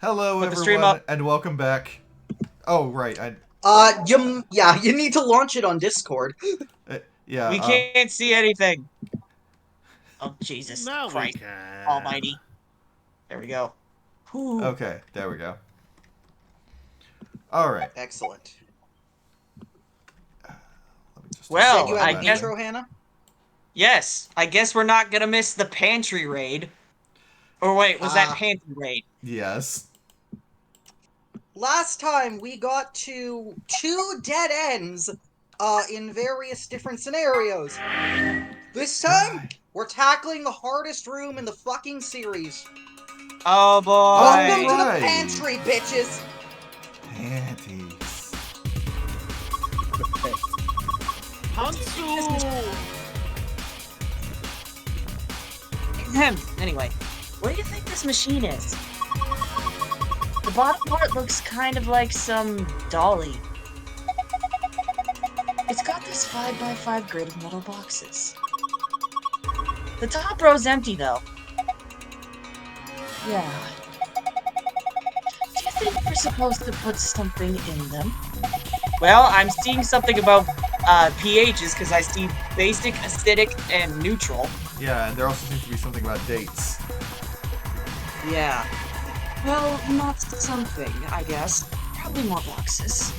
Hello, Put the stream everyone, up. and welcome back. Oh, right. You need to launch it on Discord. Yeah. We can't see anything. Oh, Jesus Now we Christ can. Almighty. There we go. Whew. Okay, there we go. All right. Excellent. Let me just Well, You I had an guess- intro, Hannah? Yes, I guess we're not gonna miss the Pantry raid. Or wait, was that Ah. Pantry raid? Yes. Last time we got to 2 dead ends, in various different scenarios. This time, we're tackling the hardest room in the fucking series. Oh boy. Welcome to the Right. pantry, bitches! Panties. Hansu! Anyway, what do you think this machine is? The bottom part looks kind of like some dolly. It's got this 5x5 grid of metal boxes. The top row's empty though. Yeah. Do you think we're supposed to put something in them? Well, I'm seeing something about pHs because I see basic, acidic, and neutral. Yeah, and there also seems to be something about dates. Yeah. Well, not something, I guess. Probably more boxes.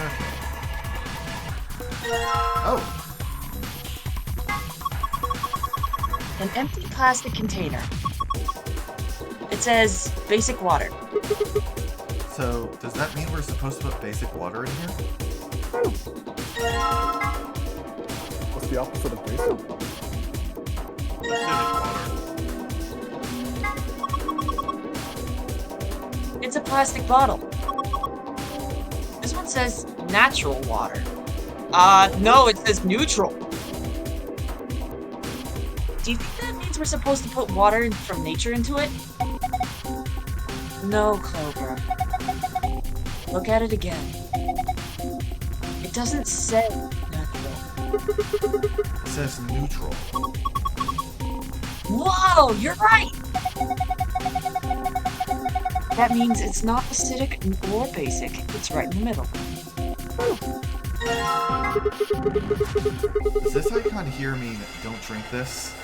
Okay. Oh. An empty plastic container. It says basic water. So, does that mean we're supposed to put basic water in here? What's the opposite of basic? Acidic water. It's a plastic bottle. This one says natural water. No, it says neutral. Do you think that means we're supposed to put water from nature into it? No, Clover. Look at it again. It doesn't say natural. It says neutral. Whoa, you're right! That means it's not acidic or basic. It's right in the middle. Does this icon here mean don't drink this?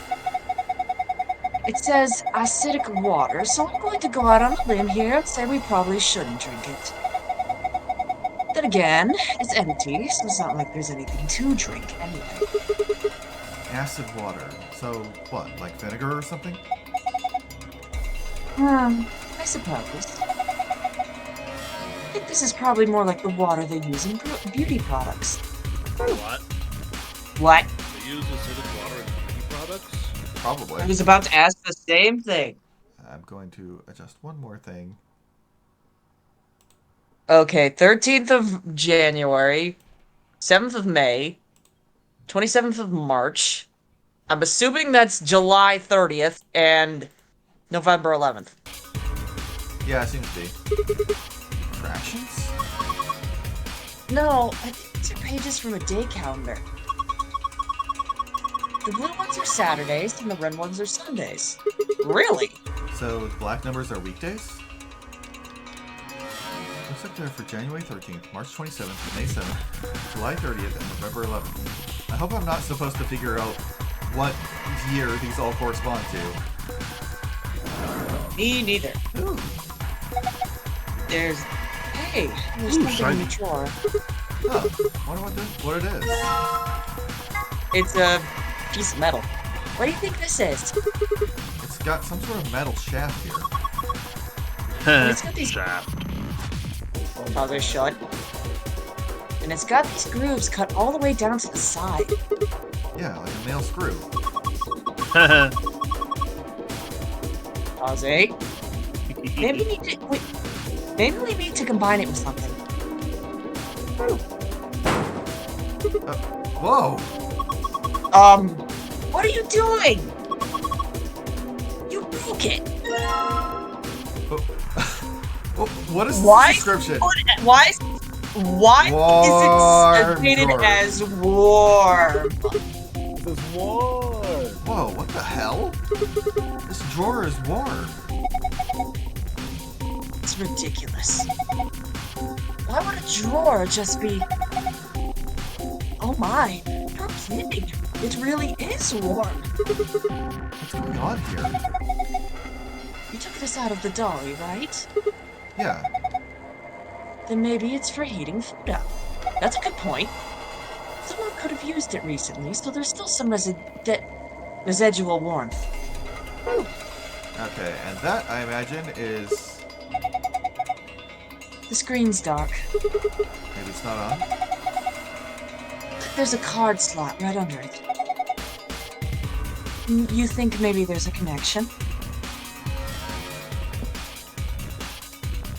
It says acidic water, so I'm going to go out on a limb here and say we probably shouldn't drink it. Then again, it's empty, so it's not like there's anything to drink anyway. Acid water. So, what, like vinegar or something? I suppose. I think this is probably more like the water they use in beauty products. What? What? They use acidic water in beauty products? Probably. I was about to ask the same thing. I'm going to adjust one more thing. Okay, 13th of January, 7th of May, 27th of March. I'm assuming that's July 30th and November 11th. Yeah, it seems to be. Fractions? No, I think these are pages from a day calendar. The blue ones are Saturdays and the red ones are Sundays. Really? So, the black numbers are weekdays? Looks like they're for January 13th, March 27th, May 7th, July 30th, and November 11th. I hope I'm not supposed to figure out what year these all correspond to. Me neither. Ooh. There's something in shiny. the drawer. Huh. Wonder what it is. It's a piece of metal. What do you think this is? It's got some sort of metal shaft here. It's got these- Shaft. Oh, they're shut. And it's got these grooves cut all the way down to the side. Yeah, like a male screw. Pause. Maybe we need to wait. Maybe we need to combine it with something. Whoa! What are you doing? You broke it. What is Why? this description? Why is it Warm stated drawer. as warm? This is war. Whoa, what the hell? This drawer is warm. ridiculous. Why would a drawer just be... Oh my, you're kidding. It really is warm. What's going on here? You took this out of the dolly, right? Yeah. Then maybe it's for heating food up. That's a good point. Someone could have used it recently, so there's still some residual warmth. Okay, and that, I imagine, is... The screen's dark. Maybe it's not on? There's a card slot right under it. You think maybe there's a connection?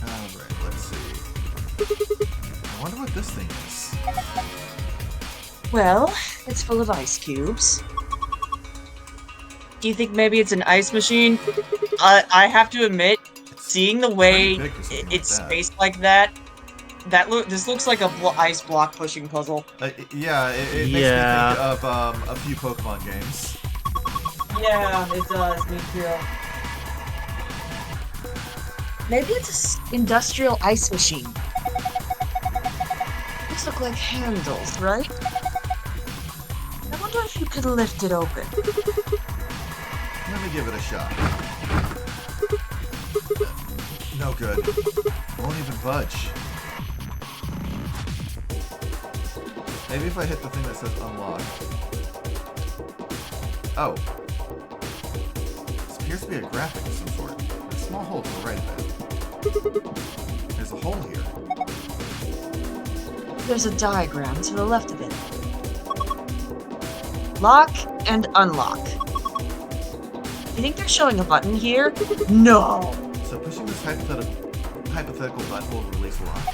Alright, let's see. I wonder what this thing is. Well, it's full of ice cubes. Do you think maybe it's an ice machine? I have to admit, seeing the way pretty big for something it's like that. spaced like that, this looks like a ice block pushing puzzle. Yeah, it makes me think of a few Pokemon games. Yeah, it does. Me too. Maybe it's an industrial ice machine. These look like handles, right? I wonder if you could lift it open. Let me give it a shot. No good. Won't even budge. Maybe if I hit the thing that says unlock. Oh. This appears to be a graphic of some sort. A small hole to the right of it. There's a hole here. There's a diagram to the left of it. Lock and unlock. You think they're showing a button here? No! So pushing this hypothetical button will release a lock.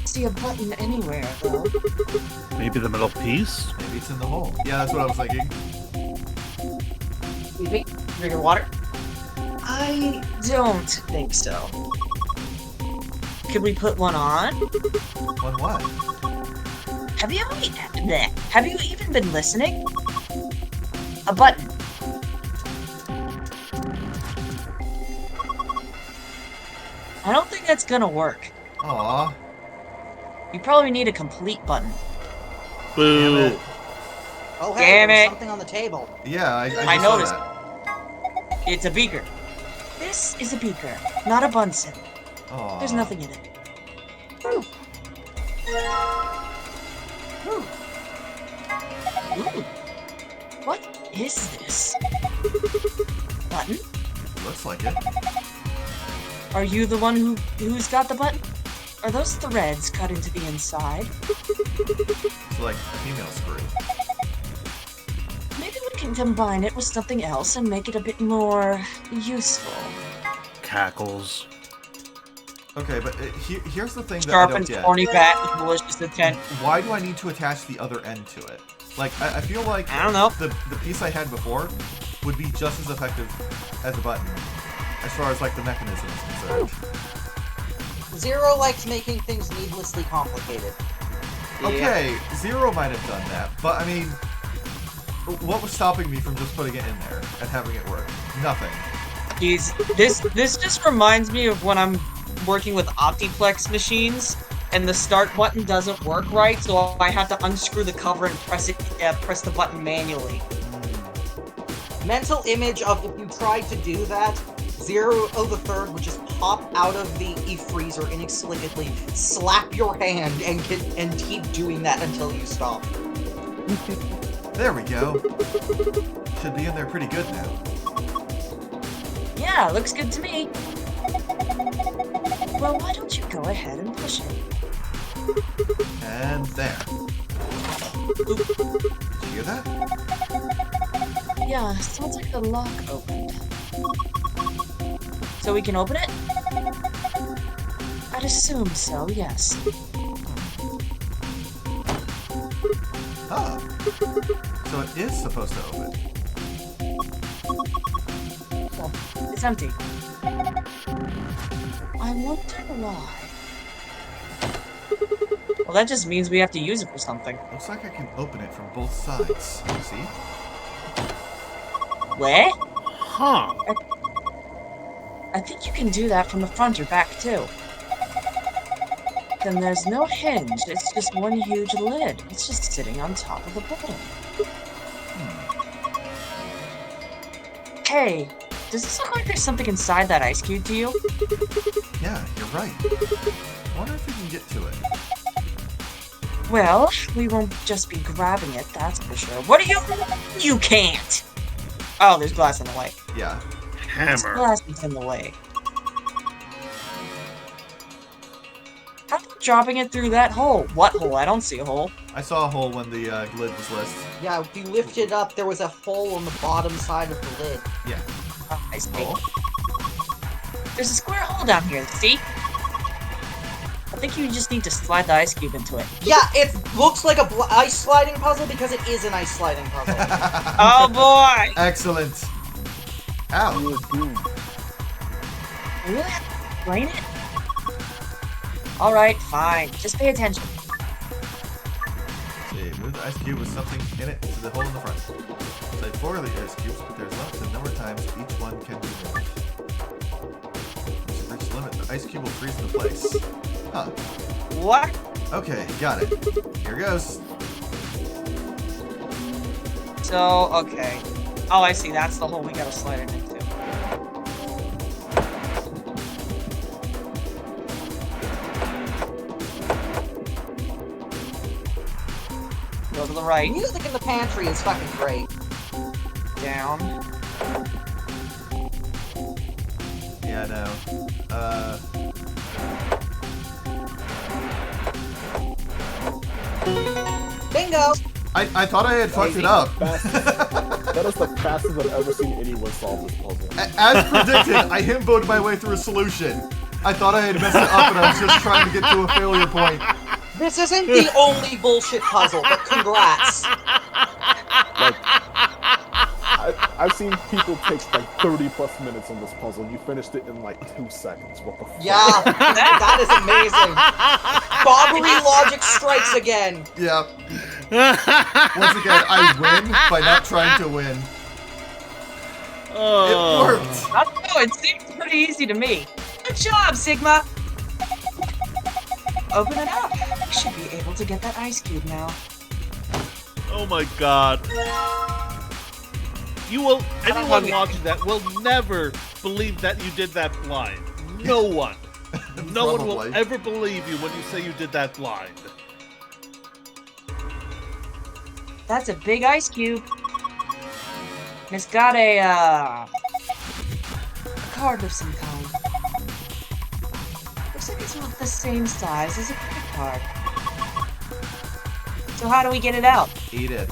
See a button anywhere, though. Maybe the middle piece? Maybe it's in the hole. Yeah, that's what I was thinking. You think? Drink your water? I don't think so. Could we put one on? On what? Have you even been listening? A button. I don't think that's gonna work. Aww. You probably need a complete button. Boo. Oh, Damn hey, there's it. something on the table. Yeah, I I just saw noticed. that. It's a beaker. This is a beaker, not a Bunsen. Aww. There's nothing in it. Ooh. What is this? Button? Looks like it. Are you the one who's got the button? Are those threads cut into the inside? It's like a female screw. Maybe we can combine it with something else and make it a bit more useful. Cackles. Okay, but here's the thing that I Sharpened don't get. corny bat with malicious intent. Why do I need to attach the other end to it? Like, I feel like I don't know. the piece I had before would be just as effective as a button, as far as, like, the mechanism is concerned. Zero likes making things needlessly complicated. Okay, Zero might have done that, but, I mean, what was stopping me from just putting it in there and having it work? Nothing. Jeez, this just reminds me of when I'm working with Optiplex machines, and the start button doesn't work right, so I have to unscrew the cover and press the button manually. Mental image of if you tried to do that, Zero the Third would just pop out of the freezer inexplicably, slap your hand, and keep doing that until you stop. There we go. Should be in there pretty good now. Yeah, looks good to me. Well, why don't you go ahead and push it? And there. Did you hear that? Yeah, sounds like the lock opened. So we can open it? I'd assume so, yes. Ah. So it is supposed to open. Well, it's empty. I wonder why. Well, that just means we have to use it for something. Looks like I can open it from both sides. See? Where? Huh. I think you can do that from the front or back, too. Then there's no hinge, it's just one huge lid. It's just sitting on top of the bowl. Hey, does this look like there's something inside that ice cube to you? Yeah, you're right. I wonder if we can get to it. Well, we won't just be grabbing it, that's for sure. What are you? You can't! Oh, there's glass in the way. Yeah. There's Hammer. glass is in the way. How about dropping it through that hole? What hole? I don't see a hole. I saw a hole when the lid was list. Yeah, if you lift it up, there was a hole on the bottom side of the lid. Yeah. Oh, I see. Hole? There's a square hole down here, see? I think you just need to slide the ice cube into it. Yeah, it looks like a ice sliding puzzle because it is an ice sliding puzzle. Oh boy! Excellent. Ow. You're doomed. I really have to explain it? Alright, fine. Just pay attention. See, move the ice cube with something in it to the hole in the front. Slide 4 of the ice cubes, but there's not the number of times each one can be moved. Once you reach the limit, the ice cube will freeze into place. Huh. What? Okay, got it. Here goes. So, okay. Oh, I see. That's the hole we gotta slide it into. Go to the right. Music in the pantry is fucking great. Down. Yeah, no. Bingo! I thought I had fucked it up. That is the fastest I've ever seen anyone solve this puzzle. As predicted, I himboed my way through a solution. I thought I had messed it up and I was just trying to get to a failure point. This isn't the only bullshit puzzle, but congrats. Like, I've seen people take like 30 plus minutes on this puzzle. You finished it in like 2 seconds. What the fuck? Yeah, that is amazing. Bobbery logic strikes again. Yeah. Once again, I win by not trying to win. It worked. I don't know, it seems pretty easy to me. Good job, Sigma! Open it up. You should be able to get that ice cube now. Oh my god. Anyone watching that will never believe that you did that blind. No one. No one will Probably. ever believe you when you say you did that blind. That's a big ice cube. And it's got a card of some kind. Looks like it's about the same size as a credit card. So how do we get it out? Eat it.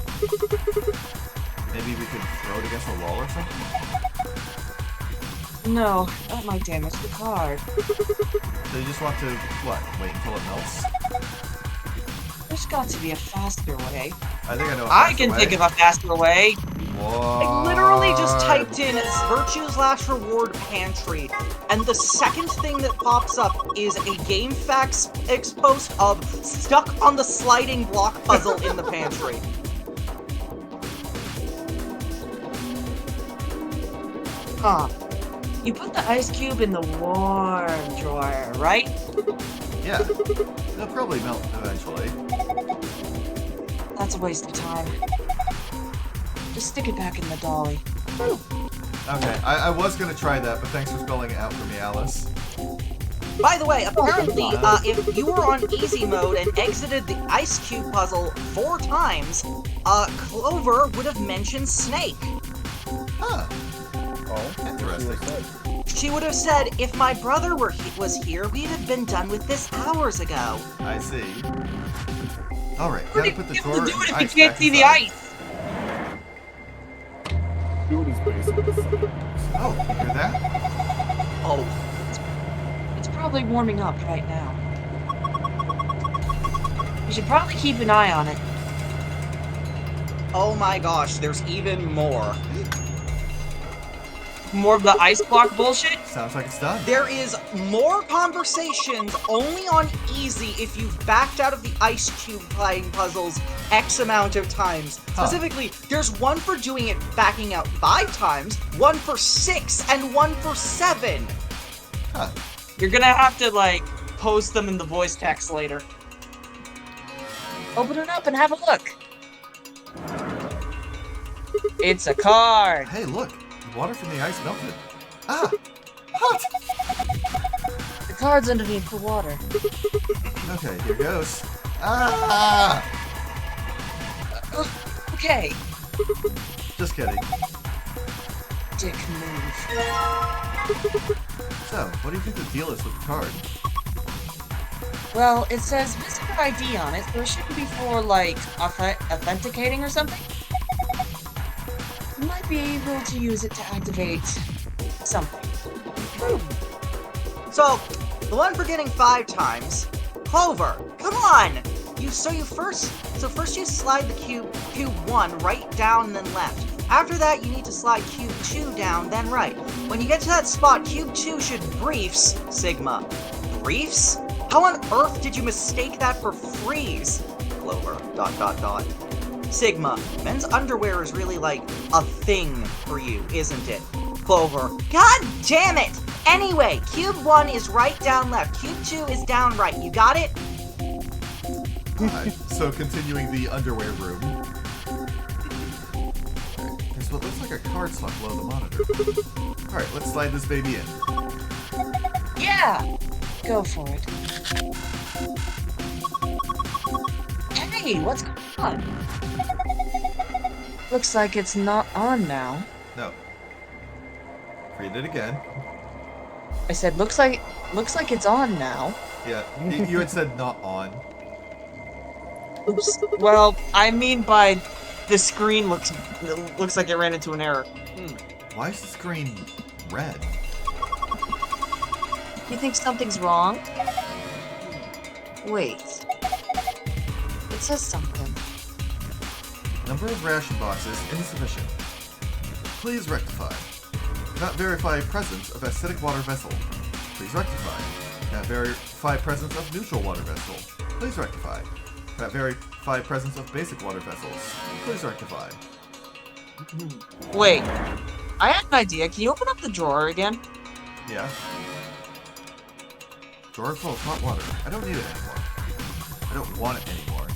Maybe we could throw it against a wall or something? No, that might damage the card. So you just want to, what, wait until it melts? There's got to be a faster way. I think I know a I faster can way. think of a faster way. What? I literally just typed in Virtue/Reward Pantry, and the second thing that pops up is a GameFAQs post of stuck on the sliding block puzzle in the pantry. Huh. You put the ice cube in the warm drawer, right? Yeah. They'll probably melt eventually. That's a waste of time. Just stick it back in the dolly. Okay, I was gonna try that, but thanks for spelling it out for me, Alice. By the way, apparently, if you were on easy mode and exited the ice cube puzzle 4 times, Clover would have mentioned Snake. Huh. Oh, Interesting. She would have said, if my brother was here, we'd have been done with this hours ago. I see. Alright, What gotta do put the you drawer do and it if ice you can't back see the inside. ice? dude is basically the same. Oh, you hear that? Oh, It's probably warming up right now. You should probably keep an eye on it. oh my gosh, there's even more. More of the ice block bullshit? Sounds like it's done. There is more conversations only on easy if you've backed out of the ice cube playing puzzles X amount of times. Huh. Specifically, there's one for doing it backing out 5 times, one for 6, and one for 7. Huh. You're gonna have to, like, post them in the voice text later. Open it up and have a look. It's a card. Hey, look! The water from the ice melted. Ah! Hot! The card's underneath the water. Okay, here goes. Ah! Okay. Just kidding. Dick move. So, what do you think the deal is with the card? Well, it says visitor ID on it, so it shouldn't be for, like, authenticating or something. You might be able to use it to activate something. So, the one for getting 5 times. Clover, come on! First you slide the cube 1 right down and then left. After that, you need to slide cube 2 down, then right. When you get to that spot, cube 2 should briefs Sigma. Briefs? How on earth did you mistake that for freeze? Clover, ... Sigma, men's underwear is really like a thing for you, isn't it? Clover, god damn it! Anyway, cube 1 is right down left, cube 2 is down right, you got it? So continuing the underwear room. There's what looks like a card slot below the monitor. Alright, let's slide this baby in. Yeah! Go for it. Hey, what's going on? Looks like it's not on now. No. Read it again. I said, looks like it's on now. Yeah, you had said not on. Oops. Well, I mean by the screen looks like it ran into an error. Why is the screen red? You think something's wrong? Wait. It says something. Number of ration boxes insufficient. Please rectify. Not verify presence of acidic water vessel. Please rectify. Not verify presence of neutral water vessel. Please rectify. Not verify presence of basic water vessels. Please rectify. Wait. I had an idea. Can you open up the drawer again? Yeah. Drawer full of hot water. I don't need it anymore. I don't want it anymore.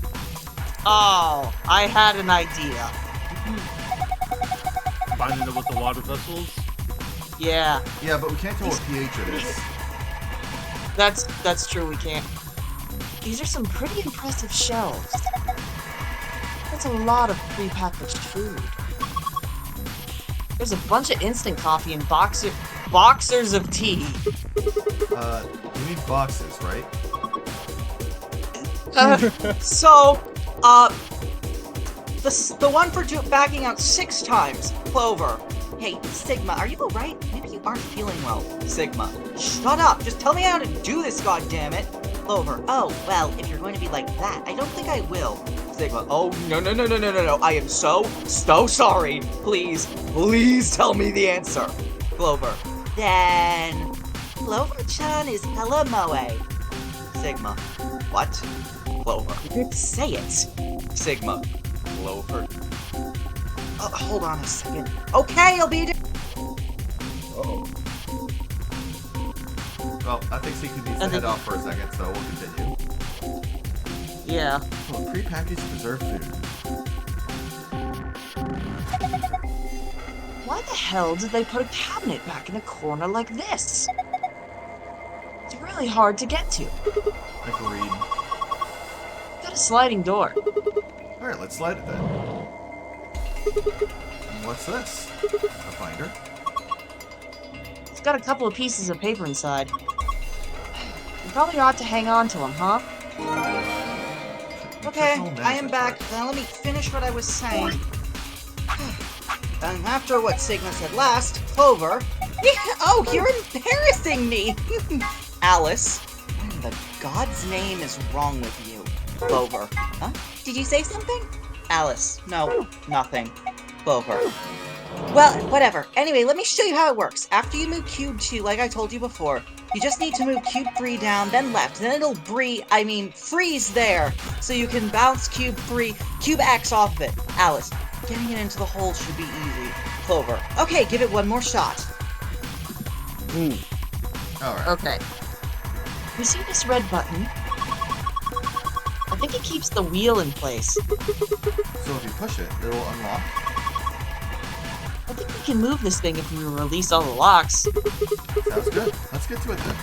Oh, I had an idea. Finding it with the water vessels. Yeah, Yeah, but we can't tell what pH it is. that's true. We can't. These are some pretty impressive shelves. That's a lot of prepackaged food. There's a bunch of instant coffee and boxers of tea. You need boxes, right? The one for backing out 6 times. Clover. Hey, Sigma, are you alright? Maybe you aren't feeling well. Sigma. Shut up! Just tell me how to do this, goddammit! Clover. Oh, well, if you're going to be like that, I don't think I will. Sigma. Oh, no. I am so sorry. Please tell me the answer. Clover. Then... Clover-chan is hella moe. Sigma. What? Clover. Say it. Sigma. Clover. Hold on a second. Okay, I'll be... Uh-oh. Well, I think Seeker needs to head off for a second, so we'll continue. Yeah. Oh, prepackaged preserved food. Why the hell did they put a cabinet back in a corner like this? It's really hard to get to. Agreed. Got a sliding door. Alright, let's slide it then. What's this? A binder? It's got a couple of pieces of paper inside. You probably ought to hang on to them, huh? Okay, Nutritional I am management back. chart. Now let me finish what I was saying. And after what Sigma said last, Clover... Oh, you're embarrassing me! Alice, what in the God's name is wrong with you? Clover. Huh? Did you say something? Alice. No, nothing. Clover. Well, whatever. Anyway, let me show you how it works. After you move cube 2, like I told you before, you just need to move cube 3 down, then left, then it'll freeze there, so you can bounce cube X off of it. Alice, getting it into the hole should be easy. Clover. Okay, give it one more shot. Alright. Okay. You see this red button? I think it keeps the wheel in place. So if you push it, it'll unlock. I think we can move this thing if we release all the locks. Sounds good. Let's get to it then.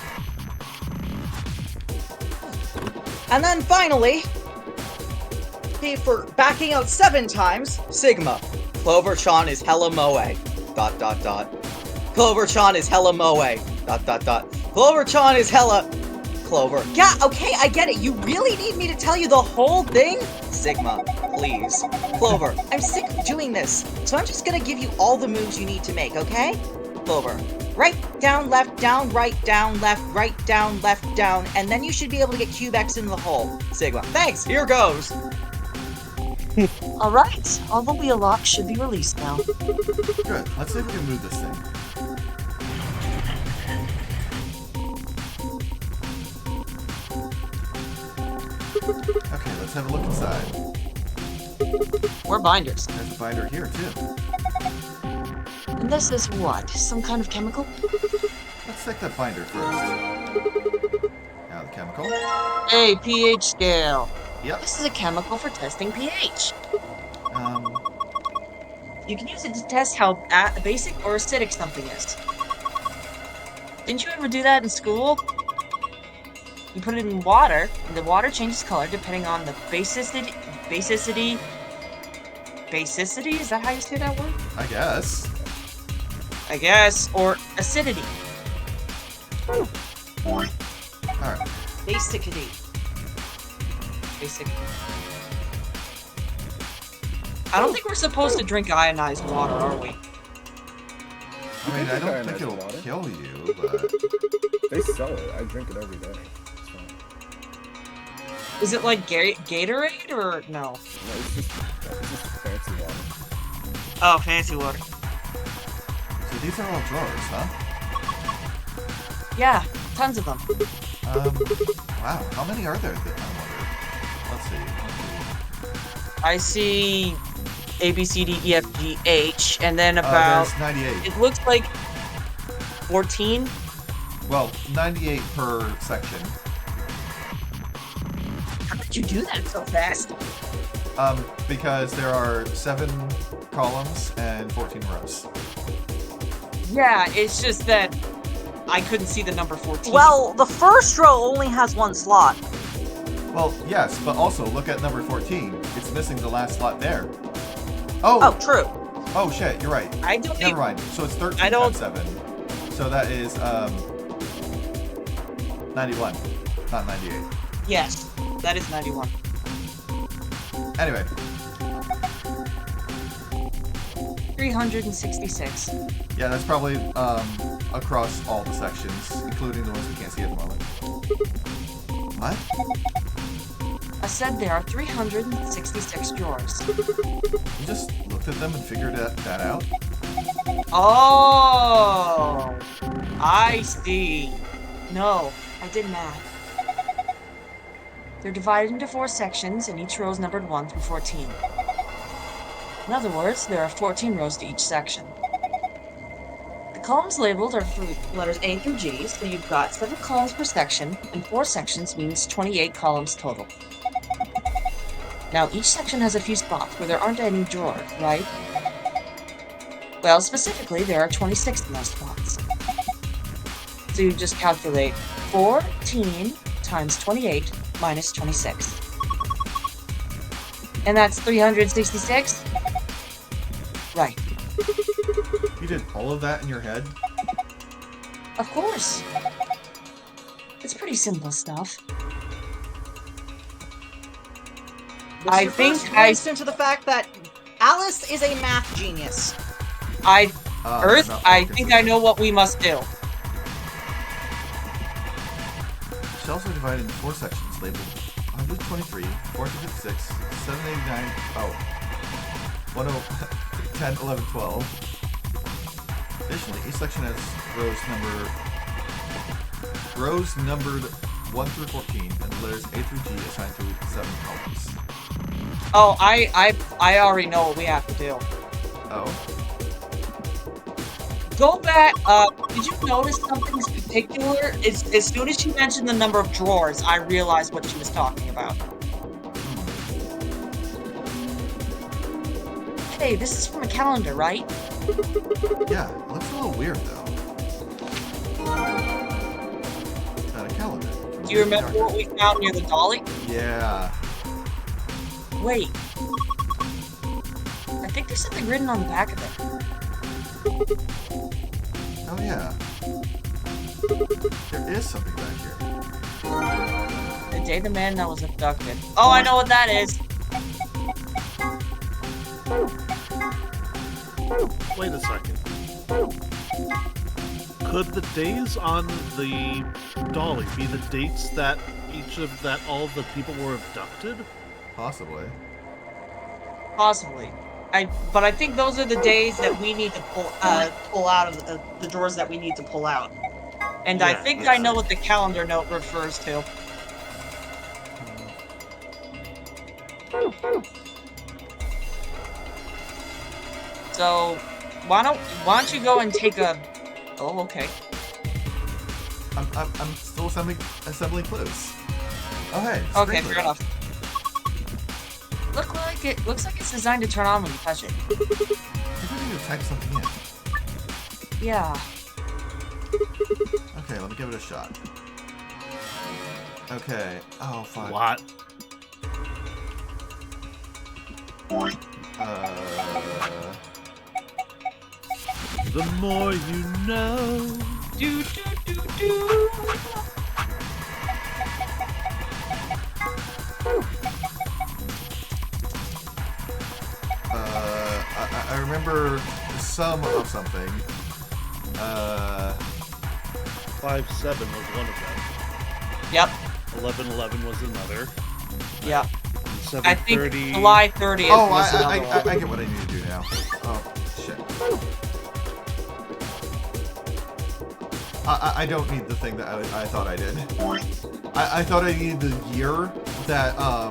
And then finally, for backing out 7 times, Sigma. Clover-chan is hella moe. ... Clover-chan is hella moe. ... Clover-chan is hella... Clover. Yeah, okay, I get it. You really need me to tell you the whole thing? Sigma, please. Clover, I'm sick of doing this, so I'm just gonna give you all the moves you need to make, okay? Clover. Right, down, left, down, right, down, left, right, down, left, down, and then you should be able to get Cube X in the hole. Sigma. Thanks, here goes. Alright, all the wheel locks should be released now. Good. Let's see if we can move this thing. Okay, let's have a look inside. More binders. There's a binder here, too. And this is what? Some kind of chemical? Let's take that binder first. Now the chemical. A pH scale. Yep. This is a chemical for testing pH. Um, You can use it to test how basic or acidic something is. Didn't you ever do that in school? You put it in water, and the water changes color depending on the basicity? Is that how you say that word? I guess. I guess. Or acidity. Alright. Basicity. Basic. I don't think we're supposed to drink ionized water, are we? I mean, I don't think it'll Water. kill you, but... They sell it. I drink it every day. It's fine. Is it like Gatorade or no? No, it's just fancy water. Oh, fancy water. So these are all drawers, huh? Yeah, tons of them. Wow, how many are there? I wonder. Let's see. I see A, B, C, D, E, F, G, H, and then about... There's 98. It looks like 14. Well, 98 per section. How did you do that so fast? Because there are 7 columns and 14 rows. Yeah, it's just that I couldn't see the number 14. Well, the first row only has 1 slot. Well, yes, but also look at number 14. It's missing the last slot there. Oh! Oh, true. Oh shit, you're right. I don't Never mind. So it's 13 I don't- times 7. So that is 91, not 98. Yes, that is 91. Anyway, 366. yeah, that's probably across all the sections, including the ones we can't see at the moment. What? I said there are 366 drawers. You just looked at them and figured that out? Oh, I see. No, I did math. They're divided into 4 sections, and each row is numbered 1 through 14. In other words, there are 14 rows to each section. The columns labeled are for letters A through G, so you've got 7 columns per section, and 4 sections means 28 columns total. Now, each section has a few spots where there aren't any drawers, right? Well, specifically, there are 26 in those spots. So you just calculate 14 times 28 minus 26. And that's 366? Right. You did all of that in your head? Of course. It's pretty simple stuff. I think glimpse into the fact that Alice is a math genius. Earth, not I all think I know what we must do. Shells are divided into 4 sections labeled 123, 456, 789, 10, 11, 12. Additionally, each section has rows numbered 1 through 14, and the letters A through G assigned to 7 columns. Oh, I already know what we have to do. Oh? Go back, did you notice something particular, as soon as she mentioned the number of drawers, I realized what she was talking about. Hey, this is from a calendar, right? Yeah, it looks a little weird though. Not a calendar. Do you remember what we found near the dolly? Yeah. Wait. I think there's something written on the back of it. Oh yeah. There is something back here. The day the man that was abducted. Oh, I know what that is. Wait a second. Could the days on the dolly be the dates that all the people were abducted? Possibly. Possibly. But I think those are the days that we need to pull out of the drawers that we need to pull out. And I Yeah, think yeah. I know what the calendar note refers to. So, why don't you go and take a... Oh, okay. I'm still assembling clues. Oh hey. Okay, screen fair lit up. enough. Looks like it's designed to turn on when you touch it. I think we need to type something in. Yeah. Okay, let me give it a shot. Okay. Oh fuck. What? The more you know. Do do do do. I remember some of something. 5/7 was one of them. Yep. 11/11 was another. Yep. And I think 7/30. July 30th Oh, was I another one. get what I need to do now. Oh, shit. I don't need the thing that I thought I did. I thought I needed the year that I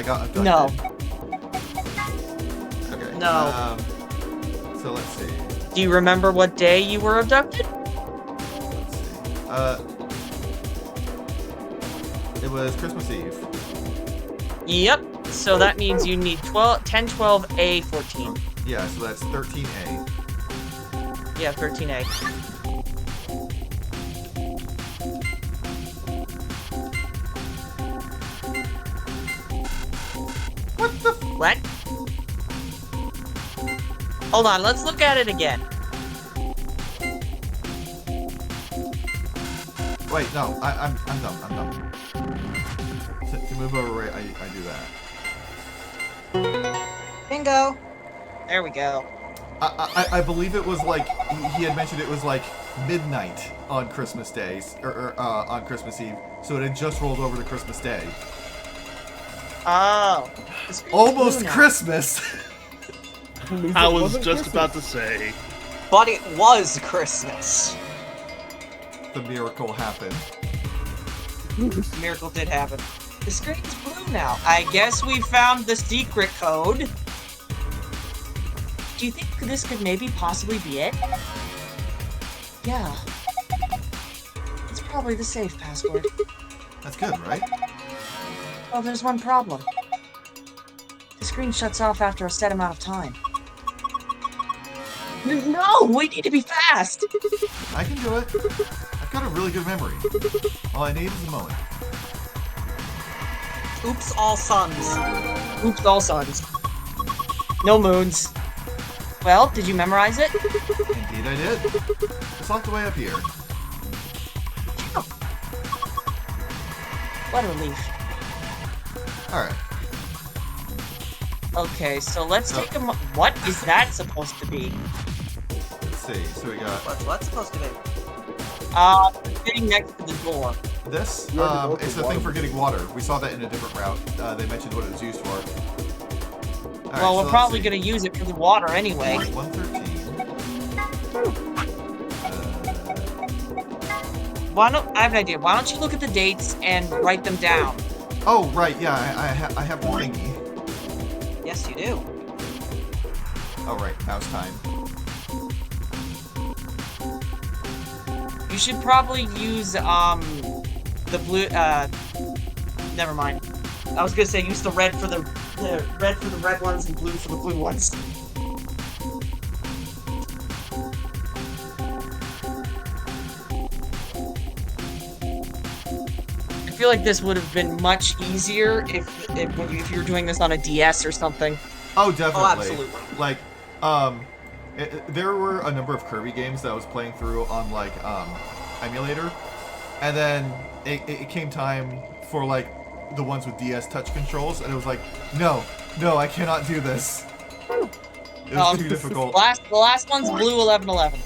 got abducted. No. Okay. No. So let's see. Do you remember what day you were abducted? Let's see. It was Christmas Eve. Yep. So that means you need 10/12 A14. Yeah, so that's 13A. Yeah, 13A. What the? What? Hold on, let's look at it again. Wait, no, I'm dumb. I'm dumb. To move over, right, I do that. Bingo. There we go. I believe it was like he had mentioned it was like midnight on Christmas Day or on Christmas Eve, so it had just rolled over to Christmas Day. Oh. the screen's Almost blue now. Christmas. Means I it was wasn't just Christmas. about to say. But it was Christmas. The miracle happened. Miracle did happen. The screen's blue now. I guess we found the secret code. Do you think this could maybe possibly be it? Yeah. It's probably the safe password. That's good, right? Well, there's one problem. The screen shuts off after a set amount of time. No! We need to be fast! I can do it. I've got a really good memory. All I need is a moment. Oops, all sons. Oops, all suns. No moons. Well, did you memorize it? Indeed I did. It's locked away up here. What a relief. Alright. Okay, so let's So- take a what is that supposed to be? Let's see. So we got What's supposed to be? Sitting next to the door. this. You already broke It's the the thing water for getting water. We saw that in a different route. They mentioned what it was used for. Alright, Well, so we're let's probably see. gonna use it for the water anyway. 113. Why don't I have an idea? Why don't you look at the dates and write them down? Oh, right, yeah, I have the thingy. Yes, you do. Oh, right, mouse time. You You should probably use the blue. Never mind. I was gonna say use the red for the red ones and blue for the blue ones. I feel like this would have been much easier if you were doing this on a DS or something. Oh, definitely. Oh, absolutely. Like, there were a number of Kirby games that I was playing through on like emulator, and then it came time for like the ones with DS touch controls, and it was like, no, I cannot do this. It was too difficult. The last one's blue 1111.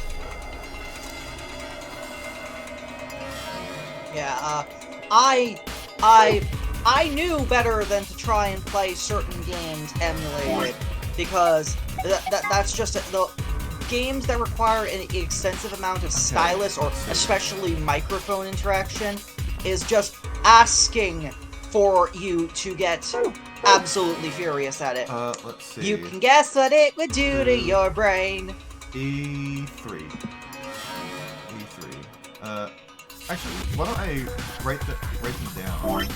Yeah, I knew better than to try and play certain games emulated, because that's just the games that require an extensive amount of stylus or especially microphone interaction is just asking for you to get absolutely furious at it. Let's see. You can guess what it would do to your brain. E3. Actually, why don't I write them down?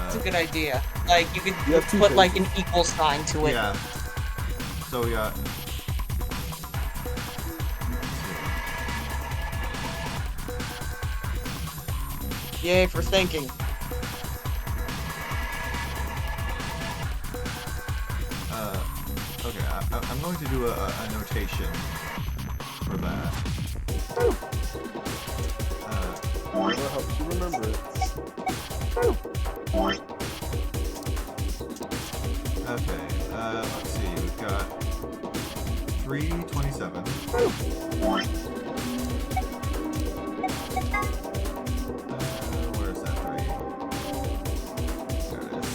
It's a good idea. Like, you could You have two put, like, an pages. equal sign to it. Yeah. So we got. Yay for thinking. Okay, I'm going to do a notation for that. Whatever helps you remember it. Okay, let's see, we've got 327. Where's that 3? There it is.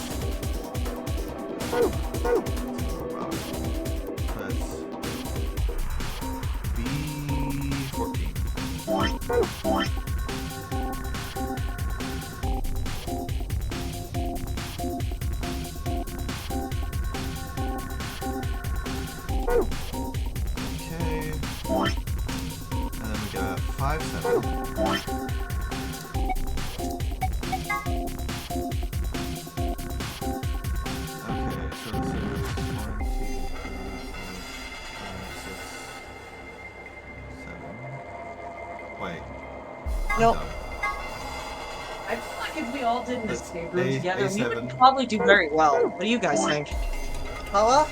That's B14. Okay. And then we got 57. Okay, so this is 1, 2, 3, 4, 5, 6, 7. Wait. Nope. No. I feel like if we all did an That's escape room A- together, we A7. would probably do very well. What do you guys think? Hello?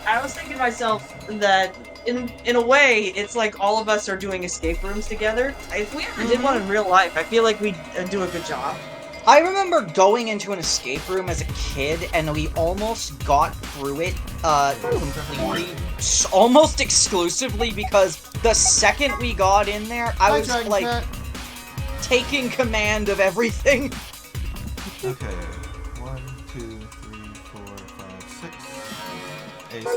I was thinking to myself that in a way, it's like all of us are doing escape rooms together. If we ever did one in real life, I feel like we'd do a good job. I remember going into an escape room as a kid, and we almost got through it completely, almost exclusively, because the second we got in there, I was like taking command of everything. Okay. 1, 2, 3, 4, 5, 6. A6.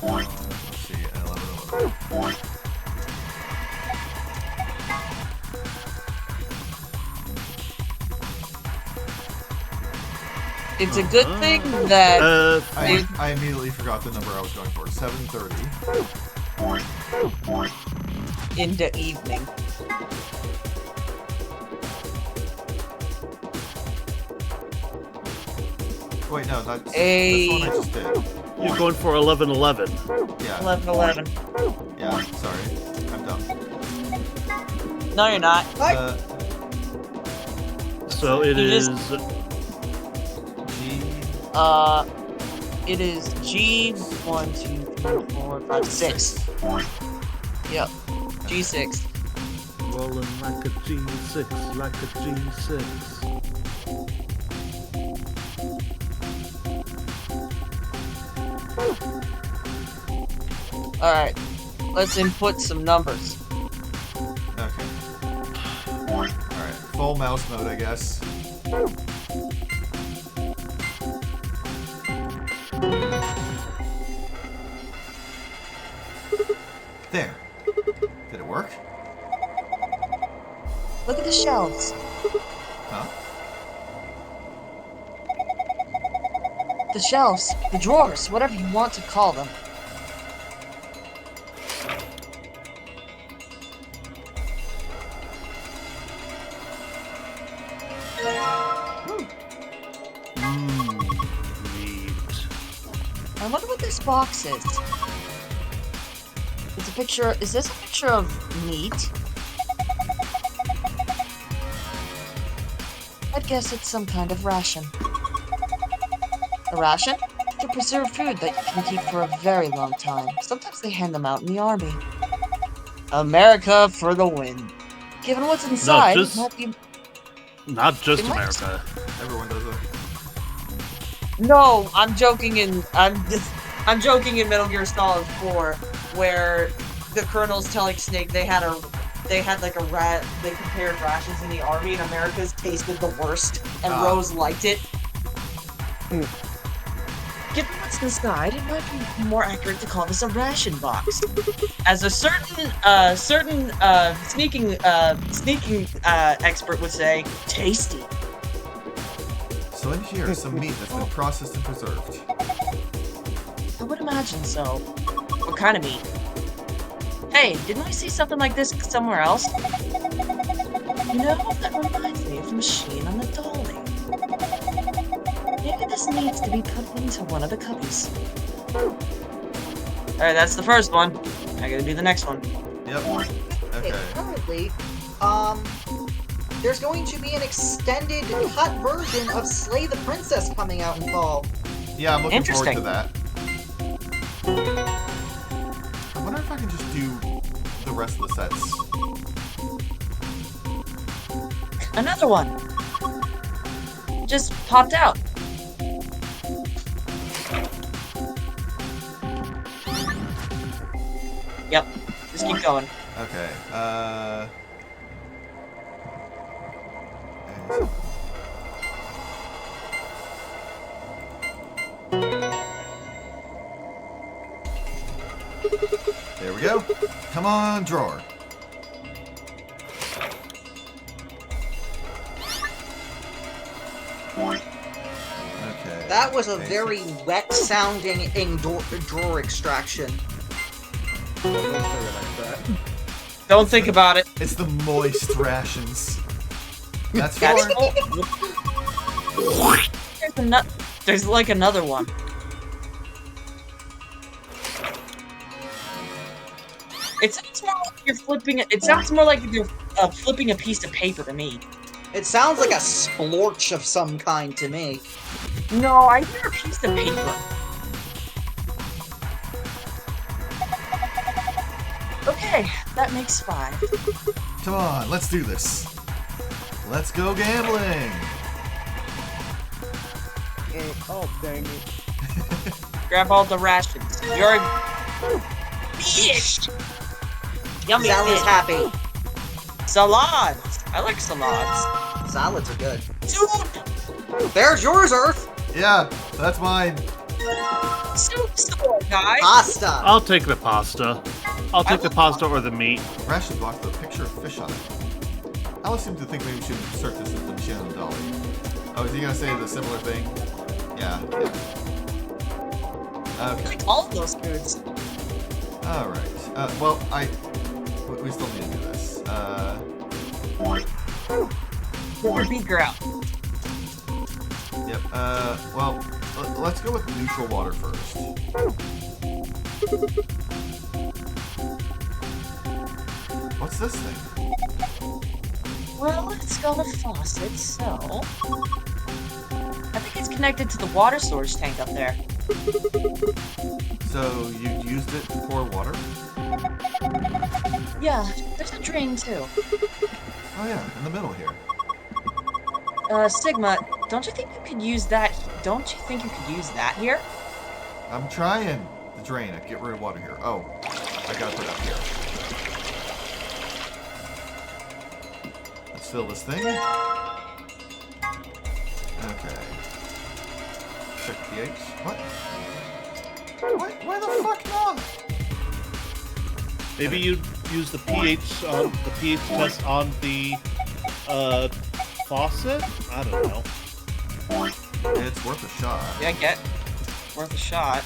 Let's see, 11. It's a good thing that I immediately forgot the number I was going for. 7:30. into evening. Wait, no, that's the one I A just did. You're going for 11:11. Yeah. 11:11. Yeah, sorry. I'm dumb. No, you're not. So it You is. just- G. It is G 1, 2, 3, 4, 5, 6. Yep. G6. Rolling like a G6, like a G6. Alright. Let's input some numbers. Okay. Alright, full mouse mode, I guess. There. Look at the shelves. Huh? The shelves, the drawers, whatever you want to call them. Neat. I wonder what this box is. It's a picture. Is this a picture of meat? I'd guess it's some kind of ration. A ration? To preserve food that you can keep for a very long time. Sometimes they hand them out in the army. America for the win. Given what's inside, just- it might be... Not just It might- America. Everyone does it. No, I'm joking in I'm joking in Metal Gear Solid 4, where the colonel's telling Snake they had like a rat. They compared rations in the army, and America's tasted the worst, and Rose liked it. Given what's inside, it might be more accurate to call this a ration box. As a certain sneaking expert would say, tasty. So in here is some meat that's been processed and preserved. I would imagine so. What kind of meat? Hey, didn't we see something like this somewhere else? You know, that reminds me of a machine on the dolly. Maybe this needs to be put into one of the cubbies. Alright, that's the first one. I gotta do the next one. Yep. Okay, Okay. currently, there's going to be an extended cut version of Slay the Princess coming out in fall. Yeah, I'm looking forward to Interesting. that. I wonder if I can just do the rest of the sets. Another one! Just popped out. Yep, just keep going. Okay, there we go. Come on, drawer. Okay. That was a basics. very wet-sounding drawer extraction. Don't say it like that. Don't think about it. It's the moist rations. That's That's for... There's like another one. It sounds more like you're flipping it. It sounds more like you're flipping a piece of paper to me. It sounds like a splorch of some kind to me. No, I hear a piece of paper. Okay, that makes 5. Come on, let's do this. Let's go gambling. Oh, dang it. Grab all the rations. You're bitch. Yummy. Sally's bitch. happy. Salads. I like salads. Salads are good. Soup. There's yours, Earth! Yeah, that's mine. Soup store, guys. Pasta! I'll take the pasta. I'll take the pasta or the meat. Ration box with a picture of fish on it. Alice seemed to think maybe we should insert this into the machine on the dolly. Oh, is he gonna say the similar thing? Yeah. I Okay. like all of those foods. Alright. Well, we still need to do this. Get the beaker out. Yep. Well, let's go with neutral water first. What's this thing? Well, it's got a faucet, so... I think it's connected to the water storage tank up there. So, you used it to pour water? Yeah, there's a drain too. Oh yeah, in the middle here. Sigma, don't you think you could use that? Don't you think you could use that here? I'm trying to drain it. Get rid of water here. Oh, I gotta put it up here. Let's fill this thing. Okay. Check pH. What? Why the fuck not? Maybe you use the pH test on the Faucet? I don't know. It's worth a shot. Yeah, get worth a shot.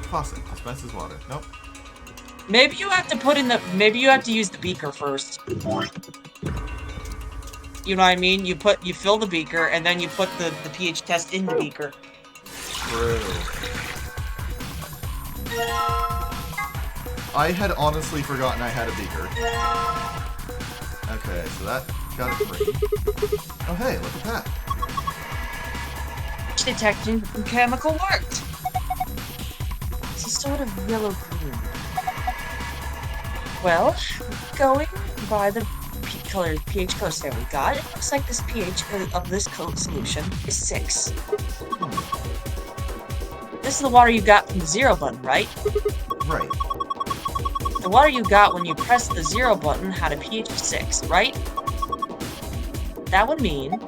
Faucet dispenses water. Nope. Maybe you have to put in the. Maybe you have to use the beaker first. You know what I mean? You fill the beaker and then you put the pH test in the beaker. True. I had honestly forgotten I had a beaker. Okay, so that got it green. Oh hey, look at that. Detection chemical worked. It's a sort of yellow-green. Well, going by the pH color set we got, it looks like this pH of this coat solution is 6. This is the water you got from the 0 button, right? Right. The water you got when you pressed the 0 button had a pH of 6, right? That would mean...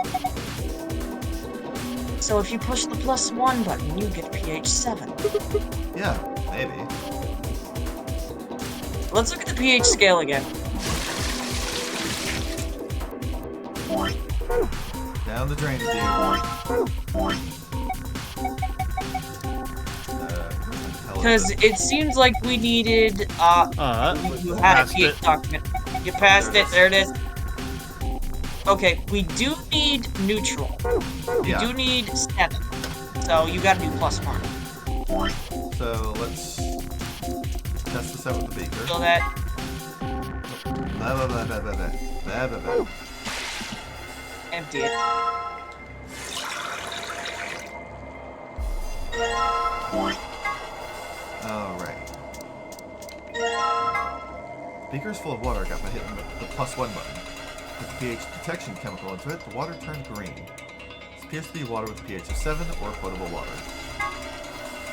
So if you push the +1 button, you get pH 7. Yeah, maybe. Let's look at the pH scale again. Down the drain, dude. Because it seems like we needed, you had a passed pH it. document. You passed There it, it there it is. Okay, we do need neutral. We Yeah. do need 7. So you gotta do +1. So let's test this out with the beaker. So that, Blah, blah, blah, blah, blah, blah. Blah, blah, blah. empty it. Alright. Beaker's full of water got by hitting the +1 button. With the pH detection chemical into it, the water turned green. This appears to be water with a pH of 7 or potable water.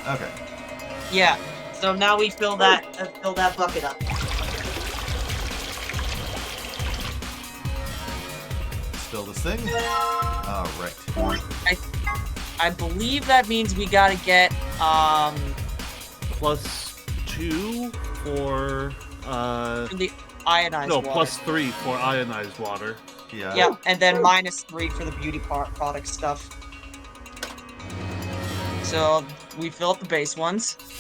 Okay. Yeah. So now we fill that bucket up. Let's fill this thing. Alright. I believe that means we gotta get, +2 for the ionized no, water. +3 for ionized water. Yeah. Yeah, and then -3 for the beauty product stuff. So we fill up the base ones. Let's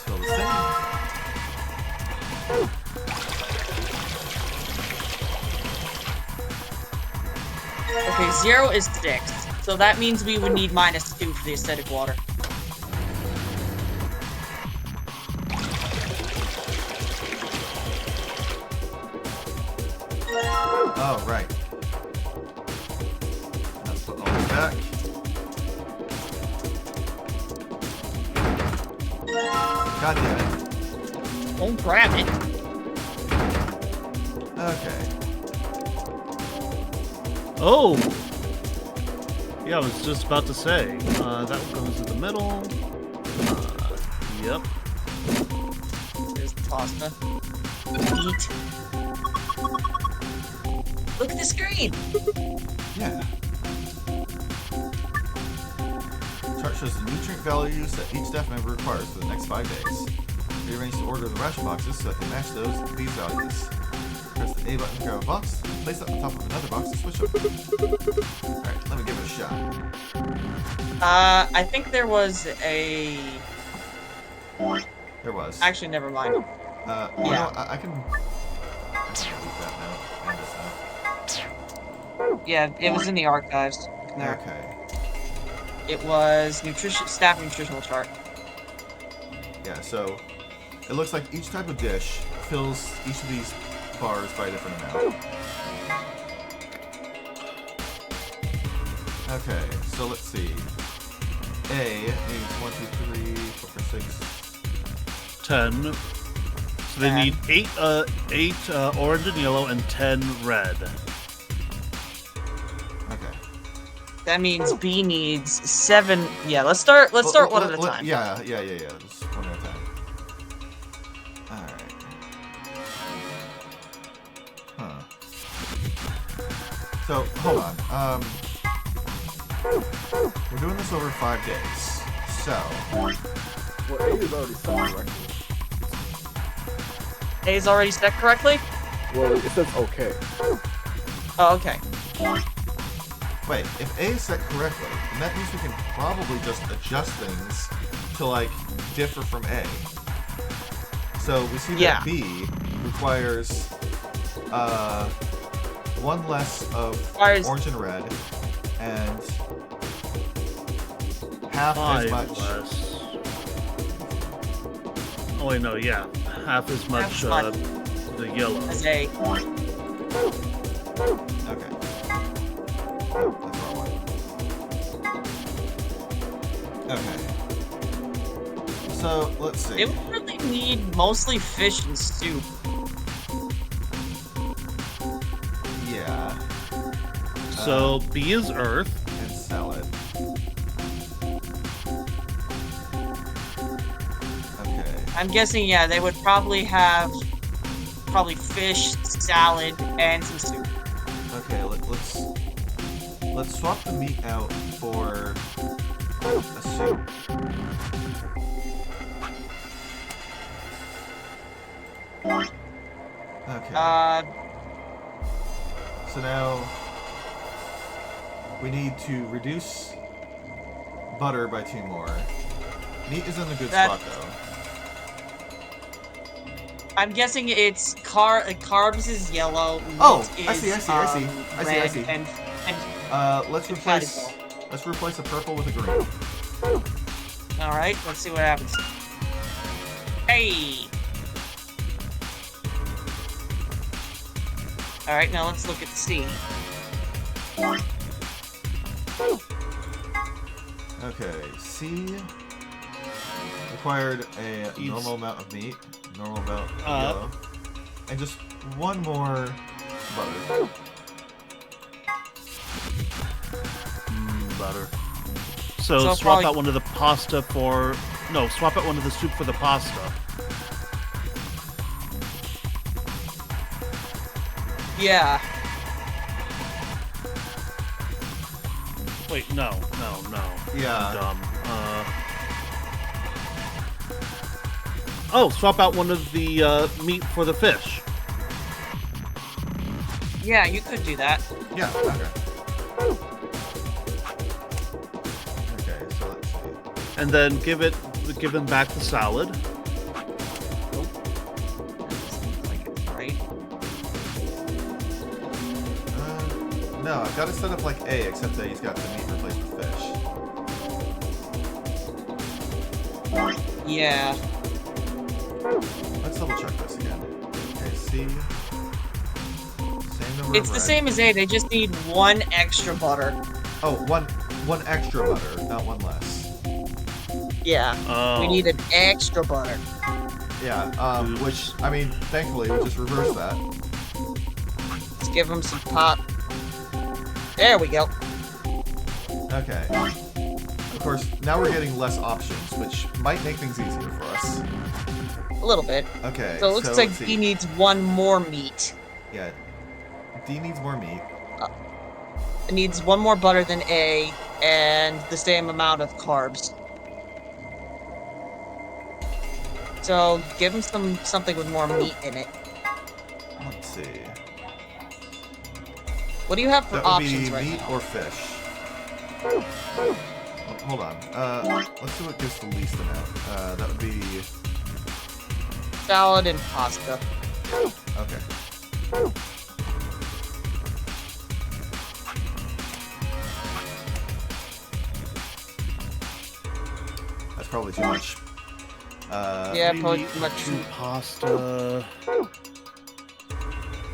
fill this thing. Okay, 0 is 6. So that means we would need -2 for the acidic water. Oh, right. Let's put all this back. God damn it. Don't grab it. Okay. Oh! Yeah, I was just about to say. That one goes in the middle. Yep. There's the pasta. Eat. Look at the screen. Yeah. Chart shows the nutrient values that each staff member requires for the next 5 days. Rearrange to order the ration boxes so that they match these values. Press the A button to grab a box, and place it on top of another box to switch them. Alright, let me give it a shot. I think there was a... There was. Actually, never mind. You yeah. know, I can delete that now. And this now. Yeah, it was in the archives. There. Okay. It was staff nutritional chart. Yeah, so it looks like each type of dish fills each of these bars by a different amount. Okay, so let's see. A needs 1, 2, 3, 4, 5, 6. 10. So they need 8 orange and yellow and 10 red. Okay. That means B needs 7. Yeah, let's start one at a time. Yeah. Just one at a time. Alright. Huh. So, hold on. We're doing this over 5 days. So, Well, A is already set correctly. A is already set correctly? Well, it says okay. Oh, okay. wait, if A is set correctly, then that means we can probably just adjust things to, like, differ from A. So we see that Yeah. B requires, one less of Requires- orange and red, and half 5 as much. less. Oh wait, no, yeah, half as much as much. the yellow. As A. Okay. Oh, that's the wrong one. Okay. So, let's see. They would really need mostly fish and soup. Yeah. So B is Earth. And salad. Okay. I'm guessing, yeah, they would probably have fish, salad, and some soup. Okay, let's swap the meat out for a soup. Okay. So now we need to reduce butter by 2 more. Meat is in a good That- spot though. I'm guessing it's carbs is yellow. Oh, meat I see, is, I see. red, And Let's and replace a purple with a green. all right, let's see what happens. Hey. All right, now let's look at C. Okay, C required a Eats- normal amount of meat, normal amount of Uh. yellow, and just 1 more butter. Butter. So, So swap probably- out one of the pasta for... No, swap out one of the soup for the pasta. Yeah. Wait, no. Yeah. Dumb. Oh, swap out one of the meat for the fish. Yeah, you could do that. Yeah, okay. Okay, so let's see. And then give him back the salad. Like it's right. No, I've got to set up like A, except that he's got the meat replaced with fish. Yeah. Let's double check this again. Okay, C. Same number It's of the red. same as A, they just need 1 extra butter. Oh, one extra butter, not 1 less. Yeah. Oh. We need an extra butter. Yeah, which, I mean, thankfully, we just reversed that. Let's give them some pop. There we go. Okay. Of course, now we're getting less options, which might make things easier for us. A little bit. Okay, So it looks like let's see. he needs 1 more meat. Yeah. D needs more meat. It needs 1 more butter than A, and the same amount of carbs. So give him something with more meat in it. Let's see. What do you have for That would options be right meat now? or fish. Hold on. Let's see what gives the least amount. That would be... Salad and pasta. Okay. That's probably too much. Yeah, We probably need too much. 2 pasta.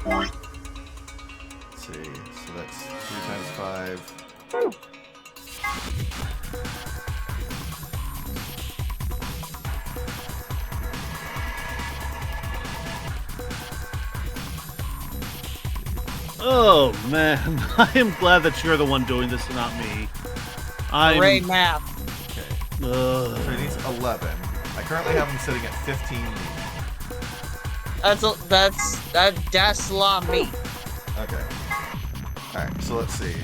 Let's see. So that's 3 times 5. Oh man, I am glad that you're the one doing this and not me. Hooray, I'm. math. Okay. So he needs 11. I currently have him sitting at 15 meat. That's a lot of meat. Okay. Alright, so let's see.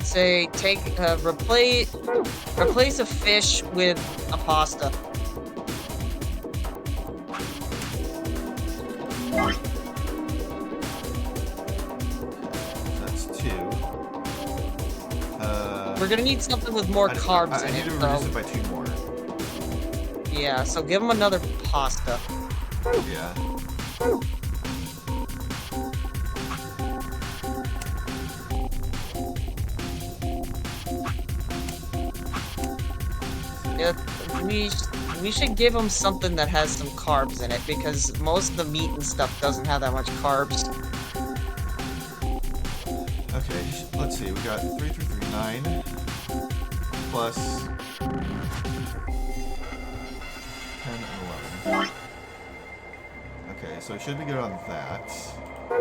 say replace a fish with a pasta. That's 2. We're gonna need something with more carbs I in need it, to though. reduce it by 2 more. Yeah, so give him another pasta. Yeah. Yeah, we should give him something that has some carbs in it, because most of the meat and stuff doesn't have that much carbs. Okay, let's see. We got 3, 3, 3, 9 plus 10 and 11. Okay, so should be good on that.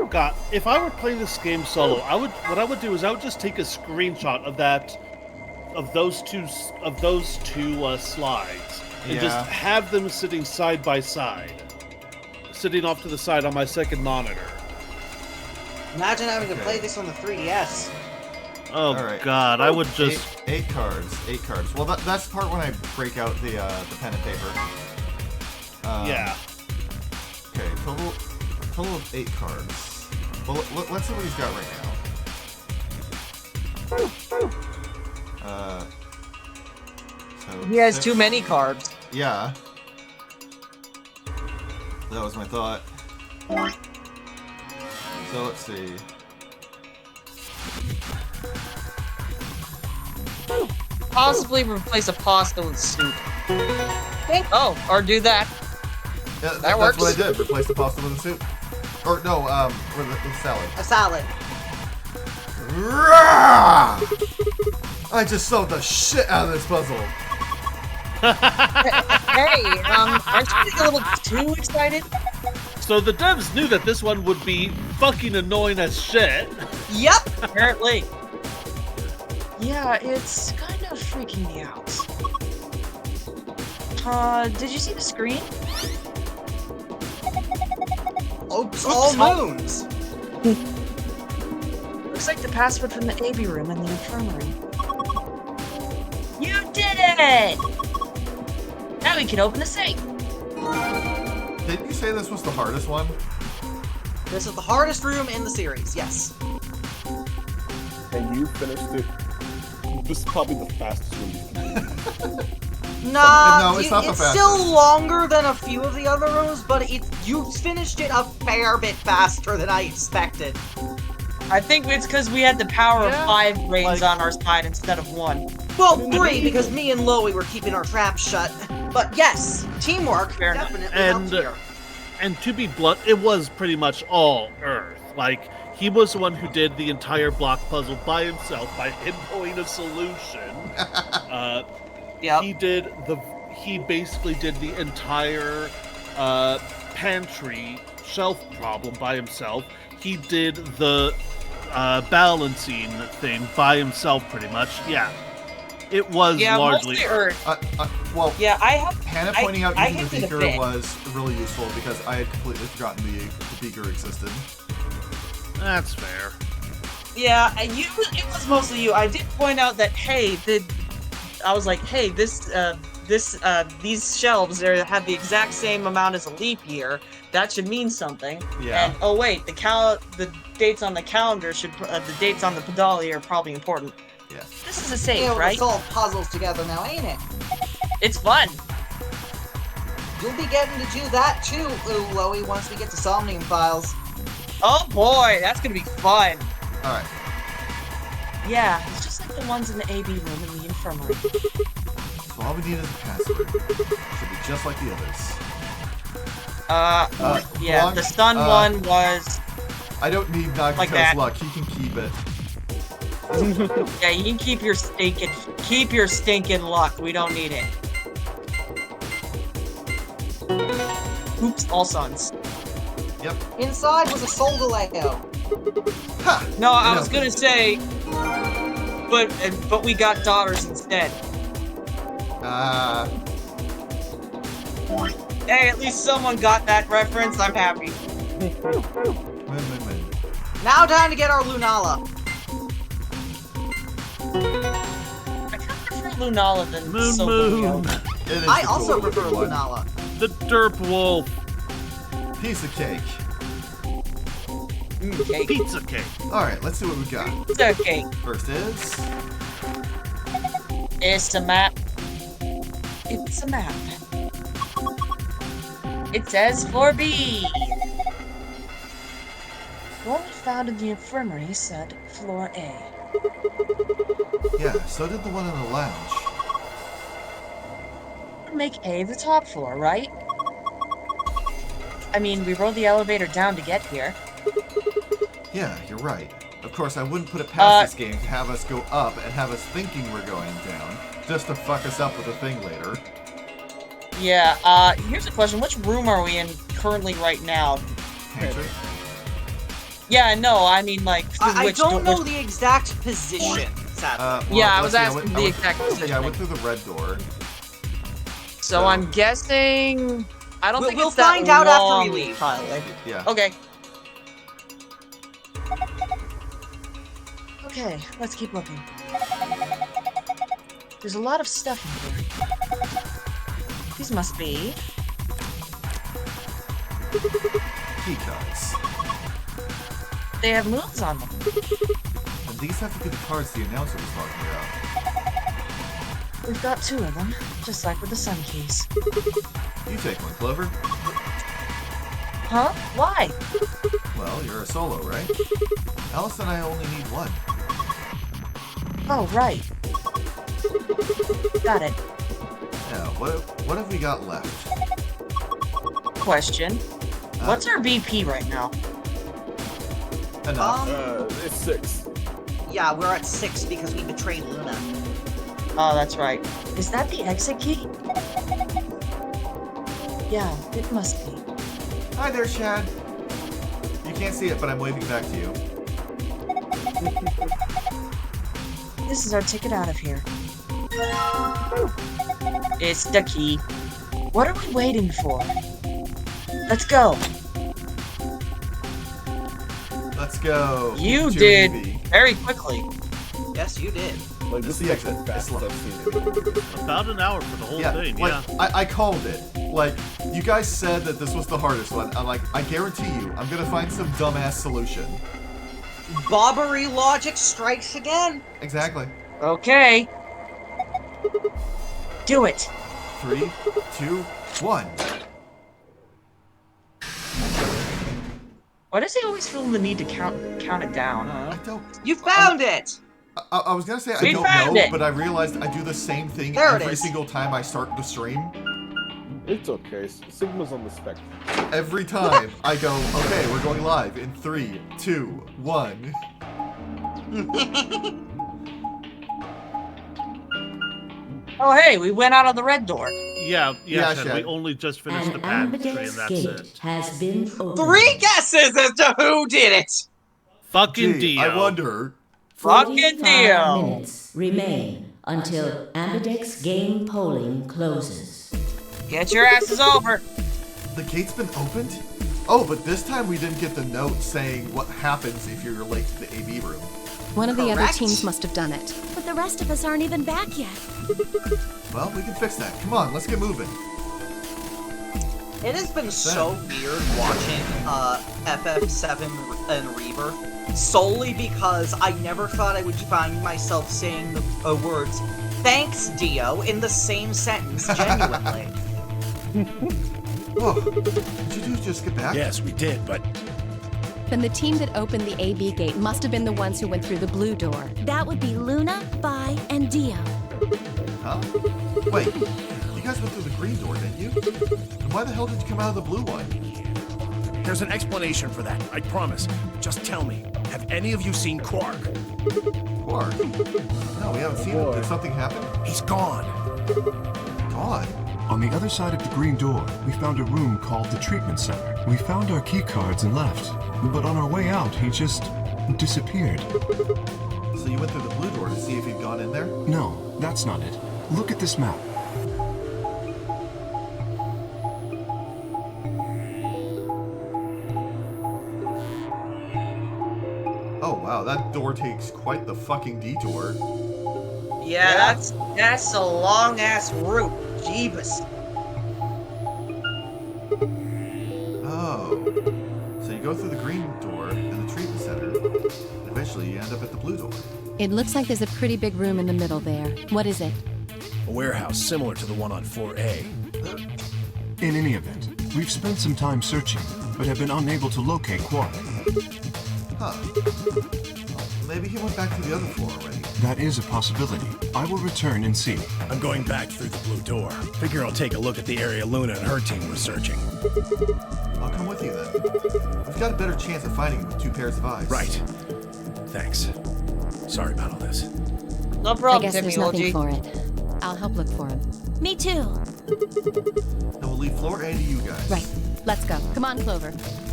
God, if I were playing this game solo, what I would do is I would just take a screenshot of those two slides and Yeah. just have them sitting side by side, sitting off to the side on my second monitor. Imagine having to Okay. play this on the 3DS. Oh Alright. God, I would just 8 cards. 8 cards. Well, that's the part when I break out the pen and paper. yeah. Okay, total of 8 cards. Well, let's see what he's got right now. So He has 6. too many carbs. Yeah. That was my thought. So let's see. Possibly replace a pasta with soup. Oh, or do that. Yeah, That that's works. what I did. Replace the pasta with a soup. Or no, with salad. A salad. Rah! I just sold the shit out of this puzzle. Hey, aren't you getting a little too excited? So the devs knew that this one would be fucking annoying as shit. Yep. Apparently. Yeah, it's kind of freaking me out. Did you see the screen? Oops, all moons. Looks like the password from the AB room in the infirmary. You did it! Now we can open the safe. Didn't you say this was the hardest one? This is the hardest room in the series, yes. And you finished it. This is probably the fastest room you can do. Nah, No, it's not the it's fastest. still longer than a few of the other rooms, but you finished it a fair bit faster than I expected. I think it's because we had the power Yeah, of 5 brains like- on our side instead of 1. Well, 3, because me and Loey were keeping our traps shut. But yes, teamwork Fair enough. definitely And helped here. and to be blunt, it was pretty much all Earth. Like, he was the one who did the entire block puzzle by himself by pinpointing a solution. Yep. He basically did the entire pantry shelf problem by himself. He did the balancing thing by himself, pretty much. Yeah, it was Yeah, largely mostly Earth. Well, Yeah, I have. Hannah pointing out I using the hinted a beaker bit. was really useful because I had completely forgotten the beaker existed. That's fair. Yeah, and it was mostly you. I did point out that I was like, hey, these shelves have the exact same amount as a leap year. That should mean something. Yeah. And oh wait, the dates on the calendar the dates on the pedali are probably important. Yeah. This is a safe, Able to right? solve puzzles together now, ain't it? It's fun. You'll be getting to do that too, Loey, once we get to Somnium Files. Oh boy, that's gonna be fun. All right. Yeah, it's just like the ones in the AB room in the infirmary. So all we need is a password. Should be just like the others. Yeah, Blanc, the stun one was. I don't need Nagato's Like that. luck. He can keep it. Yeah, you can keep your stinking luck. We don't need it. Oops, all sons. Yep. Inside was a Solgaleo. Ha! No, I No. was gonna say, but we got daughters instead. Hey, at least someone got that reference. I'm happy. Win. Now time to get our Lunala. Lunala than Moon Silverio. Moon. It is I the also cool prefer one. Lunala. The Derp Wolf. Piece of cake. Cake. Pizza cake. Alright, let's see what we got. It's okay. First is... It's a map. It's a map. It says 4B. The one we found in the infirmary said floor A. Yeah, so did the one in the lounge. Make A the top floor, right? I mean, we rode the elevator down to get here. Yeah, you're right. Of course, I wouldn't put it past this game to have us go up and have us thinking we're going down, just to fuck us up with a thing later. Yeah, here's a question. Which room are we in currently right now? Pantry? Yeah, no, I mean, like, I which don't know which- the exact position, sadly. Well, Yeah, I was let's see, asking the exact Yeah, I position. went through the red door. So I'm guessing... I don't think We'll it's that find out after we long leave. hallway. Yeah. Okay. Okay, let's keep looking. There's a lot of stuff in here. These must be... Key cards. They have moves on them. And these have to be the cards the announcer was talking about. We've got 2 of them, just like with the sun keys. You take one, Clover. Huh? Why? Well, you're a solo, right? Alice and I only need one. Oh, right. Got it. Now, what have we got left? Question. What's our BP right now? Enough. It's 6. Yeah, we're at 6 because we betrayed Luna. Oh, that's right. Is that the exit key? Yeah, it must be. Hi there, Chad. You can't see it, but I'm waving back to you. This is our ticket out of here. It's the key. What are we waiting for? Let's go. Let's go. You Pikachu did and Eevee. very quickly. Yes, you did. Like, This this is is the like the exit. fastest I've seen it. About an hour for the whole Yeah, thing, like, yeah. I called it. Like, you guys said that this was the hardest one. I'm like, I guarantee you, I'm gonna find some dumbass solution. Bobbery logic strikes again. Exactly. Okay. Do it. 3, 2, 1. Why does he always feel the need to count it down? I don't. You found it! I was gonna say I We don't found know, it! but I realized I do the same thing There it every is. single time I start the stream. It's okay. Sigma's on the spectrum. Every time I go, okay, we're going live in 3, 2, 1. Oh, hey, we went out of the red door. Yeah, Yeah, Shed, Shed. we only just finished An the pantry and ambidex that's gate it. has been opened. 3 guesses as to who did it! Fucking Gee, Dio. I wonder. Fucking 45 deal. minutes remain until ambidex game polling closes. Get your asses over. The gate's been opened? Oh, but this time we didn't get the note saying what happens if you're late to the AV room. One of the other Correct. teams must have done it. But the rest of us aren't even back yet. Well, we can fix that. Come on, let's get moving. It has been so weird watching FF7 and Reaver, solely because I never thought I would find myself saying the words, "Thanks, Dio," in the same sentence, genuinely. Oh, did you two just get back? Yes, we did, but Then the team that opened the AB gate must have been the ones who went through the blue door. That would be Luna, Vi, and Dio. Huh? Wait, you guys went through the green door, didn't you? And why the hell did you come out of the blue one? there's an explanation for that, I promise. Just tell me, have any of you seen Quark? Quark? No, we haven't seen him. Did something happen? He's gone. Gone. On the other side of the green door, we found a room called the treatment center. We found our key cards and left. But on our way out, he just disappeared. So you went through the blue door to see if he'd gone in there? No, that's not it. Look at this map. Oh wow, that door takes quite the fucking detour. Yeah. that's a long ass route. Jeebus. Oh. So you go through the green door in the treatment center, and eventually you end up at the blue door. It looks like there's a pretty big room in the middle there. What is it? A warehouse similar to the one on floor A. In any event, we've spent some time searching, but have been unable to locate Quark. Huh. Well, maybe he went back to the other floor already. That is a possibility. I will return and see. I'm going back through the blue door. Figure I'll take a look at the area Luna and her team were searching. I'll come with you then. We've got a better chance of finding him with 2 pairs of eyes. Right. Thanks. Sorry about all this. No I problem, guess Timmy there's nothing OG. for it. I'll help look for him. Me too. Then we'll leave floor A to you guys. Right. Let's go. Come on, Clover.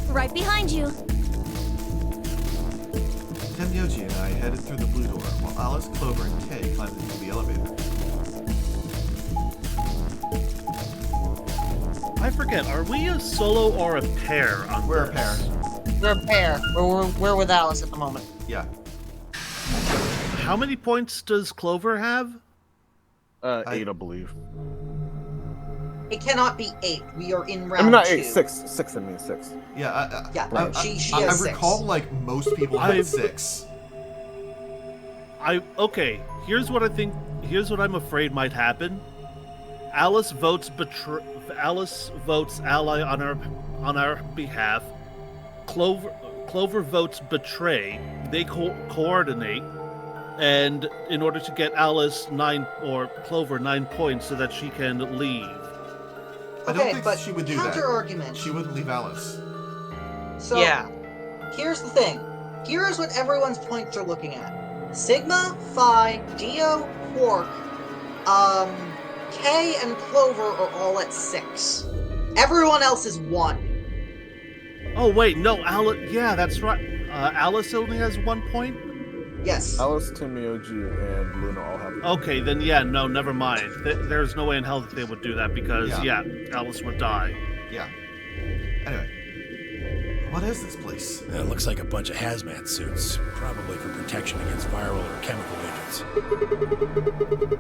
Right behind you. Temyoji and I headed through the blue door, while Alice, Clover, and Kay climbed into the elevator. I forget, are we a solo or a pair on We're a this? pair. We're a pair. We're with Alice at the moment. Yeah. How many points does Clover have? 8, I believe. It cannot be 8. We are in round I mean, not 2. 8, 6. 6, I mean 6. Yeah, Yeah, she I has 6. recall like most people had 6. Okay, here's what I think. Here's what I'm afraid might happen. Alice votes ally on our behalf. Clover votes betray. They coordinate, and in order to get Alice 9 or Clover 9 points so that she can leave. I don't think but she would do that. counter-argument. She wouldn't leave Alice. So, Yeah. here's the thing. Here's what everyone's points are looking at. Sigma, Phi, Dio, Quark, K, and Clover are all at 6. Everyone else is 1. Oh wait, no, Alice. Yeah, that's right. Alice only has 1 point. Yes. Alice, Timyoji, and Luna all have. Okay, then yeah, no, never mind. There's no way in hell that they would do that because Yeah. Alice would die. Yeah. Anyway, what is this place? It looks like a bunch of hazmat suits, probably for protection against viral or chemical agents.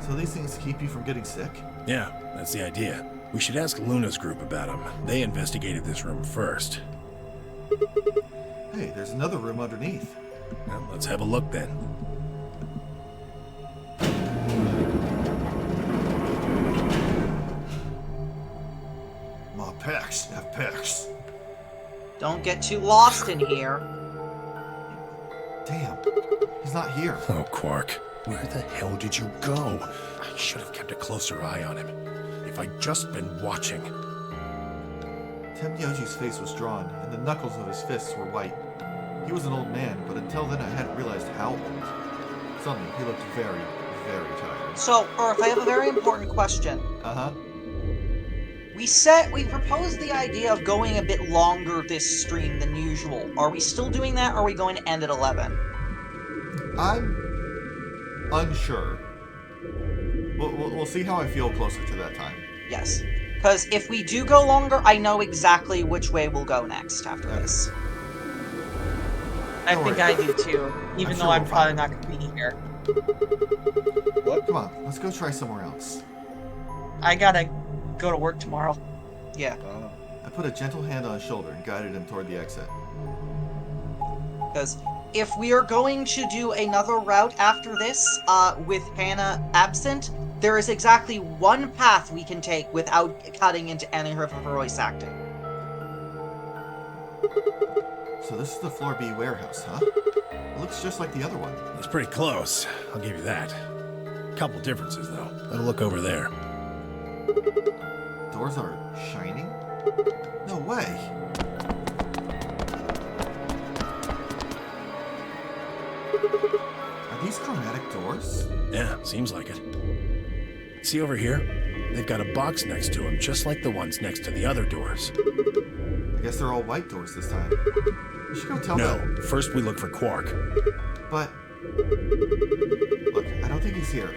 So these things keep you from getting sick? Yeah, that's the idea. We should ask Luna's group about them. They investigated this room first. Hey, there's another room underneath. Well, let's have a look then. My pecs have pecs. Don't get too lost in here. Damn, he's not here. Oh, Quark, where the hell did you go? I should have kept a closer eye on him. If I'd just been watching. Temyoji's face was drawn, and the knuckles of his fists were white. He was an old man, but until then I hadn't realized how old. Suddenly, he looked very, very tired. So, Earth, I have a very important question. Uh-huh. We proposed the idea of going a bit longer this stream than usual. Are we still doing that, or are we going to end at 11? I'm unsure. We'll see how I feel closer to that time. Yes. Because if we do go longer, I know exactly which way we'll go next after this. I Don't think worry. I do too, even I'm though sure I'm we'll probably find not going to be here. What? Come on, let's go try somewhere else. I gotta go to work tomorrow. Yeah. I put a gentle hand on his shoulder and guided him toward the exit. Because if we are going to do another route after this, with Hannah absent, there is exactly one path we can take without cutting into any of her voice acting. So this is the Floor B warehouse, huh? It looks just like the other one. It's pretty close, I'll give you that. Couple differences, though. Have a look over there. Doors are shining? No way! Are these chromatic doors? Yeah, seems like it. See over here? They've got a box next to them, just like the ones next to the other doors. I guess they're all white doors this time. We should go tell No, them. first we look for Quark. But... Look, I don't think he's here.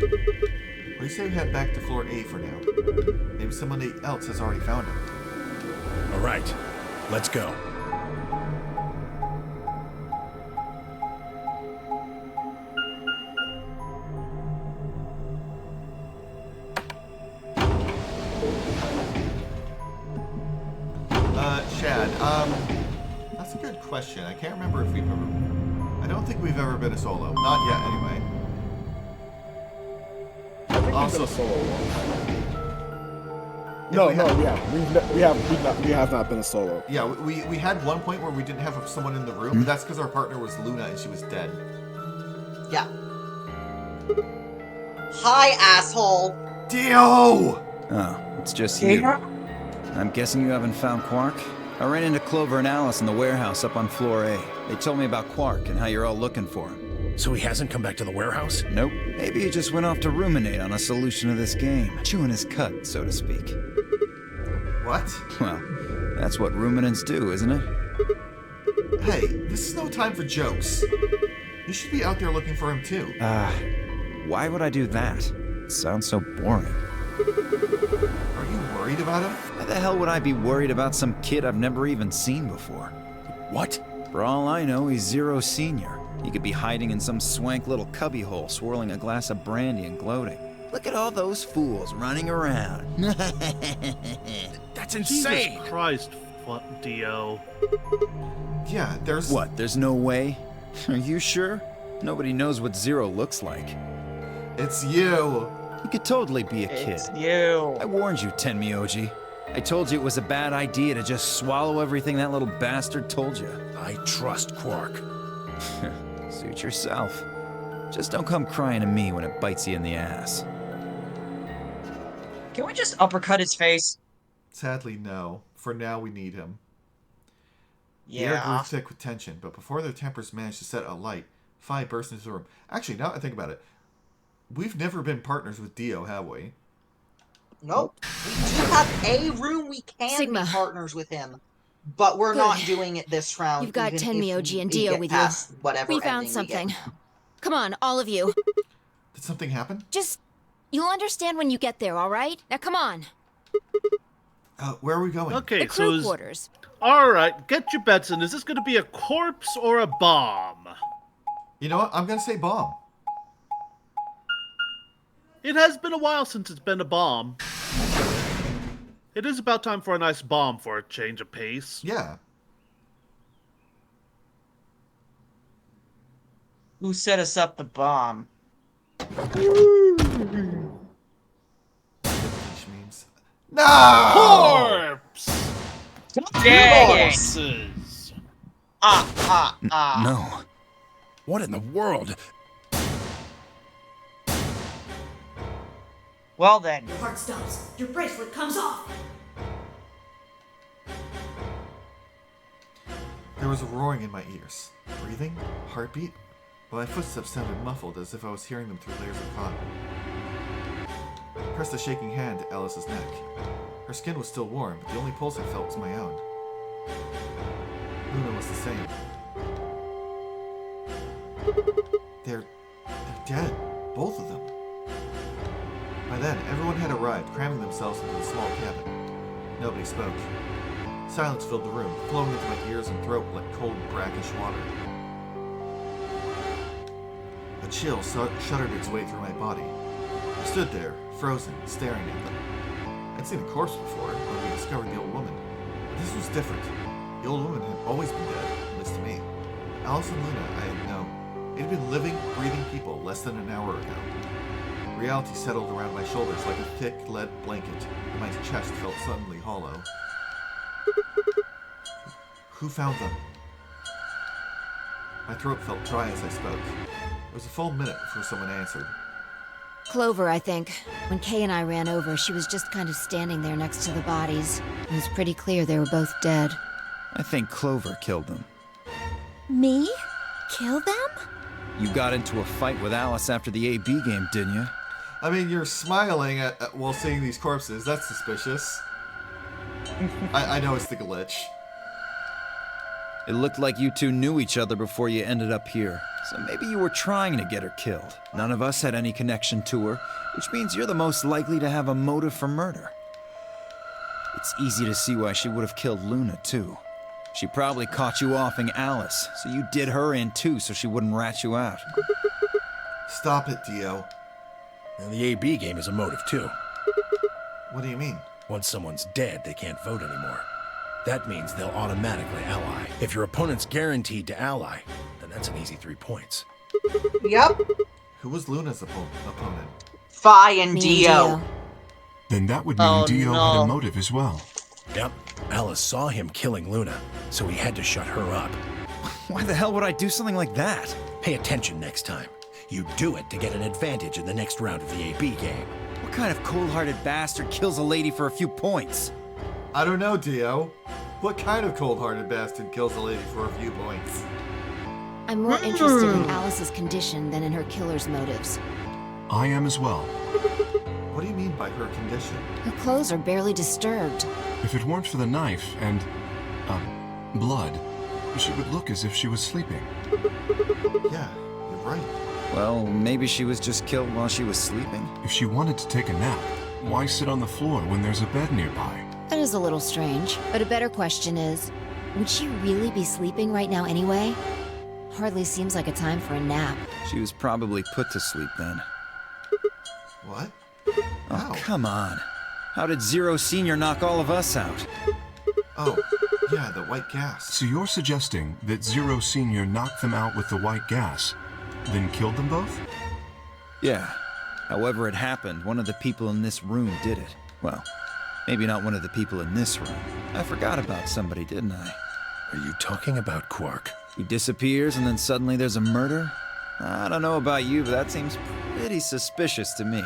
What do you say we head back to floor A for now? Maybe somebody else has already found him. All right, let's go. I don't think we've ever been a solo. Not yet, anyway. I think Also- we've been a solo once. If No, we no, had- we have not been a solo. Yeah, we had one point where we didn't have someone in the room, but that's because our partner was Luna and she was dead. Yeah. Hi, asshole! Dio! Oh, it's just you. Yeah? I'm guessing you haven't found Quark? I ran into Clover and Alice in the warehouse up on floor A. They told me about Quark and how you're all looking for him. So he hasn't come back to the warehouse? Nope. Maybe he just went off to ruminate on a solution to this game. Chewing his cud, so to speak. What? Well, that's what ruminants do, isn't it? Hey, this is no time for jokes. You should be out there looking for him too. Why would I do that? It sounds so boring. Are you worried about him? Why the hell would I be worried about some kid I've never even seen before? What? For all I know, he's Zero Senior. He could be hiding in some swank little cubbyhole, swirling a glass of brandy and gloating. Look at all those fools running around. That's insane! Jesus Christ, Dio. Yeah, there's... What, there's no way? Are you sure? Nobody knows what Zero looks like. It's you. He could totally be a kid. It's you. I warned you, Tenmyoji. I told you it was a bad idea to just swallow everything that little bastard told you. I trust Quark. Suit yourself. Just don't come crying to me when it bites you in the ass. Can we just uppercut his face? Sadly, no. For now, we need him. The air grew Yeah. thick with tension, but before their tempers managed to set alight, Phi burst into the room. Actually, now that I think about it, we've never been partners with Dio, have we? Nope. We do have a room we can Sigma. be partners with him, but we're Good. not doing it this round. You've got even if Tenmyoji and we Dio get with you. past whatever We found ending something. We get. Come on, all of you. Did something happen? Just, you'll understand when you get there, all right? Now come on. Where are we going? Okay, The crew so quarters. all right, get your bets in. Is this going to be a corpse or a bomb? You know what? I'm going to say bomb. It has been a while since it's been a bomb. It is about time for a nice bomb for a change of pace. Yeah. Who set us up the bomb? Memes. No! Corpse! Dang it! Corpses! No. What in the world? Well then. Your heart stops. Your bracelet comes off. There was a roaring in my ears. Breathing? Heartbeat? But my footsteps sounded muffled as if I was hearing them through layers of cotton. I pressed a shaking hand to Alice's neck. Her skin was still warm, but the only pulse I felt was my own. Luna was the same. They're dead. Both of them. By then, everyone had arrived, cramming themselves into the small cabin. Nobody spoke. Silence filled the room, flowing into my ears and throat like cold, brackish water. A chill shuddered its way through my body. I stood there, frozen, staring at them. I'd seen a corpse before, when we discovered the old woman. But this was different. The old woman had always been dead, at least to me. Alice and Luna I had known. They had been living, breathing people less than an hour ago. Reality settled around my shoulders like a thick lead blanket, and my chest felt suddenly hollow. Who found them? My throat felt dry as I spoke. It was a full minute before someone answered. Clover, I think. When Kay and I ran over, she was just kind of standing there next to the bodies. It was pretty clear they were both dead. I think Clover killed them. Me? Kill them? You got into a fight with Alice after the AB game, didn't you? I mean, you're smiling at while seeing these corpses. That's suspicious. I know it's the glitch. It looked like you two knew each other before you ended up here. So maybe you were trying to get her killed. None of us had any connection to her, which means you're the most likely to have a motive for murder. It's easy to see why she would have killed Luna, too. She probably caught you offing Alice, so you did her in too so she wouldn't rat you out. Stop it, Dio. And the AB game is a motive, too. What do you mean? Once someone's dead, they can't vote anymore. That means they'll automatically ally. If your opponent's guaranteed to ally, then that's an easy 3 points. Yep. Who was Luna's opponent? Fi and Me Dio. and Then that would mean Oh, Dio had no. a motive as well. Yep. Alice saw him killing Luna, so he had to shut her up. Why the hell would I do something like that? Pay attention next time. You do it to get an advantage in the next round of the AB game. What kind of cold-hearted bastard kills a lady for a few points? I don't know, Dio. What kind of cold-hearted bastard kills a lady for a few points? I'm more interested in Alice's condition than in her killer's motives. I am as well. What do you mean by her condition? Her clothes are barely disturbed. If it weren't for the knife and, blood, she would look as if she was sleeping. Yeah, you're right. Well, maybe she was just killed while she was sleeping. If she wanted to take a nap, why sit on the floor when there's a bed nearby? That is a little strange. But a better question is, would she really be sleeping right now anyway? Hardly seems like a time for a nap. She was probably put to sleep then. What? Oh, How? come on. How did Zero Senior knock all of us out? Oh, yeah, the white gas. So you're suggesting that Zero Senior knocked them out with the white gas, then killed them both? Yeah. However it happened, one of the people in this room did it. Well, maybe not one of the people in this room. I forgot about somebody, didn't I? Are you talking about Quark? He disappears and then suddenly there's a murder? I don't know about you, but that seems pretty suspicious to me.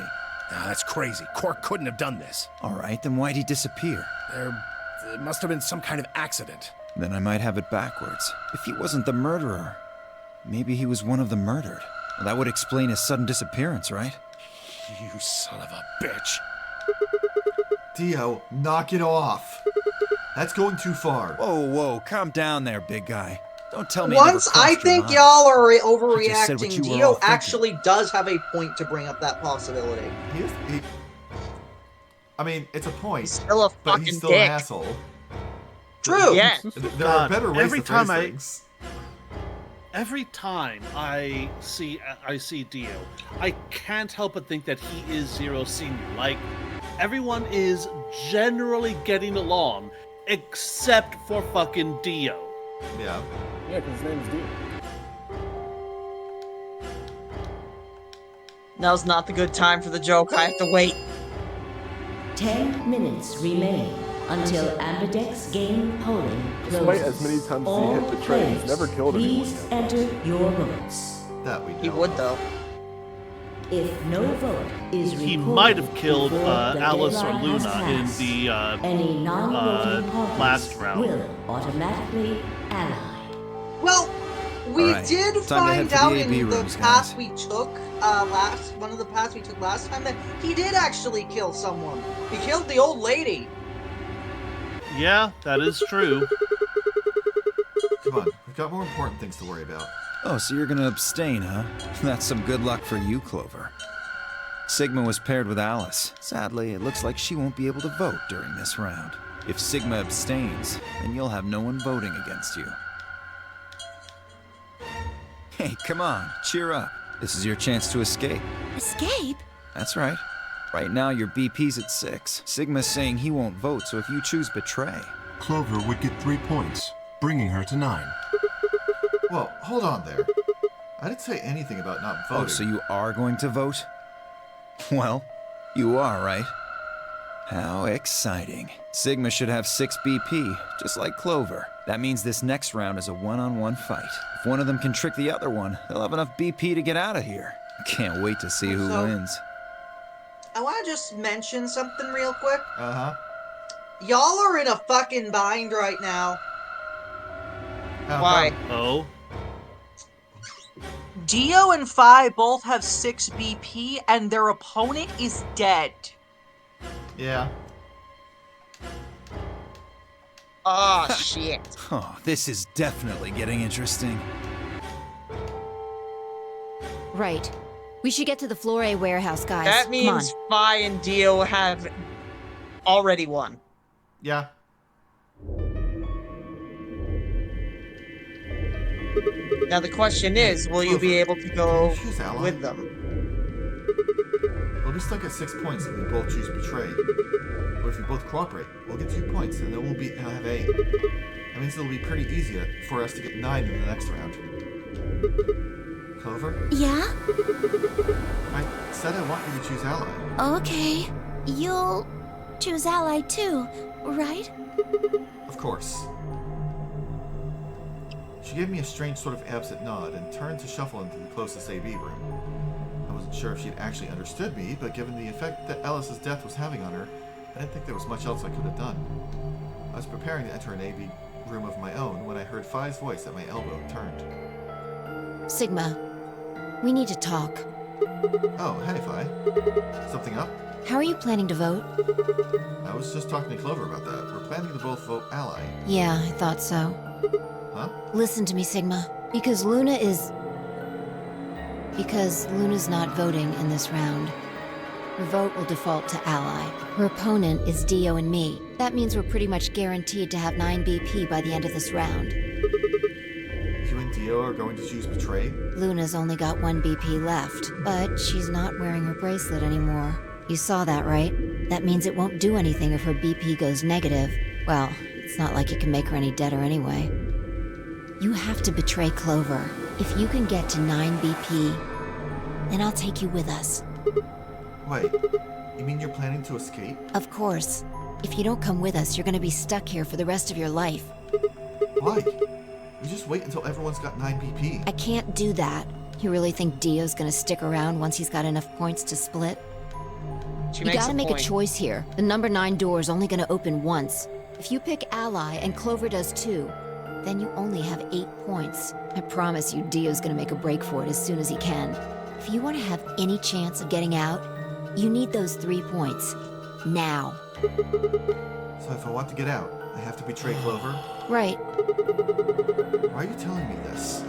Ah, that's crazy. Quark couldn't have done this. All right, then why'd he disappear? There must have been some kind of accident. Then I might have it backwards. If he wasn't the murderer, maybe he was one of the murdered. Well, that would explain his sudden disappearance, right? You son of a bitch. Dio, knock it off. That's going too far. Whoa, calm down there, big guy. Don't tell me it never Once crossed I your think mind. y'all are I just said what overreacting, you were all Dio thinking. actually does have a point to bring up that possibility. I mean, it's a point, He's still a but fucking he's still dick. an asshole. True. Yeah. There are better ways every to phrase time things. Every time I see Dio, I can't help but think that he is Zero Senior. Like, everyone is generally getting along, except for fucking Dio. Yeah. Yeah, because his name is Dio. Now's not the good time for the joke. I have to wait. 10 minutes remain until Ambidex game polling closes. Despite as many times as he hit the train, he's never killed anyone Please yet. enter your votes. That we know. He would, though. If no vote is recorded He might have killed before the Alice or deadline has Luna in passed, the any non-voting parties last round. will automatically ally. Well, we All right, did time to head find for the out AB in the rooms, path guys. we took one of the paths we took last time that he did actually kill someone. He killed the old lady. Yeah, that is true. Come on, we've got more important things to worry about. Oh, so you're gonna abstain, huh? That's some good luck for you, Clover. Sigma was paired with Alice. Sadly, it looks like she won't be able to vote during this round. If Sigma abstains, then you'll have no one voting against you. Hey, come on, cheer up. This is your chance to escape. Escape? That's right. Right now, your BP's at 6. Sigma's saying he won't vote, so if you choose betray... Clover would get 3 points, bringing her to 9. Well, hold on there. I didn't say anything about not voting. Oh, so you are going to vote? Well, you are, right? How exciting. Sigma should have 6 BP, just like Clover. That means this next round is a one-on-one fight. If one of them can trick the other one, they'll have enough BP to get out of here. Can't wait to see who So- wins. I want to just mention something real quick. Uh-huh. Y'all are in a fucking bind right now. How Why? come? Oh, Dio and Fi both have 6 BP, and their opponent is dead. Yeah. Oh, shit. Oh, this is definitely getting interesting. Right. We should get to the Flore warehouse, guys. That Come means on. Fi and Dio have already won. Yeah. Now the question is, will you be able to go Choose ally. with them? It'll be still get 6 points if we both choose betray. But if we both cooperate, we'll get 2 points, and then we'll have 8. That means it'll be pretty easy for us to get 9 in the next round. Clover? Yeah? I said I want you to choose ally. Okay. You'll choose ally too, right? Of course. She gave me a strange sort of absent nod and turned to shuffle into the closest AV room. I wasn't sure if she'd actually understood me, but given the effect that Alice's death was having on her, I didn't think there was much else I could have done. I was preparing to enter an AV room of my own when I heard Phi's voice at my elbow turned. Sigma, we need to talk. Oh, hey, Phi. Something up? How are you planning to vote? I was just talking to Clover about that. We're planning to both vote ally. Yeah, I thought so. Huh? Listen to me, Sigma. Because Luna's not voting in this round. Her vote will default to ally. Her opponent is Dio and me. That means we're pretty much guaranteed to have 9 BP by the end of this round. You and Dio are going to choose betray? Luna's only got 1 BP left, but she's not wearing her bracelet anymore. You saw that, right? That means it won't do anything if her BP goes negative. Well, it's not like it can make her any deader anyway. You have to betray Clover. If you can get to 9 BP, then I'll take you with us. Wait, you mean you're planning to escape? Of course. If you don't come with us, you're gonna be stuck here for the rest of your life. Why? We just wait until everyone's got 9 BP. I can't do that. You really think Dio's gonna stick around once he's got enough points to split? You gotta make a choice here. The number 9 door is only gonna open once. If you pick ally and Clover does too, then you only have 8 points. I promise you Dio's gonna make a break for it as soon as he can. If you want to have any chance of getting out, you need those 3 points. Now. So if I want to get out, I have to betray Clover? Right. Why are you telling me this?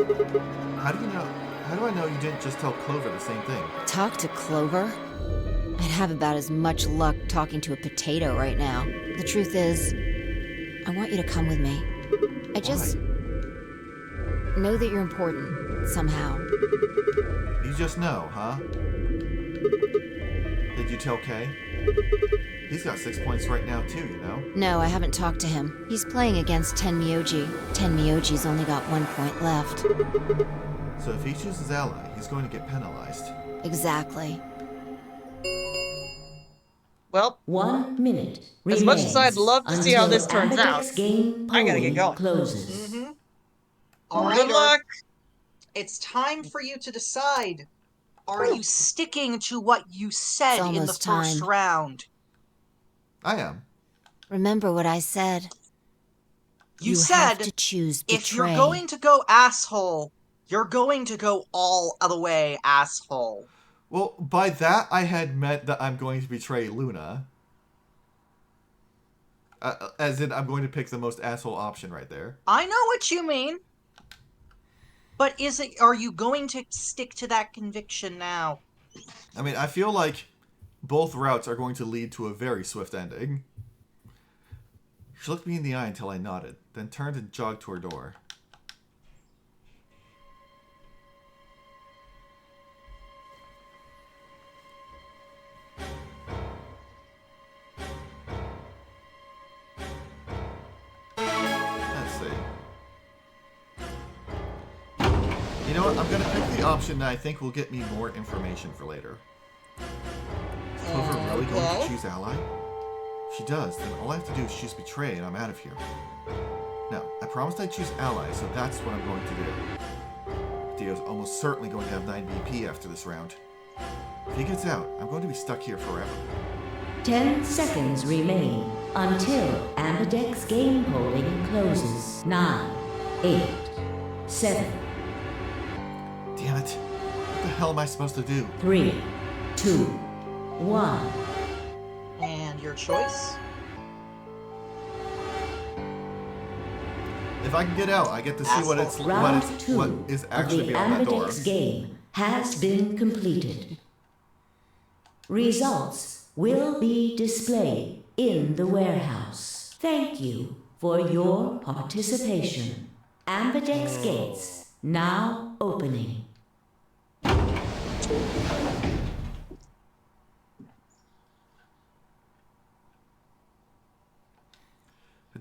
How do I know you didn't just tell Clover the same thing? Talk to Clover? I'd have about as much luck talking to a potato right now. The truth is, I want you to come with me. I just know that you're important, somehow. You just know, huh? Did you tell Kay? He's got 6 points right now too, you know? No, I haven't talked to him. He's playing against Tenmyoji. Tenmyoji's only got 1 point left. So if he chooses ally, he's going to get penalized. Exactly. Well, 1 minute. As much as I'd love to see how this until turns out, Ambidex game I gotta get polling going. Closes. All right, Good luck. It's time for you to decide. Are you sticking to what you said It's in the almost first time. round? I am. Remember what I said. You have said to choose if you're betray. going to go asshole, you're going to go all the way asshole. Well, by that I had meant that I'm going to betray Luna. As in, I'm going to pick the most asshole option right there. I know what you mean. But are you going to stick to that conviction now? I mean, I feel like both routes are going to lead to a very swift ending. She looked me in the eye until I nodded, then turned and jogged to her door. Let's see. You know what? I'm gonna pick the option that I think will get me more information for later. Is Clover really going to choose ally? If she does, then all I have to do is choose betray and I'm out of here. Now, I promised I'd choose ally, so that's what I'm going to do. Dio's almost certainly going to have 9 BP after this round. If he gets out, I'm going to be stuck here forever. 10 seconds remain until Ambidex game polling closes. 9, 8, 7, Damn it. What the hell am I supposed to do? 3, 2, 1. And your choice? If I can get out, I get to see what Round 2 what is of actually the beyond that door. Ambidex game has been completed. Results will be displayed in the warehouse. Thank you for your participation. Ambidex gates now opening.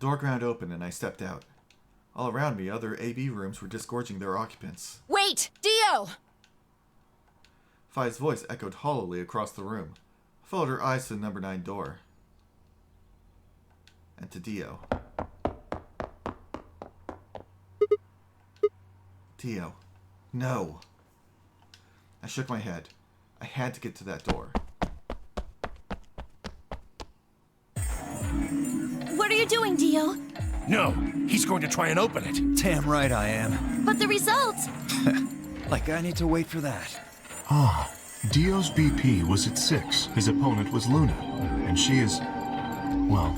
door ground open and I stepped out. All around me, other AB rooms were disgorging their occupants. Wait! Dio! Fi's voice echoed hollowly across the room. I followed her eyes to the number 9 door. And to Dio. Dio. No. I shook my head. I had to get to that door. What are you doing, Dio? No, he's going to try and open it. Damn right I am. But the results! Like I need to wait for that. Ah, Dio's BP was at 6. His opponent was Luna. And she is... well,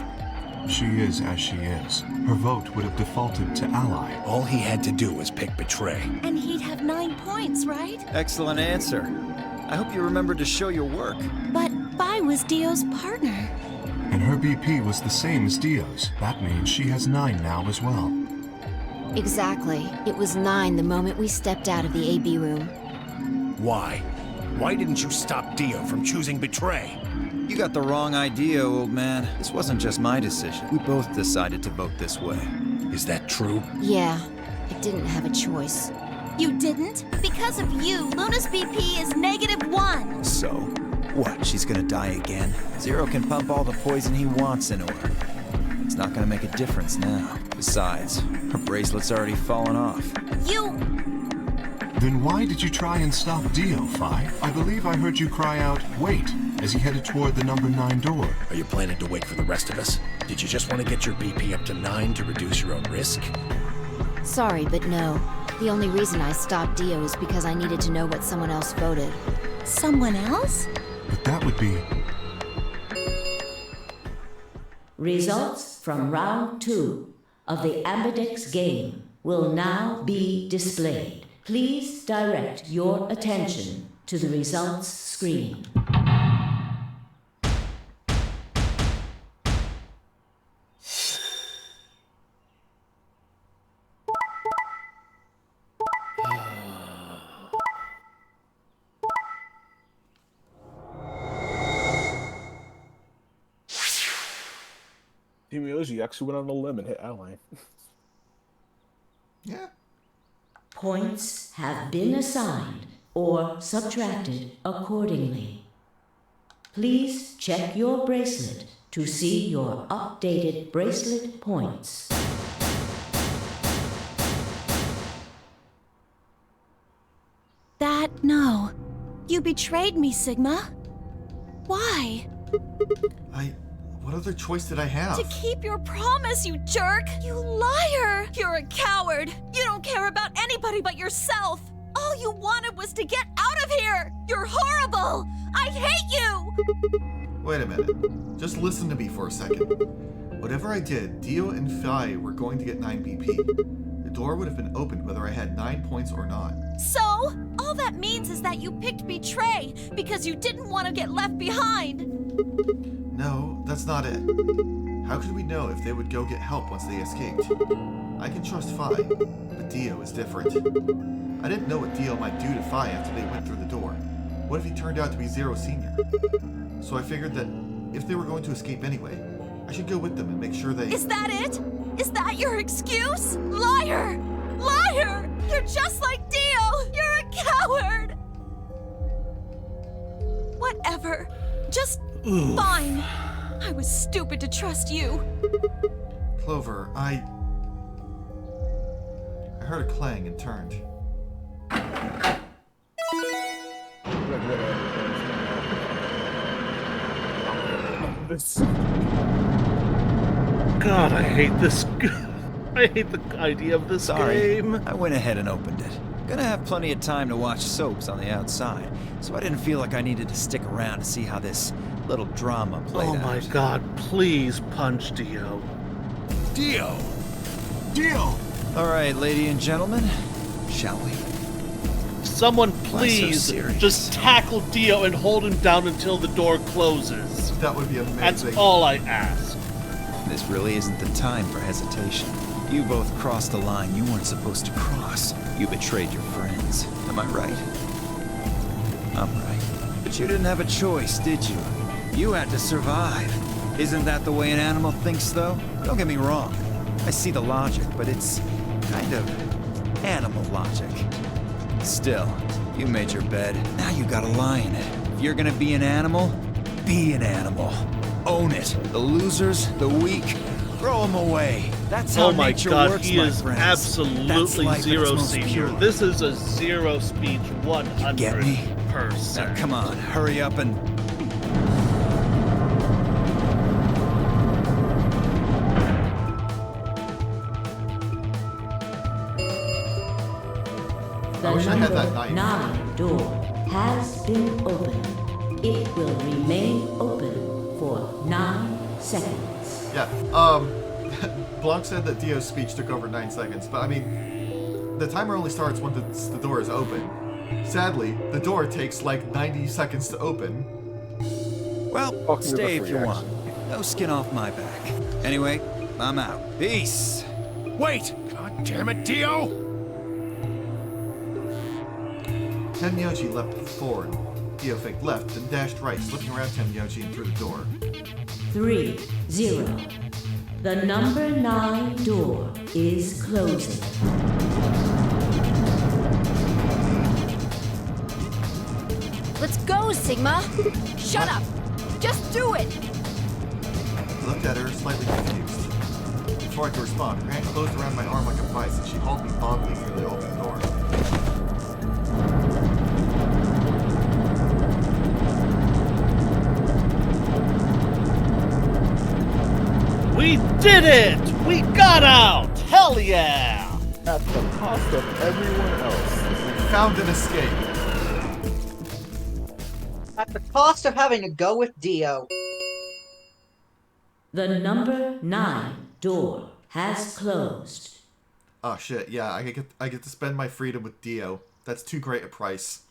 she is as she is. Her vote would have defaulted to Ally. All he had to do was pick Betray. And he'd have 9 points, right? Excellent answer. I hope you remembered to show your work. But Vi was Dio's partner. And her BP was the same as Dio's. That means she has 9 now as well. Exactly. It was 9 the moment we stepped out of the AB room. Why? Why didn't you stop Dio from choosing Betray? You got the wrong idea, old man. This wasn't just my decision. We both decided to vote this way. Is that true? Yeah, I didn't have a choice. You didn't? Because of you, Luna's BP is -1. So? What, she's gonna die again? Zero can pump all the poison he wants into her. It's not gonna make a difference now. Besides, her bracelet's already fallen off. You... Then why did you try and stop Dio, Fi? I believe I heard you cry out, wait, as he headed toward the number 9 door. Are you planning to wait for the rest of us? Did you just want to get your BP up to 9 to reduce your own risk? Sorry, but no. The only reason I stopped Dio is because I needed to know what someone else voted. Someone else? But that would be... Results from round 2 of the Ambidex game will now be displayed. Please direct your attention to the results screen. Didn't realize you actually went on a limb and hit Ally. Yeah. Points have been assigned or subtracted accordingly. Please check your bracelet to see your updated bracelet points. No. You betrayed me, Sigma. Why? What other choice did I have? To keep your promise, you jerk! You liar! You're a coward! You don't care about anybody but yourself! All you wanted was to get out of here! You're horrible! I hate you! Wait a minute. Just listen to me for a second. Whatever I did, Dio and Fi were going to get 9 BP. The door would have been opened whether I had 9 points or not. So? All that means is that you picked Betray because you didn't want to get left behind! No, that's not it. How could we know if they would go get help once they escaped? I can trust Fi, but Dio is different. I didn't know what Dio might do to Fi after they went through the door. What if he turned out to be Zero Senior? So I figured that if they were going to escape anyway, I should go with them and make sure they... Is that it? Is that your excuse? Liar! Liar! You're just like Dio! You're a coward! Whatever. Just fine. I was stupid to trust you. Clover, I heard a clang and turned. God, I hate this. I hate the idea of this game. I went ahead and opened it. Gonna have plenty of time to watch soaps on the outside, so I didn't feel like I needed to stick around to see how this little drama played out. Oh my God, please punch Dio. Dio! Dio! All right, ladies and gentlemen, shall we? Someone Why please so serious? just tackle Dio and hold him down until the door closes. That would be amazing. That's all I ask. This really isn't the time for hesitation. You both crossed the line you weren't supposed to cross. You betrayed your friends. Am I right? I'm right. But you didn't have a choice, did you? You had to survive. Isn't that the way an animal thinks, though? Don't get me wrong. I see the logic, but it's kind of animal logic. Still, you made your bed. Now you gotta lie in it. If you're gonna be an animal, be an animal. Own it. The losers, the weak, throw them away. That's how nature works, he my is friends. absolutely That's life at its zero most senior. pure. This is a zero speech 100%. Get me? Now come on, hurry up and... The wish I had that number knife. 9 door has been opened. It will remain open for 9 seconds. Yeah, Blanc said that Dio's speech took over 9 seconds, but I mean, the timer only starts when the door is open. Sadly, the door takes like 90 seconds to open. Well, stay if you want. No skin off my back. Anyway, I'm out. Peace! Wait! God damn it, Dio! Tenyoji leapt forward. Dio faked left, then dashed right, slipping around Tenyoji and through the door. 3, 0. The number 9 door is closing. Let's go, Sigma! Shut up! Just do it! I looked at her, slightly confused. Before I could respond, her hand closed around my arm like a vice, and she hauled me bodily through the open door. We did it! We got out! Hell yeah! At the cost of everyone else. We found an escape. At the cost of having to go with Dio. The number 9 door has closed. Oh shit, yeah, I get to spend my freedom with Dio. That's too great a price.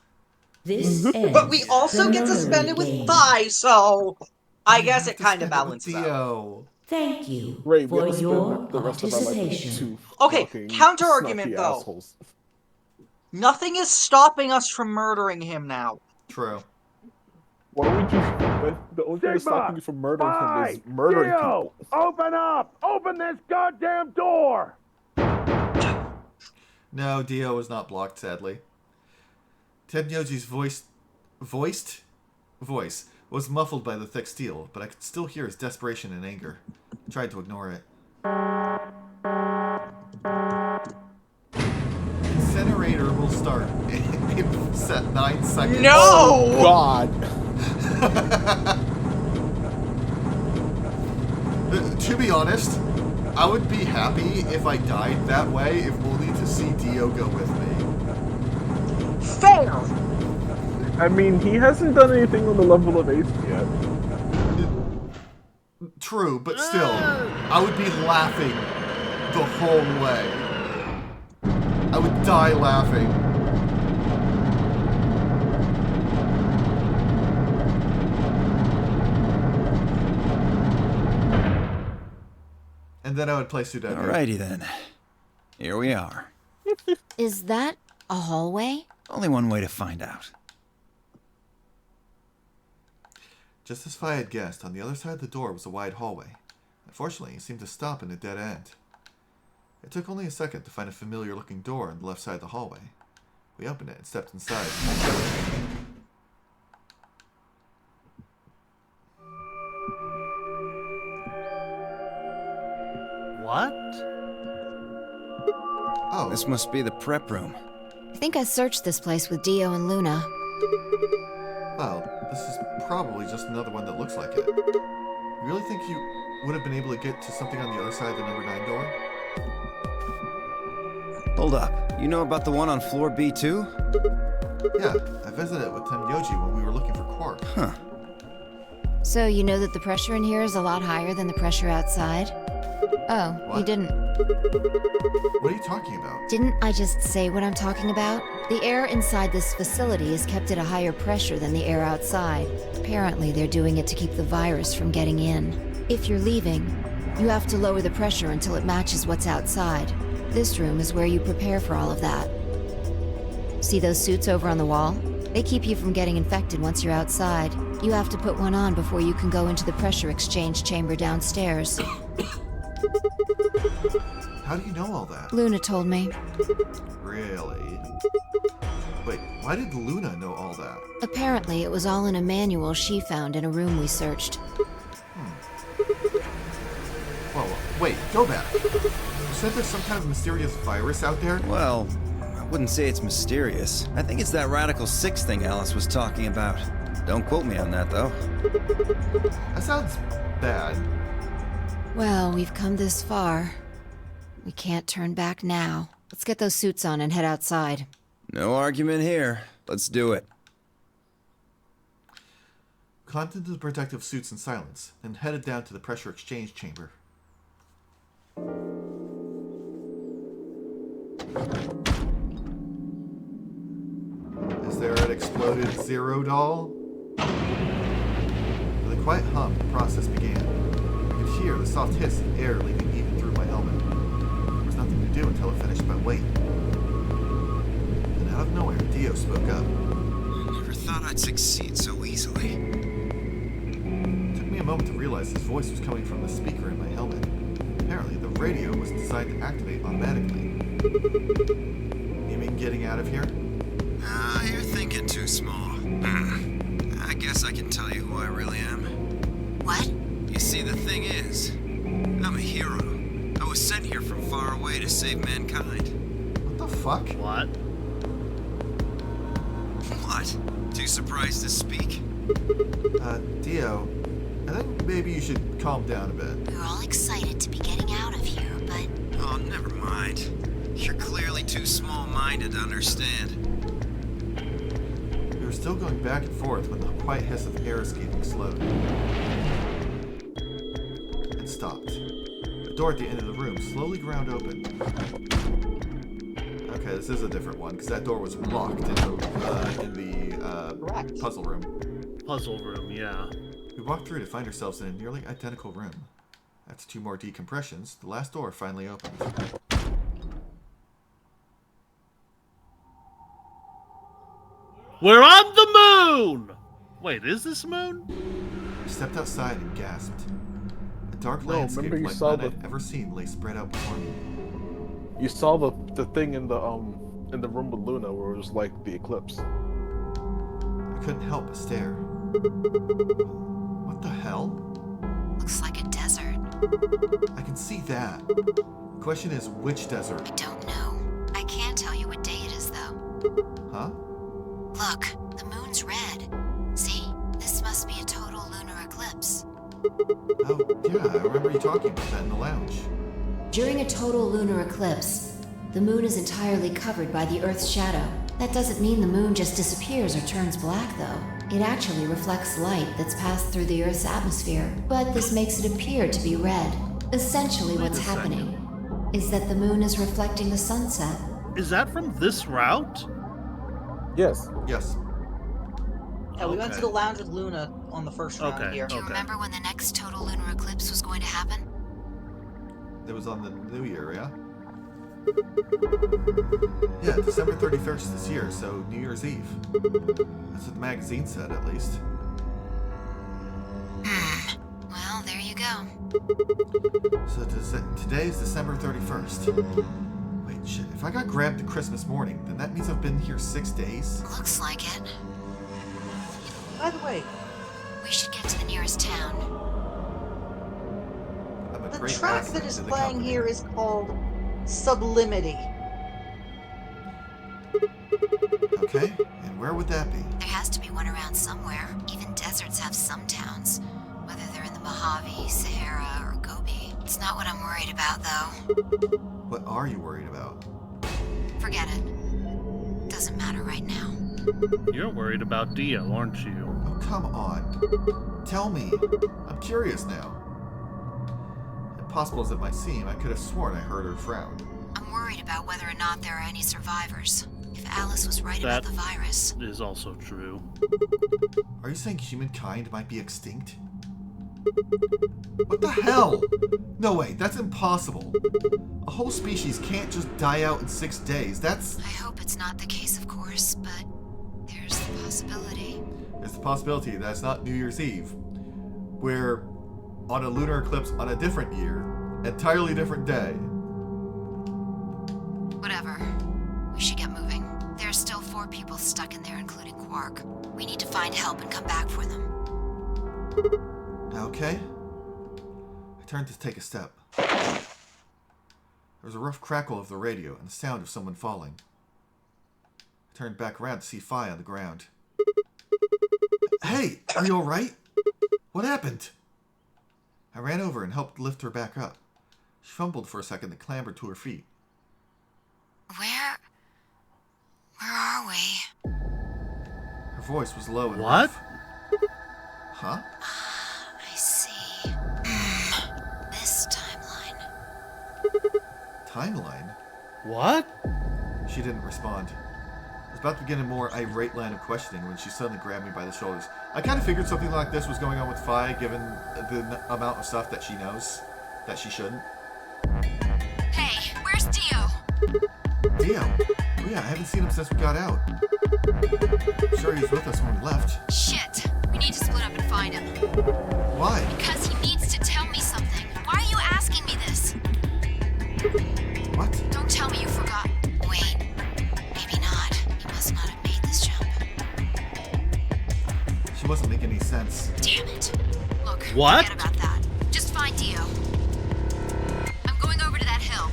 This ends But we also the get to spend it with game. Phi, so I guess it kind of balances out. Dio. Thank you Great, we for have to your spend the rest of our life with participation. 2 Okay, fucking counter argument snarky though. assholes. Nothing is stopping us from murdering him now. True. Why would you? The only thing that's stopping you from murdering him is murdering people. Open up! Open this goddamn door! No, Dio was not blocked, sadly. Tenyoji's voice was muffled by the thick steel, but I could still hear his desperation and anger. I tried to ignore it. Incinerator will start in set 9 seconds. No! Oh, God. To be honest, I would be happy if I died that way, if only to see Dio go with me. Fair! I mean, he hasn't done anything on the level of Ace yet. True, but still, I would be laughing the whole way. I would die laughing. And then I would play Sudoku. Alrighty then. Here we are. Is that a hallway? Only one way to find out. Just as Phi had guessed, on the other side of the door was a wide hallway. Unfortunately, it seemed to stop in a dead end. It took only a second to find a familiar-looking door on the left side of the hallway. We opened it and stepped inside. What? Oh. This must be the prep room. I think I searched this place with Dio and Luna. Well, this is probably just another one that looks like it. You really think you would have been able to get to something on the other side of the number 9 door? Hold up. You know about the one on floor B2? Yeah, I visited it with Tenyoji when we were looking for quark. Huh. So you know that the pressure in here is a lot higher than the pressure outside? Oh, What? you didn't. What are you talking about? Didn't I just say what I'm talking about? The air inside this facility is kept at a higher pressure than the air outside. Apparently, they're doing it to keep the virus from getting in. If you're leaving, you have to lower the pressure until it matches what's outside. This room is where you prepare for all of that. See those suits over on the wall? They keep you from getting infected once you're outside. You have to put one on before you can go into the pressure exchange chamber downstairs. How do you know all that? Luna told me. Really? Wait, why did Luna know all that? Apparently, it was all in a manual she found in a room we searched. Whoa, wait, go back. You said there's some kind of mysterious virus out there? Well, I wouldn't say it's mysterious. I think it's that Radical 6 thing Alice was talking about. Don't quote me on that, though. That sounds bad. Well, we've come this far. We can't turn back now. Let's get those suits on and head outside. No argument here. Let's do it. Climbed into the protective suits in silence, and headed down to the pressure exchange chamber. Is there an exploded Zero doll? With a quiet hum, the process began. I could hear the soft hiss of air leaking even through my helmet. There was nothing to do until it finished my weight. And out of nowhere, Dio spoke up. I never thought I'd succeed so easily. It took me a moment to realize his voice was coming from the speaker in my helmet. Apparently, the radio was designed to activate automatically. You mean getting out of here? You're thinking too small. I guess I can tell you who I really am. What? You see, the thing is, I'm a hero. I was sent here from far away to save mankind. What the fuck? What? What? Too surprised to speak? Dio, I think maybe you should calm down a bit. We're all excited to be getting out of here, but... Oh, never mind. You're clearly too small-minded to understand. We were still going back and forth when the quiet hiss of air escaping slowed. And stopped. The door at the end of the room slowly ground open. Okay, this is a different one, because that door was locked in the puzzle room. Puzzle room, yeah. We walked through to find ourselves in a nearly identical room. After 2 more decompressions, the last door finally opened. We're on the moon! Wait, is this moon? I stepped outside and gasped. A dark No, landscape remember you like saw none the- I'd ever seen lay spread out before me. You saw the thing in the room with Luna where it was like the eclipse. I couldn't help but stare. What the hell? Looks like a desert. I can see that. The question is, which desert? I don't know. I can't tell you what day it is, though. Huh? Look, the moon's red. See? This must be a total lunar eclipse. Oh, yeah, I remember you talking about that in the lounge. During a total lunar eclipse, the moon is entirely covered by the Earth's shadow. That doesn't mean the moon just disappears or turns black, though. It actually reflects light that's passed through the Earth's atmosphere, but this makes it appear to be red. Essentially, what's happening is that the moon is reflecting the sunset. Is that from this route? Yes. Yes. Yeah, we went to the lounge with Luna on the first round here. Do you remember when the next total lunar eclipse was going to happen? It was on the New Year, yeah? Yeah, December 31st this year, so New Year's Eve. That's what the magazine said, at least. Well, there you go. So today's December 31st. Wait, shit, if I got grabbed the Christmas morning, then that means I've been here 6 days? Looks like it. By the way, we should get to the nearest town. The track that is playing here is called Sublimity. Okay, and where would that be? There has to be one around somewhere. Even deserts have some towns, whether they're in the Mojave, Sahara, or Gobi. It's not what I'm worried about, though. What are you worried about? Forget it. Doesn't matter right now. You're worried about Dio, aren't you? Oh, come on. Tell me. I'm curious now. Impossible as it might seem, I could have sworn I heard her frown. I'm worried about whether or not there are any survivors. If Alice was right about the virus. That is also true. Are you saying humankind might be extinct? What the hell? No way, that's impossible. A whole species can't just die out in 6 days. That's... I hope it's not the case, of course, but there's the possibility. There's the possibility that it's not New Year's Eve. We're on a lunar eclipse on a different year, entirely different day. Whatever. We should get moving. There's still 4 people stuck in there, including Quark. We need to find help and come back for them. Okay. I turned to take a step. There was a rough crackle of the radio and the sound of someone falling. I turned back around to see Fi on the ground. Hey, are you alright? What happened? I ran over and helped lift her back up. She fumbled for a second and clambered to her feet. Where are we? Her voice was low and What? rough. Huh? I see. This timeline. Timeline? What? She didn't respond. I was about to begin a more irate line of questioning when she suddenly grabbed me by the shoulders. I kind of figured something like this was going on with Fi, given the amount of stuff that she knows that she shouldn't. Hey, where's Dio? Dio? Oh yeah, I haven't seen him since we got out. I'm sure he was with us when we left. Shit. We need to split up and find him. Why? Because he needs to tell me something. Why are you asking me this? What? Don't tell me you forgot. Wait. Maybe not. He must not have made this jump. She wasn't making any sense. Damn it. Look, What? forget about that. Just find Dio. I'm going over to that hill.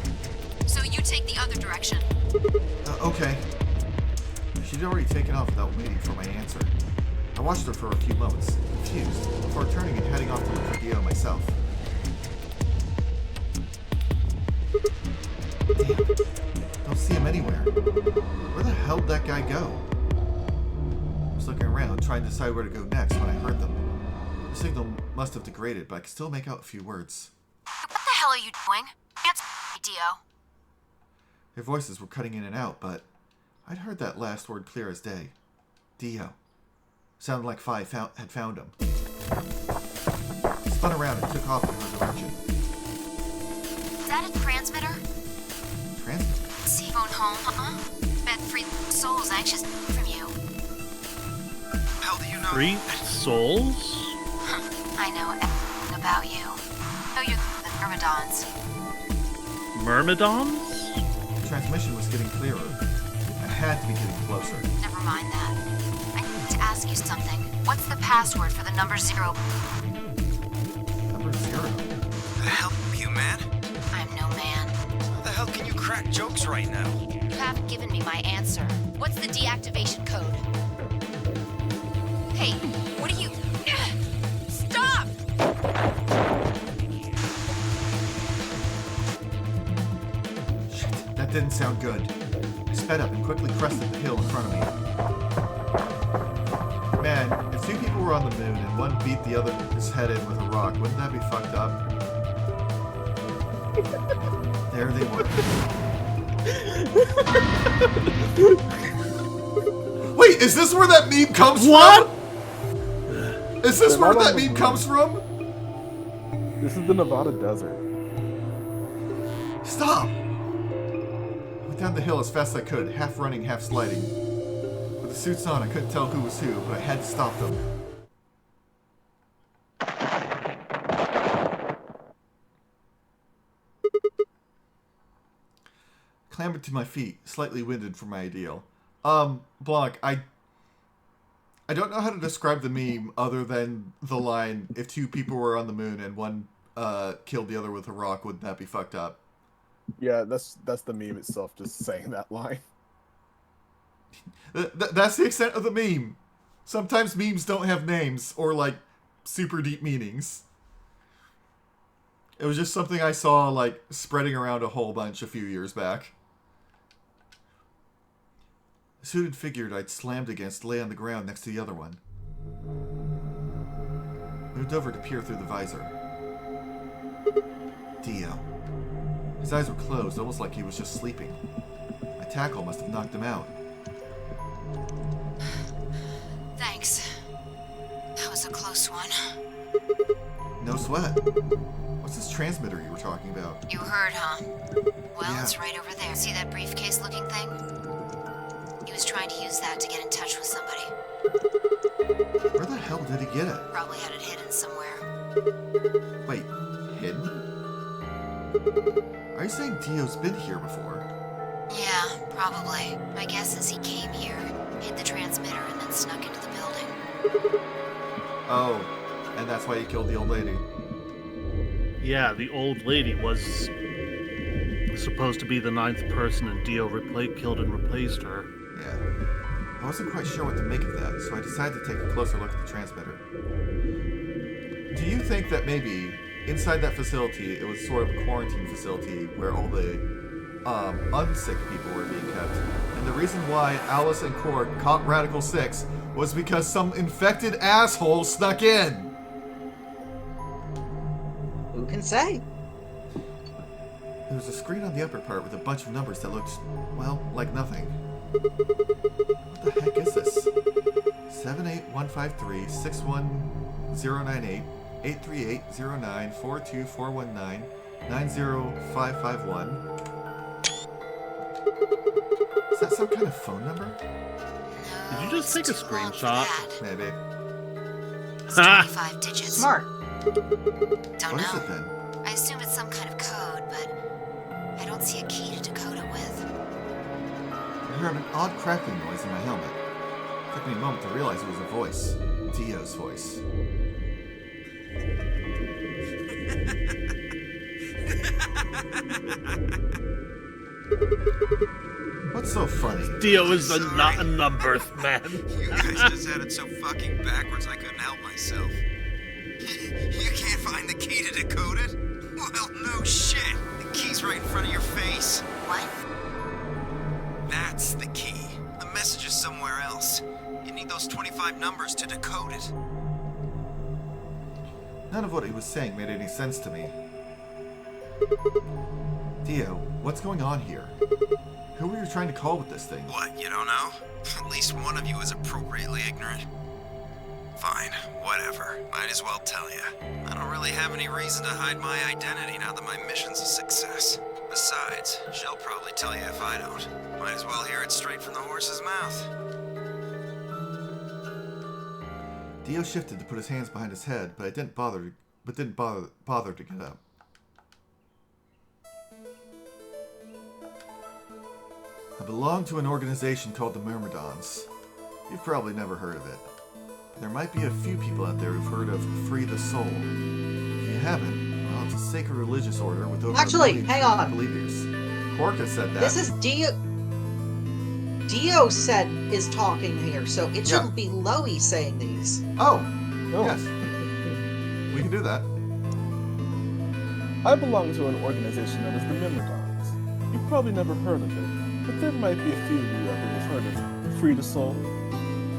So you take the other direction. Okay. She'd already taken off without waiting for my answer. I watched her for a few moments, confused, before turning and heading off to look for Dio myself. Damn. Don't see him anywhere. Where the hell did that guy go? I was looking around, trying to decide where to go next when I heard them. The signal must have degraded, but I could still make out a few words. What the hell are you doing? Answer me, Dio. Their voices were cutting in and out, but I'd heard that last word clear as day. Dio. Sounded like Fi had found him. I spun around and took off in her direction. Is that a transmitter? Transmitter? Phone home, huh? Bet 3 souls anxious from you. How do you know? 3 souls? I know everything about you. Oh, you're the Myrmidons. Myrmidons? The transmission was getting clearer. I had to be getting closer. Never mind that. I need to ask you something. What's the password for the number 0? Number 0? The hell, you man? I'm no man. How the hell can you crack jokes right now? You haven't given me my answer. What's the deactivation code? Hey, what are you... Stop! Shit, that didn't sound good. I sped up and quickly crested the hill in front of me. Man, if 2 people were on the moon and one beat the other's head in with a rock, wouldn't that be fucked up? There they were. Wait, is this where that meme comes What? from? Is this where that meme comes from? This is the Nevada desert. Stop! I went down the hill as fast as I could, half running, half sliding. With the suits on, I couldn't tell who was who, but I had to stop them. Clambered to my feet, slightly winded for my ideal. Blanc, I don't know how to describe the meme other than the line, if 2 people were on the moon and one killed the other with a rock, wouldn't that be fucked up? Yeah, that's the meme itself, just saying that line. That's the extent of the meme. Sometimes memes don't have names or, like, super deep meanings. It was just something I saw, like, spreading around a whole bunch a few years back. The suited figure I'd slammed against lay on the ground next to the other one. Moved over to peer through the visor. Dio. His eyes were closed, almost like he was just sleeping. My tackle must have knocked him out. Thanks. That was a close one. No sweat. What's this transmitter you were talking about? You heard, huh? Well, Yeah. it's right over there. See that briefcase-looking thing? He was trying to use that to get in touch with somebody. Where the hell did he get it? Probably had it hidden somewhere. Wait, hidden? Are you saying Dio's been here before? Yeah, probably. My guess is he came here, hid the transmitter, and then snuck into the building. Oh, and that's why he killed the old lady. Yeah, the old lady was supposed to be the 9th person, and Dio killed and replaced her. Yeah. I wasn't quite sure what to make of that, so I decided to take a closer look at the transmitter. Do you think that maybe inside that facility, it was sort of a quarantine facility where all the unsick people were being kept, and the reason why Alice and Cord caught Radical 6 was because some infected asshole snuck in? Who can say? There was a screen on the upper part with a bunch of numbers that looked, well, like nothing. What the heck is this? 78153 61098 83809 42419 90551. Is that some kind of phone number? Did you just take a screenshot? Maybe. It's 25 digits. Smart. Don't What know. is it then? I assume it's some kind of code, but I don't see a key to decode it with. I heard an odd crackling noise in my helmet. It took me a moment to realize it was a voice. Dio's voice. What's so funny? Dio is not a numbers man. You guys just had it so fucking backwards I couldn't help myself. You can't find the key to decode it? Well, no shit. The key's right in front of your face. What? That's the key. The message is somewhere else. You need those 25 numbers to decode it. None of what he was saying made any sense to me. Dio, what's going on here? Who were you trying to call with this thing? What, you don't know? At least one of you is appropriately ignorant. Fine, whatever. Might as well tell you. I don't really have any reason to hide my identity now that my mission's a success. Besides, she'll probably tell you if I don't. Might as well hear it straight from the horse's mouth. Dio shifted to put his hands behind his head, but didn't bother to get up. I belong to an organization called the Myrmidons. You've probably never heard of it. But there might be a few people out there who've heard of Free the Soul. If you haven't, well, it's a sacred religious order with over Actually, a million hang on. believers. Korka said that. This is Dio. Dio said is talking here, so it shouldn't be Loey saying these. Oh, yes. We can do that. I belong to an organization known as the Myrmidons. You've probably never heard of it, but there might be a few of you out there who've heard of Free the Soul.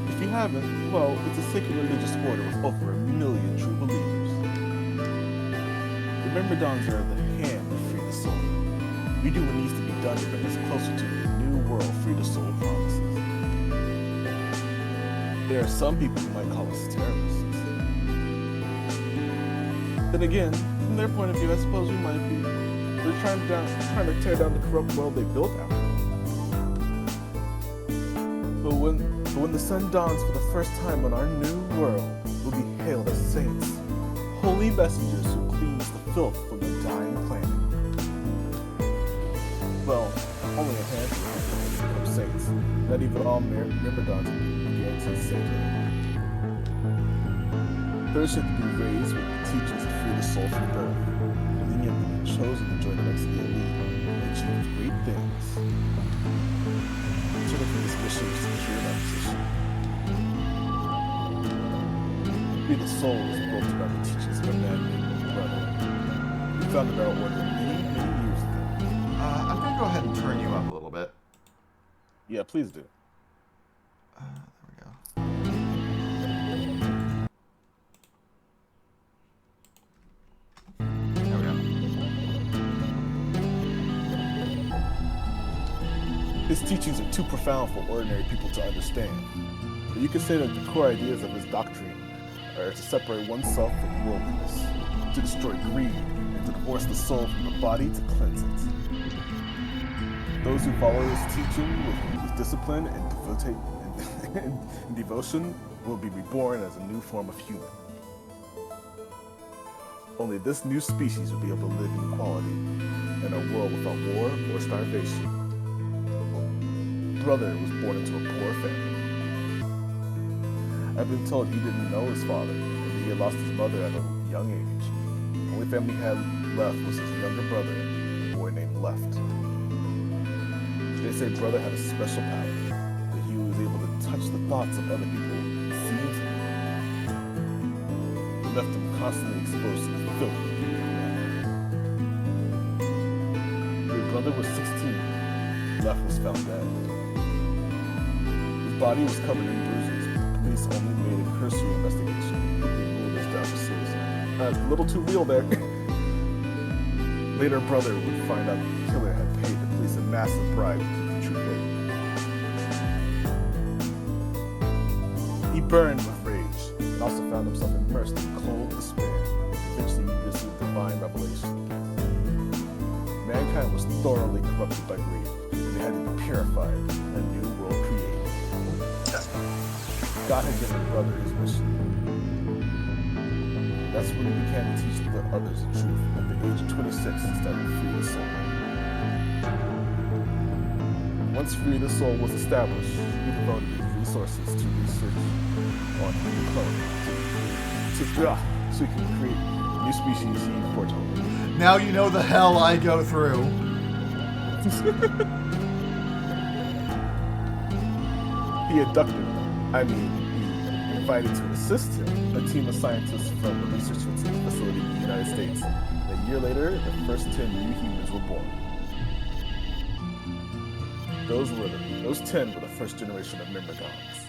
If you haven't, well, it's a sacred religious order with over 1 million true believers. The Myrmidons are the hand to free the soul. We do what needs to be done to bring us closer to the new world Free the Soul promises. There are some people who might call us terrorists. Then again, from their point of view, I suppose we might be. They're trying to tear down the corrupt world they built after. But when the sun dawns for the first time on our new world, we'll be hailed as saints, holy messengers who cleanse the filth from the dying planet. Well, only a handful of saints. Not even all Myrmidons will be sainthood. First, you have to be raised with the teachings to free the soul from birth, and then you have to be chosen to join the ranks of the elite and achieve great things. Sort of this mission to secure that position. Free the soul is built around the teachings of a man named Brother. We founded our order many years ago. I'm going to go ahead and turn you up a little bit. Yeah, please do. There we go. There we go. His teachings are too profound for ordinary people to understand. But you could say that the core ideas of his doctrine are to separate oneself from worldliness, to destroy greed, and to divorce the soul from the body to cleanse it. Those who follow his teaching with discipline and In devotion, will be reborn as a new form of human. Only this new species will be able to live in equality in a world without war or starvation. Brother was born into a poor family. I've been told he didn't know his father, and he had lost his mother at a young age. The only family he had left was his younger brother, a boy named Left. They say brother had a special power, that he was able to touch the thoughts of other people and see into them. It left him constantly exposed to the filth. When brother was 16, Left was found dead. His body was covered in bruises, but the police only made a cursory investigation. They ruled his death as suicide. A little too real there. Later, brother would find out the killer had paid the police a massive bribe to keep the truth hidden. He burned with rage and also found himself immersed in cold despair. Eventually, he received divine revelation. Mankind was thoroughly corrupted by greed, and they had to be purified and a new world created. God had given brother his mission. That's when he began to teach the others the truth. At the age of 26, he started Free the Soul. Once Free the Soul was established, he devoted his resources to research on human cloning, so he could create new species he foretold. Now you know the hell I go through. He abducted, he invited to assist him a team of scientists from a research facility in the United States. A year later, the first 10 new humans were born. Those 10 were the first generation of Myrmidons.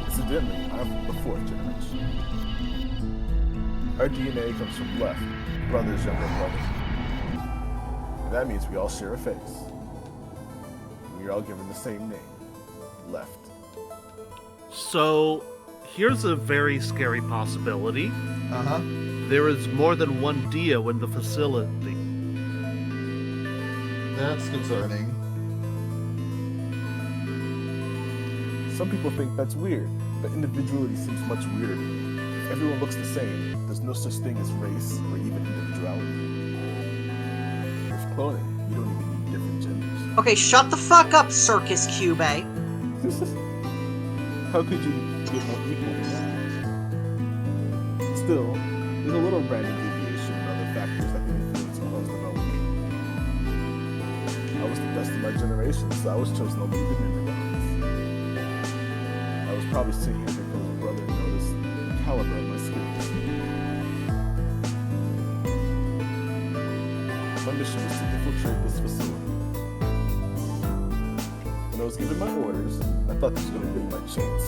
Incidentally, I'm the 4th generation. Our DNA comes from Left, brother's younger brother. And that means we all share a face. We're all given the same name, Left. So, here's a very scary possibility. Uh-huh. There is more than one Dio in the facility. That's concerning. Some people think that's weird, but individuality seems much weirder. If everyone looks the same, there's no such thing as race or even individuality. With cloning, you don't even need different genders. Okay, shut the fuck up, Circus Cube. How could you get more equal than that? Still, there's a little random deviation and other factors that can influence clone's development. I was the best of my generation, so I was chosen to lead the Myrmidons. I was probably sitting here because my brother noticed the caliber of my skills. My mission was to infiltrate this facility. When I was given my orders, I thought this was going to be my chance.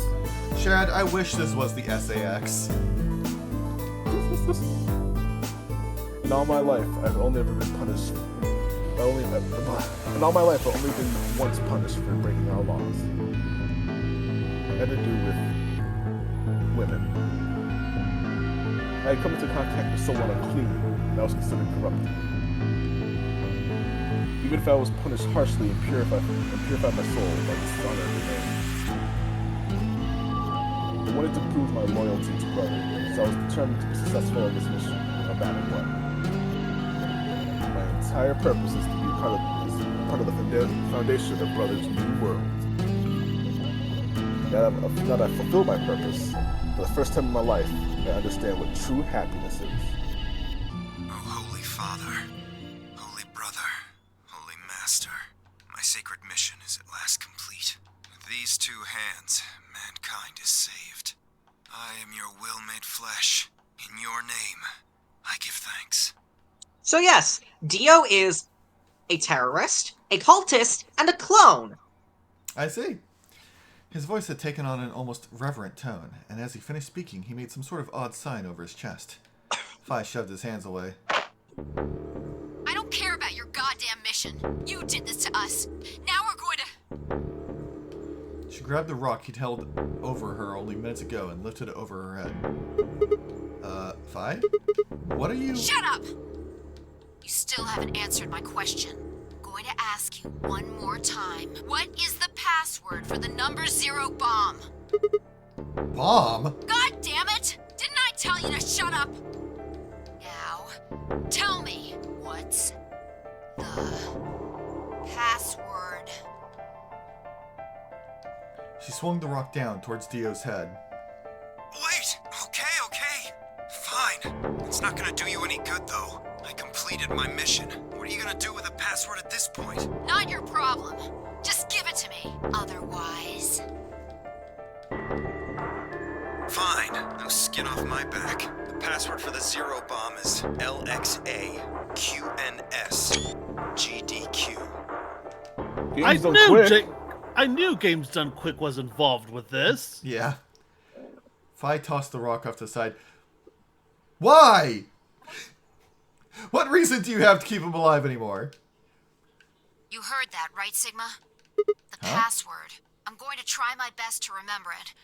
Shad, I wish this was the SAX. In all my life, I've only ever been punished. In all my life, I've only been once punished for breaking our laws. It had to do with women. I had come into contact with someone unclean that was considered corrupt. Even if I was punished harshly and purified my soul by dishonor of the name. I wanted to prove my loyalty to brother, so I was determined to be successful in this mission, no matter what. My entire purpose is to be part of the foundation of brother's new world. Now that I've fulfilled my purpose, for the first time in my life, I understand what true happiness is. Oh, Holy Father, Holy Brother, Holy Master, my sacred mission is at last complete. With these two hands, mankind is saved. I am your will made flesh. In your name, I give thanks. So yes, Dio is a terrorist, a cultist, and a clone. I see. His voice had taken on an almost reverent tone, and as he finished speaking, he made some sort of odd sign over his chest. Fi shoved his hands away. I don't care about your goddamn mission. You did this to us. Now we're going to... She grabbed the rock he'd held over her only minutes ago and lifted it over her head. Fi? What are you... Shut up! You still haven't answered my question. Go going to ask you one more time. What is the password for the number 0 bomb? Bomb? God damn it! Didn't I tell you to shut up? Now, tell me, what's the password? She swung the rock down towards Dio's head. Wait! Okay. Fine. It's not gonna do you any good, though. I completed my mission. What are you gonna do with the password at this point? Not your problem. Just give it to me. Otherwise... Fine. No skin off my back. The password for the 0 bomb is LXAQNSGDQ. I knew Games Done Quick was involved with this. Yeah. Fi tossed the rock off to the side. Why? What reason do you have to keep him alive anymore? You heard that, right, Sigma? The password. I'm going to try my best to remember it,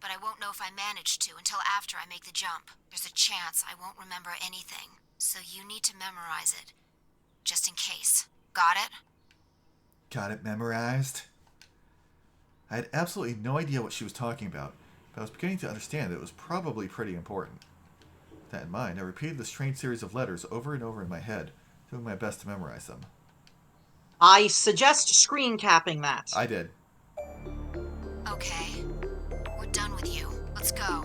but I won't know if I manage to until after I make the jump. There's a chance I won't remember anything, so you need to memorize it. Just in case. Got it? Got it memorized? I had absolutely no idea what she was talking about, but I was beginning to understand that it was probably pretty important. With that in mind, I repeated the strange series of letters over and over in my head, doing my best to memorize them. I suggest screen capping that. I did. Okay. We're done with you. Let's go.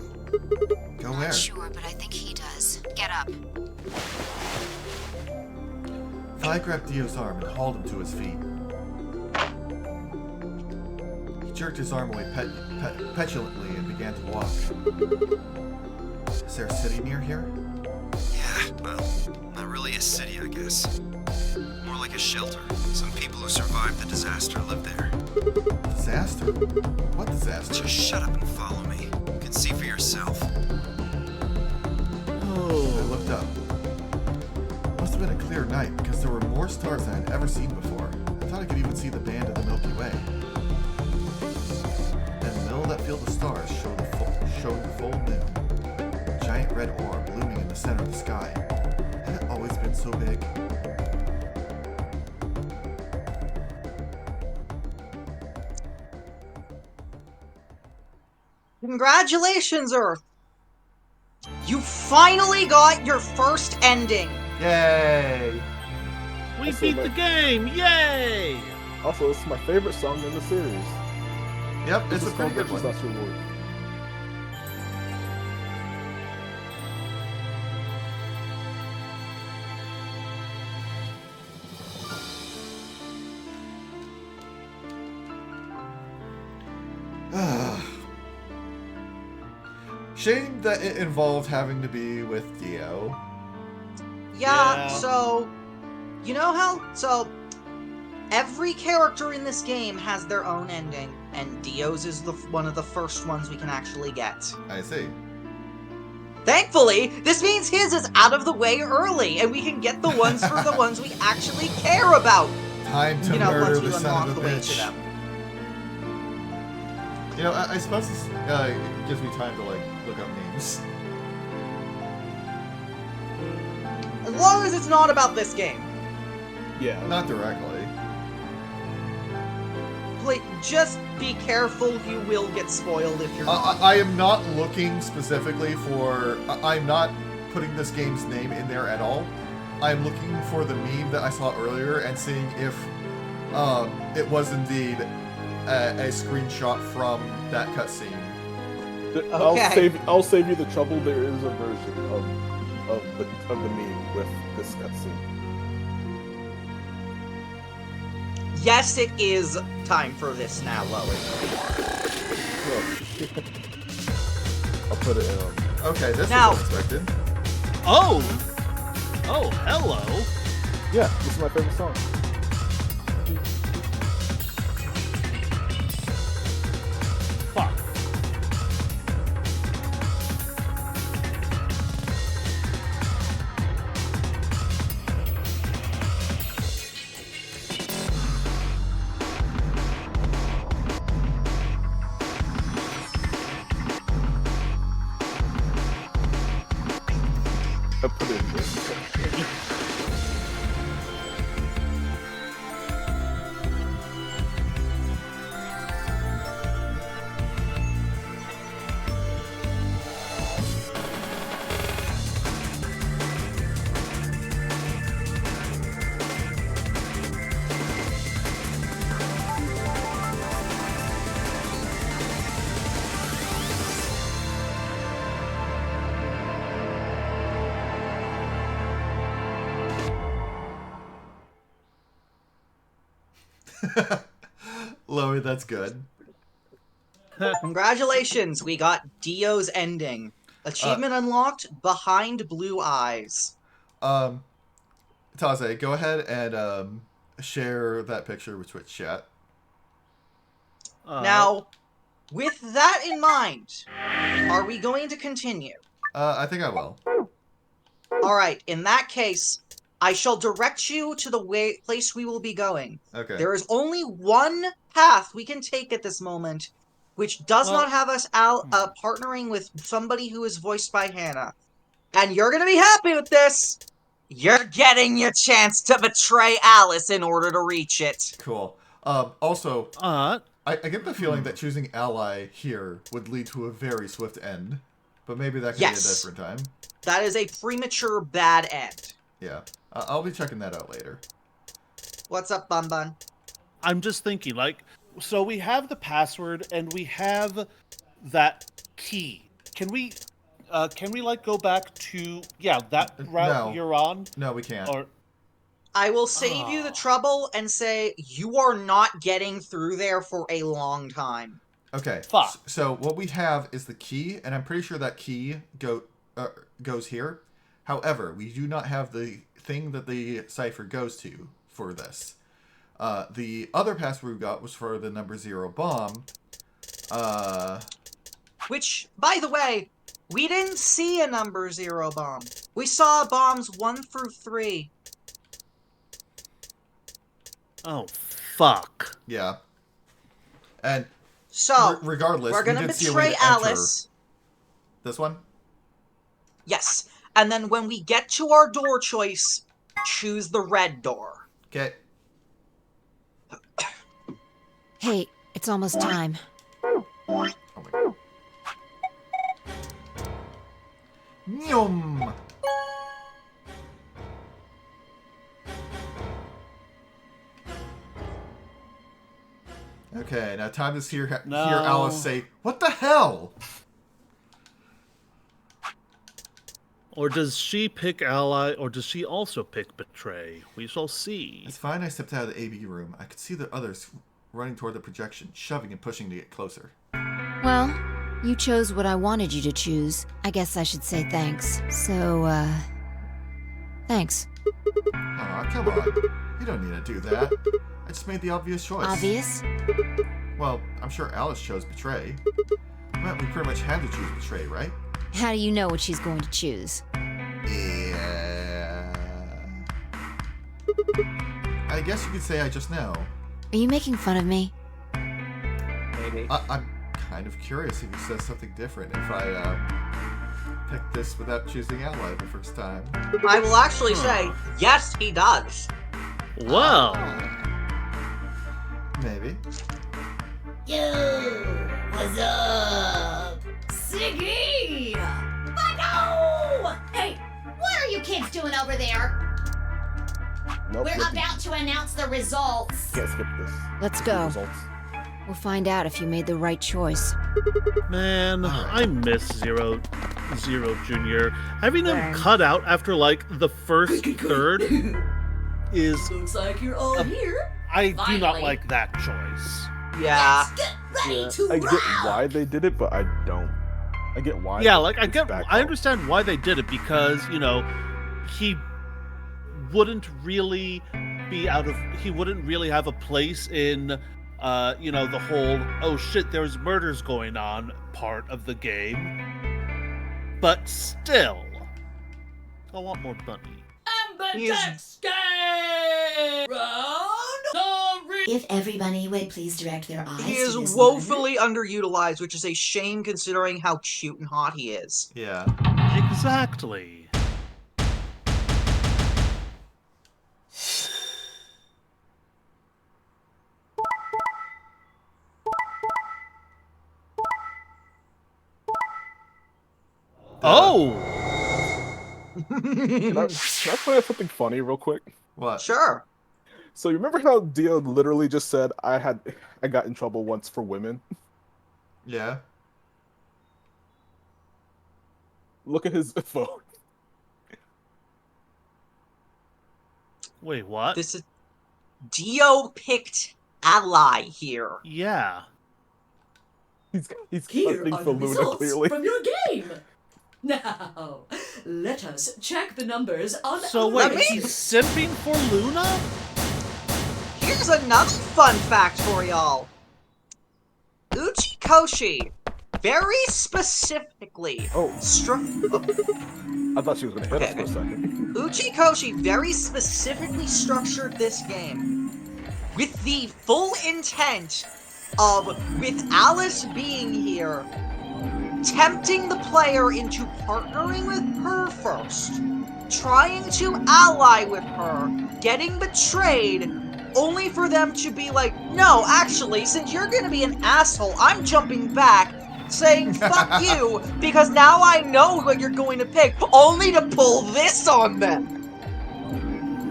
Go where? Not sure, but I think he does. Get up. Fi grabbed Dio's arm and hauled him to his feet. He jerked his arm away petulantly and began to walk. Is there a city near here? Yeah, well, not really a city, I guess. More like a shelter. Some people who survived the disaster live there. Disaster? What disaster? Just shut up and follow me. You can see for yourself. I looked up. It must have been a clear night because there were more stars than I'd ever seen before. I thought I could even see the band of the Milky Way. And in the middle of that field of stars showed the full moon. A giant red orb looming in the center of the sky. Had it always been so big? Congratulations, Earth! You finally got your first ending! Yay! We beat the game! Yay! Also, this is my favorite song in the series. Yep, it's a pretty good one. That's reward. Shame that it involved having to be with Dio. Yeah, so... You know how... So... Every character in this game has their own ending, and Dio's is one of the first ones we can actually get. I see. Thankfully, this means his is out of the way early, and we can get the ones for the ones we actually care about. Time to murder the son of a bitch. You know, I suppose this gives me time to, like, look up names. As long as it's not about this game. Yeah. Not directly. Just be careful, you will get spoiled if you're not. I am not looking specifically for... I'm not putting this game's name in there at all. I'm looking for the meme that I saw earlier and seeing if it was indeed a screenshot from that cutscene. Okay. I'll save you the trouble. There is a version of the meme with this cutscene. Yes, it is time for this now, Lois. I'll put it in. Okay, this now, was unexpected. Oh, hello. Yeah, this is my favorite song. Fuck. I put it in. Lowy, that's good. Congratulations, we got Dio's ending. Achievement unlocked, Behind Blue Eyes. Taze, go ahead and share that picture with Twitch chat. Now, with that in mind, are we going to continue? I think I will. Alright, in that case, I shall direct you to the place we will be going. Okay. There is only one path we can take at this moment, which does not have us partnering with somebody who is voiced by Hannah. And you're gonna be happy with this! You're getting your chance to betray Alice in order to reach it. Cool. Also, I get the feeling that choosing ally here would lead to a very swift end. But maybe that could be a different time. That is a premature bad end. Yeah. I'll be checking that out later. What's up, Bun Bun? I'm just thinking, like, so we have the password and we have that key. Can we like go back to that route you're on? No, we can't. Or I will save you the trouble and say you are not getting through there for a long time. Okay. So what we have is the key, and I'm pretty sure that key goes here. However, we do not have the thing that the cipher goes to for this. The other password we got was for the number 0 bomb. Which, by the way, we didn't see a number 0 bomb. We saw bombs 1 through 3. Oh, fuck. Yeah. And so, regardless, we're gonna we did see a way betray to enter. Alice. This one? Yes. And then when we get to our door choice, choose the red door. Okay. Hey, it's almost time. Oh my god. Nyum! Okay, now time to hear Alice say, "What the hell?" Or does she pick ally, or does she also pick betray? We shall see. It's fine. I stepped out of the AV room. I could see the others running toward the projection, shoving and pushing to get closer. Well, you chose what I wanted you to choose. I guess I should say thanks. So, thanks. Aw, come on. You don't need to do that. I just made the obvious choice. Obvious? Well, I'm sure Alice chose betray. Well, we pretty much had to choose betray, right? How do you know what she's going to choose? Yeah. I guess you could say I just know. Are you making fun of me? Maybe. I'm kind of curious if he says something different if I picked this without choosing ally the first time. I will actually say, yes, he does. Well. Maybe. Yo, what's up? Siggy! Bucko! Hey, what are you kids doing over there? Nope, We're about to announce the results. Can't skip this. Let's go. We'll find out if you made the right choice. Man, I miss Zero Jr. Having him cut out after like the first third is. Looks like you're all here. I do not Finally. like that choice. Yeah. Let's get ready to I get rock. why they did it, but I don't. I get why. Yeah, like I understand why they did it because he wouldn't really have a place in the whole oh shit there's murders going on part of the game. But still, I want more money. If everybody would please direct their eyes He to is this woefully underutilized, which is a shame considering how cute and hot he is. Yeah. Exactly. Oh! Can I point out something funny real quick? What? Sure. So you remember how Dio literally just said I got in trouble once for women? Yeah. Look at his vote. Wait, what? This is Dio picked ally here. Yeah. He's Here hunting are for the Luna, results clearly. from your game. Now, let us check the numbers on So our wait, list. he's simping for Luna? Here's another fun fact for y'all. Uchikoshi very specifically I thought she was going to hit us for a second. Uchikoshi very specifically structured this game with the full intent of, with Alice being here, tempting the player into partnering with her first, trying to ally with her, getting betrayed, only for them to be like, no, actually, since you're gonna be an asshole, I'm jumping back, saying fuck you, because now I know what you're going to pick, only to pull this on them!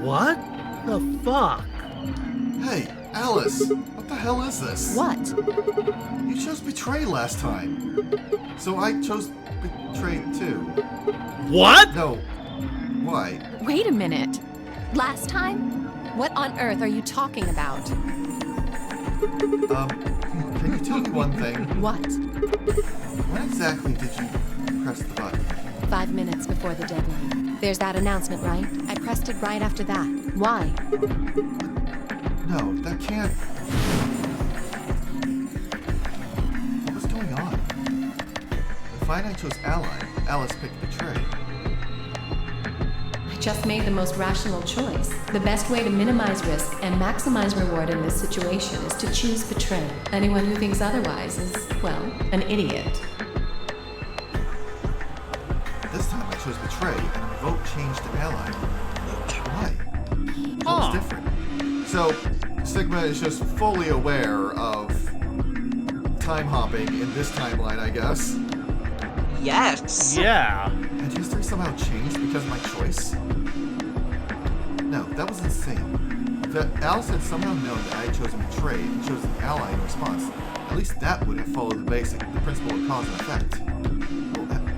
What the fuck? Hey, Alice, what the hell is this? What? You chose betray last time. So I chose betray too. What? No. Why? Wait a minute. Last time? What on earth are you talking about? Can you tell me one thing? What? When exactly did you press the button? 5 minutes before the deadline. There's that announcement, right? I pressed it right after that. Why? No, that can't... What was going on? When Finite chose ally, Alice picked betray. I just made the most rational choice. The best way to minimize risk and maximize reward in this situation is to choose betray. Anyone who thinks otherwise is, well, an idiot. This time I chose betray, and the vote changed to ally. Why? What was different? So, Sigma is just fully aware of time hopping in this timeline, I guess. Yes. Yeah. Had history somehow changed because of my choice? No, that was insane. If Alice had somehow known that I had chosen betray and chosen ally in response, at least that would have followed the principle of cause and effect.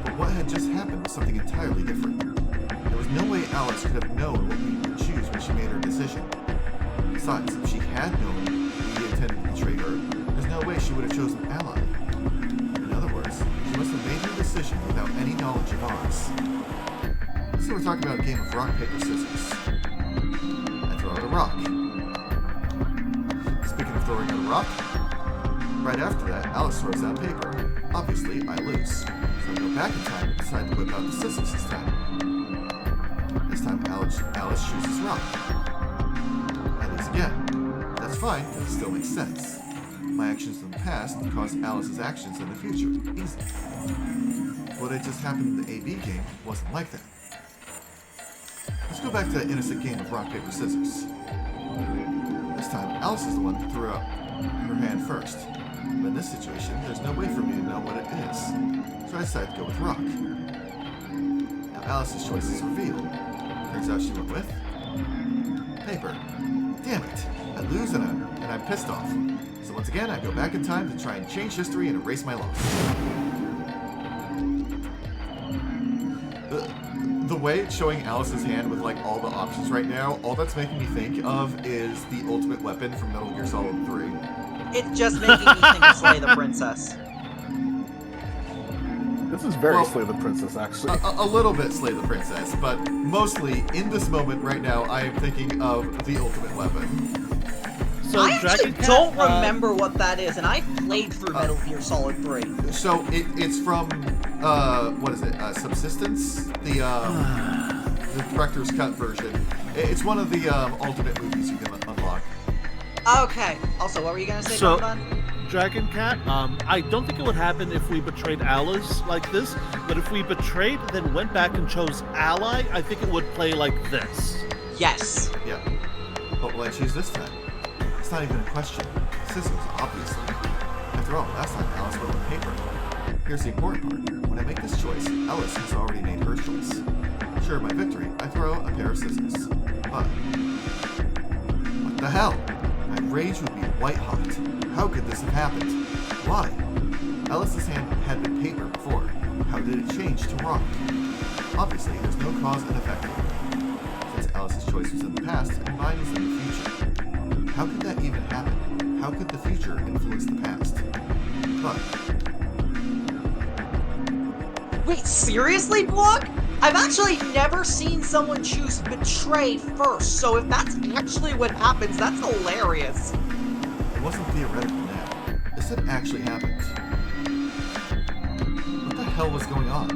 But what had just happened was something entirely different. There was no way Alice could have known what we would choose when she made her decision. Besides, if she had known we intended to betray her, there's no way she would have chosen ally. In other words, she must have made her decision without any knowledge of ours. So we're talking about a game of rock, paper, scissors. I throw out a rock. Speaking of throwing out a rock, right after that, Alice throws out paper. Obviously, I lose. So I go back in time and decide to whip out the scissors this time. This time, Alice chooses rock. Again. That's fine, it still makes sense. My actions in the past caused Alice's actions in the future. Easy. What had just happened in the AB game wasn't like that. Let's go back to that innocent game of rock, paper, scissors. This time, Alice is the one who threw out her hand first. But in this situation, there's no way for me to know what it is. So I decided to go with rock. Now Alice's choice is revealed. Turns out she went with paper. Damn it! I lose and I'm pissed off. So once again, I go back in time to try and change history and erase my loss. The way it's showing Alice's hand with like all the options right now, all that's making me think of is the ultimate weapon from Metal Gear Solid 3. It's just making me think of Slay the Princess. This is very Slay the Princess, actually. A little bit Slay the Princess, but mostly in this moment right now, I am thinking of the ultimate weapon. So I actually don't remember what that is, and I played through Metal Gear Solid 3. So it's from what is it? Subsistence, the director's cut version. It's one of the ultimate movies you can unlock. Okay. Also, what were you gonna say, So, Don? Dragon Cat, I don't think it would happen if we betrayed Alice like this, but if we betrayed, then went back and chose ally, I think it would play like this. Yes. Yeah. What will I choose this time? It's not even a question. Scissors, obviously. After all, last time Alice went with paper. Here's the important part. When I make this choice, Alice has already made her choice. Sure, my victory, I throw a pair of scissors. But what the hell? My rage would be white hot. How could this have happened? Why? Alice's hand had been paper before. How did it change to rock? Obviously, there's no cause and effect here, since Alice's choice was in the past and mine was in the future. How could that even happen? How could the future influence the past? But... Wait, seriously, Block? I've actually never seen someone choose betray first, so if that's actually what happens, that's hilarious. It wasn't theoretical now. This had actually happened. What the hell was going on?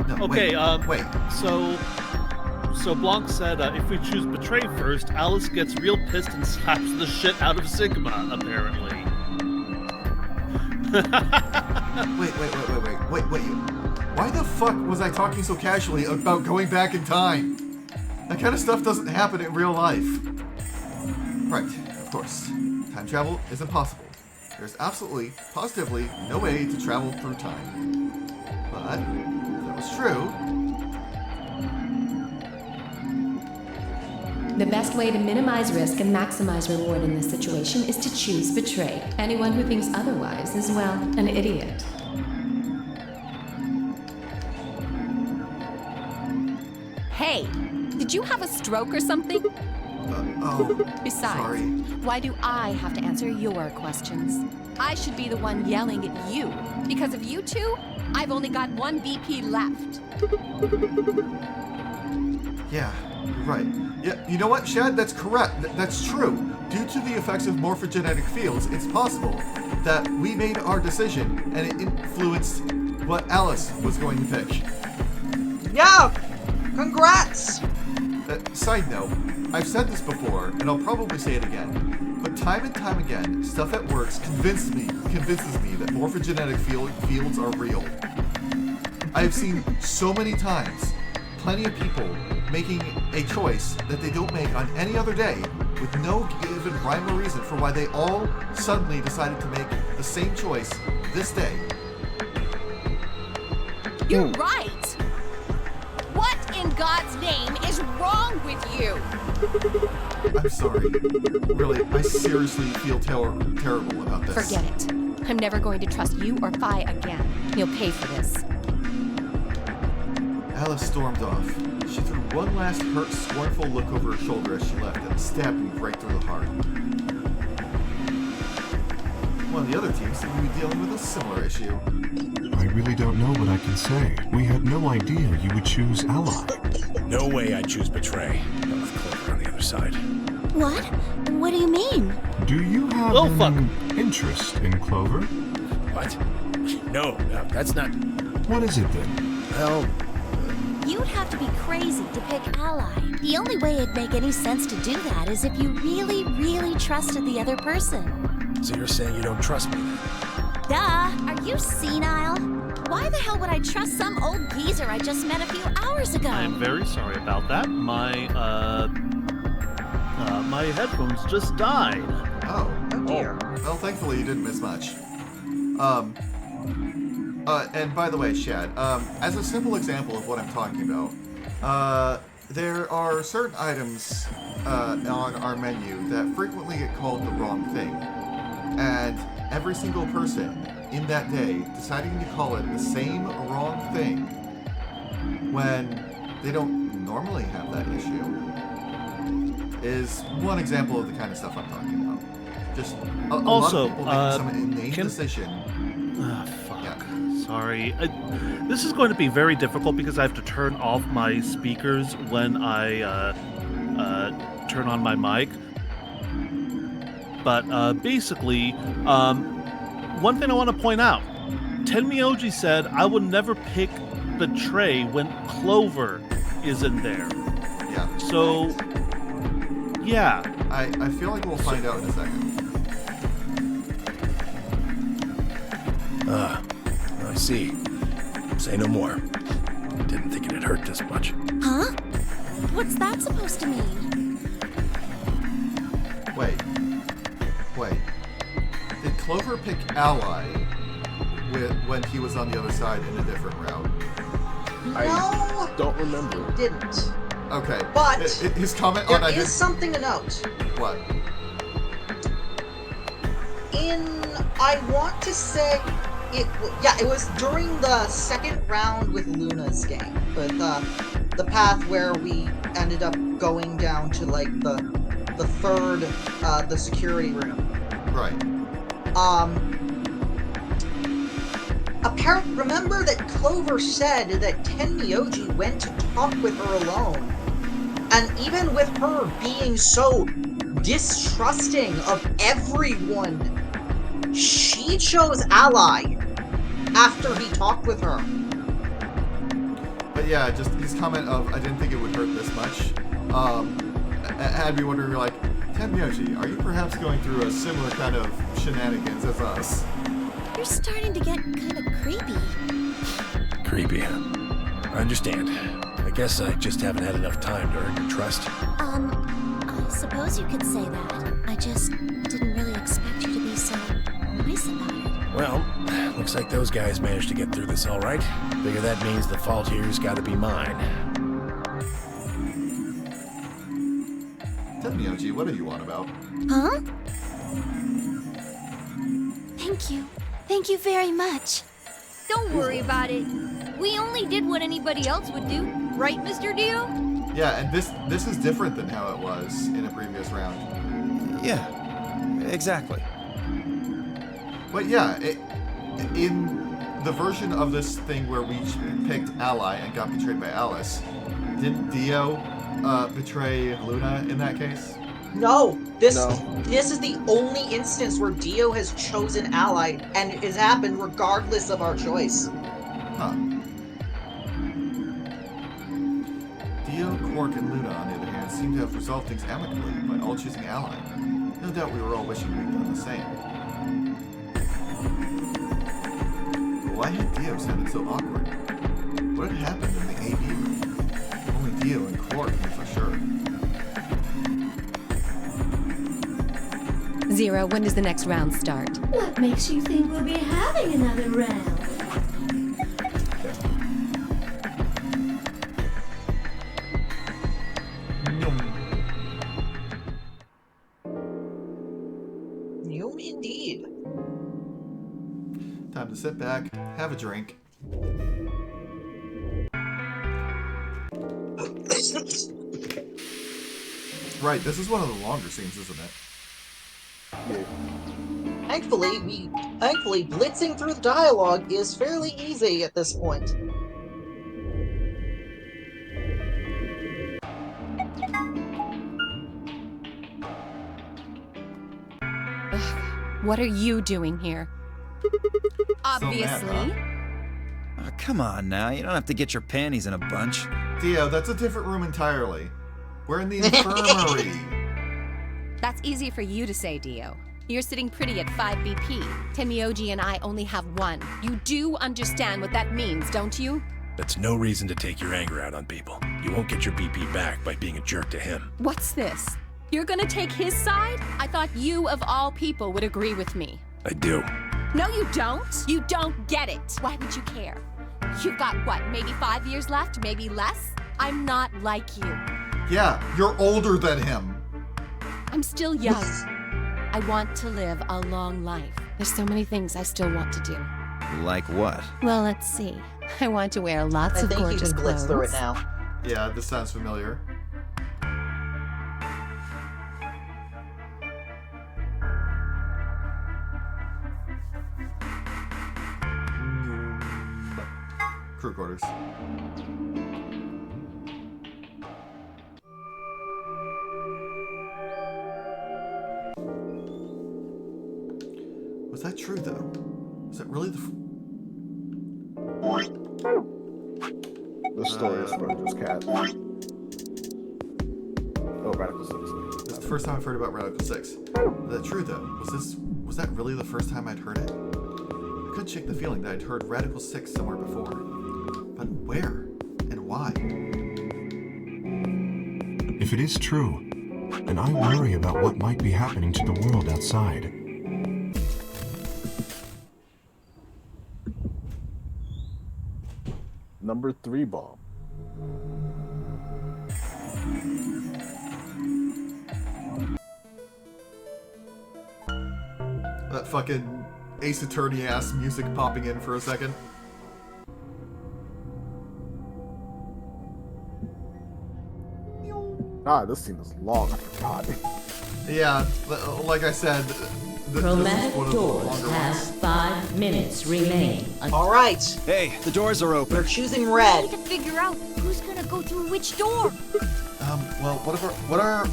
No, Okay, wait. So Blanc said if we choose betray first, Alice gets real pissed and slaps the shit out of Sigma, apparently. Wait. Why the fuck was I talking so casually about going back in time? That kind of stuff doesn't happen in real life. Right, of course. Time travel is impossible. There's absolutely, positively, no way to travel through time. But, if that was true... The best way to minimize risk and maximize reward in this situation is to choose betray. Anyone who thinks otherwise is, well, an idiot. Hey, did you have a stroke or something? Besides, sorry. why do I have to answer your questions? I should be the one yelling at you. Because of you two, I've only got one BP left. Yeah, you're right. Yeah, you know what, Shad? That's correct. That's true. Due to the effects of morphogenetic fields, it's possible that we made our decision and it influenced what Alice was going to pick. Yeah! Congrats! Side note, I've said this before, and I'll probably say it again, but time and time again, stuff that works convinces me that morphogenetic fields are real. I have seen so many times plenty of people making a choice that they don't make on any other day with no given rhyme or reason for why they all suddenly decided to make the same choice this day. You're right! What in God's name is wrong with you? I'm sorry. Really, I seriously feel terrible about this. Forget it. I'm never going to trust you or Phi again. You'll pay for this. Alice stormed off. She threw one last hurt, scornful look over her shoulder as she left and stabbed me right through the heart. One of the other teams seemed to be dealing with a similar issue. I really don't know what I can say. We had no idea you would choose Ally. No way I'd choose betray. Not with Clover on the other side. What? What do you mean? Do you have an interest in Clover? What? No, that's not... What is it then? Well... You'd have to be crazy to pick Ally. The only way it'd make any sense to do that is if you really, really trusted the other person. So you're saying you don't trust me then? Duh! Are you senile? Why the hell would I trust some old geezer I just met a few hours ago? I am very sorry about that. My headphones just died. Oh. Oh dear. Well, thankfully you didn't miss much. And by the way, Shad, as a simple example of what I'm talking about, there are certain items on our menu that frequently get called the wrong thing. And every single person in that day deciding to call it the same wrong thing when they don't normally have that issue is one example of the kind of stuff I'm talking about. Just a lot of people making some inane decision. Fuck. Yeah. Sorry. This is going to be very difficult because I have to turn off my speakers when I turn on my mic. But basically, one thing I want to point out. Tenmyoji said I would never pick betray when Clover is in there. Yeah. So, yeah. I feel like we'll find out in a second. I see. Say no more. Didn't think it'd hurt this much. Huh? What's that supposed to mean? Wait. Did Clover pick Ally when he was on the other side in a different route? No, don't remember. He didn't. Okay. But his comment there on is something to note. What? I want to say it was during the second round with Luna's game, with the path where we ended up going down to like the the third, the security room. Right. Remember that Clover said that Tenmyoji went to talk with her alone. And even with her being so distrusting of everyone, she chose Ally after he talked with her. But yeah, just his comment of, I didn't think it would hurt this much, had me wondering, like, Tenmyoji, are you perhaps going through a similar kind of shenanigans as us? You're starting to get kind of creepy. Creepy, huh? I understand. I guess I just haven't had enough time to earn your trust. I suppose you could say that. I just didn't really expect you to be so nice about it. Well, looks like those guys managed to get through this all right. Figure that means the fault here's got to be mine. Tenmyoji, what are you on about? Huh? Thank you. Thank you very much. Don't worry about it. We only did what anybody else would do. Right, Mr. Dio? Yeah, and this is different than how it was in a previous round. Yeah, exactly. But yeah, in the version of this thing where we picked Ally and got betrayed by Alice, didn't Dio betray Luna in that case? No, this is the only instance where Dio has chosen Ally, and it has happened regardless of our choice. Huh. Dio, Quark, and Luna, on the other hand, seem to have resolved things amicably by all choosing Ally. No doubt we were all wishing we'd done the same. But why had Dio sounded so awkward? What had happened in the AV room? Only Dio and Quark knew for sure. Zero, when does the next round start? What makes you think we'll be having another round? Indeed. Time to sit back, have a drink. Right, this is one of the longer scenes, isn't it? Thankfully, blitzing through the dialogue is fairly easy at this point. What are you doing here? Obviously. Oh, come on now, you don't have to get your panties in a bunch. Dio, that's a different room entirely. We're in the infirmary. That's easy for you to say, Dio. You're sitting pretty at 5 BP. Tenmyoji and I only have 1. You do understand what that means, don't you? That's no reason to take your anger out on people. You won't get your BP back by being a jerk to him. What's this? You're gonna take his side? I thought you, of all people, would agree with me. I do. No, you don't. You don't get it. Why would you care? You've got, what, maybe 5 years left? Maybe less? I'm not like you. Yeah, you're older than him. I'm still young. I want to live a long life. There's so many things I still want to do. Like what? Well, let's see. I want to wear lots of gorgeous you can blitz clothes. through it now. Yeah, this sounds familiar. Crew quarters. Was that true, though? Was that really the... The story is Roger's cat. Oh, Radical 6. This is the first time I've heard about Radical 6. Was that true, though? Was that really the first time I'd heard it? I couldn't shake the feeling that I'd heard Radical 6 somewhere before. But where? And why? If it is true, then I worry about what might be happening to the world outside. Number 3 bomb. That fucking Ace Attorney ass music popping in for a second. Ah, this scene is long, I forgot. Yeah, like I said, Chromatic doors have 5 minutes remaining. All right. Hey, the doors are open. We're choosing We red. need to figure out who's gonna go through which door. Well, what are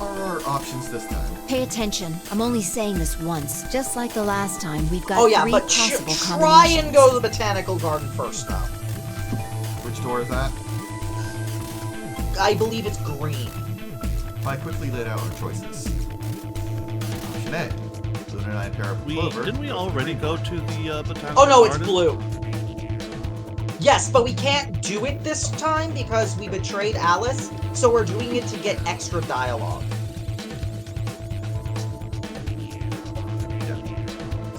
our options this time? Pay attention. I'm only saying this once. Just like the last time, we've got Oh yeah, 3 but possible try combinations. and go to the botanical garden first, though. Which door is that? I believe it's green. I quickly laid out our choices. Option A. Luna and I pair up with Clover. Didn't we already go to the botanical Oh no, it's garden? blue. Yes, but we can't do it this time because we betrayed Alice, so we're doing it to get extra dialogue. Yeah.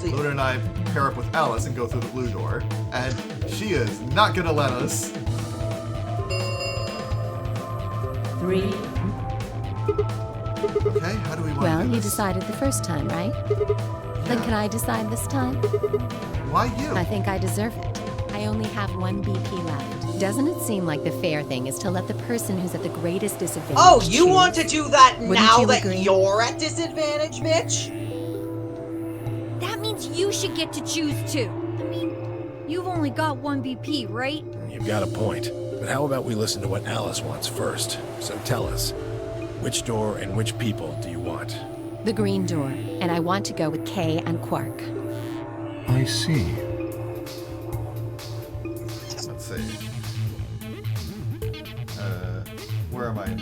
Luna and I pair up with Alice and go through the blue door, and she is not gonna let us. 3. Okay, how do we want Well, to do you this? decided the first time, right? Then can I decide this time? Why you? I think I deserve it. I only have 1 BP left. Doesn't it seem like the fair thing is to let the person who's at the greatest disadvantage Oh, you choose? want to do that Wouldn't now you that agree? you're at disadvantage, Mitch? That means you should get to choose too. I mean, you've only got 1 BP, right? You've got a point. But how about we listen to what Alice wants first? So tell us, which door and which people do you want? The green door, and I want to go with Kay and Quark. I see. Let's see. Where am I?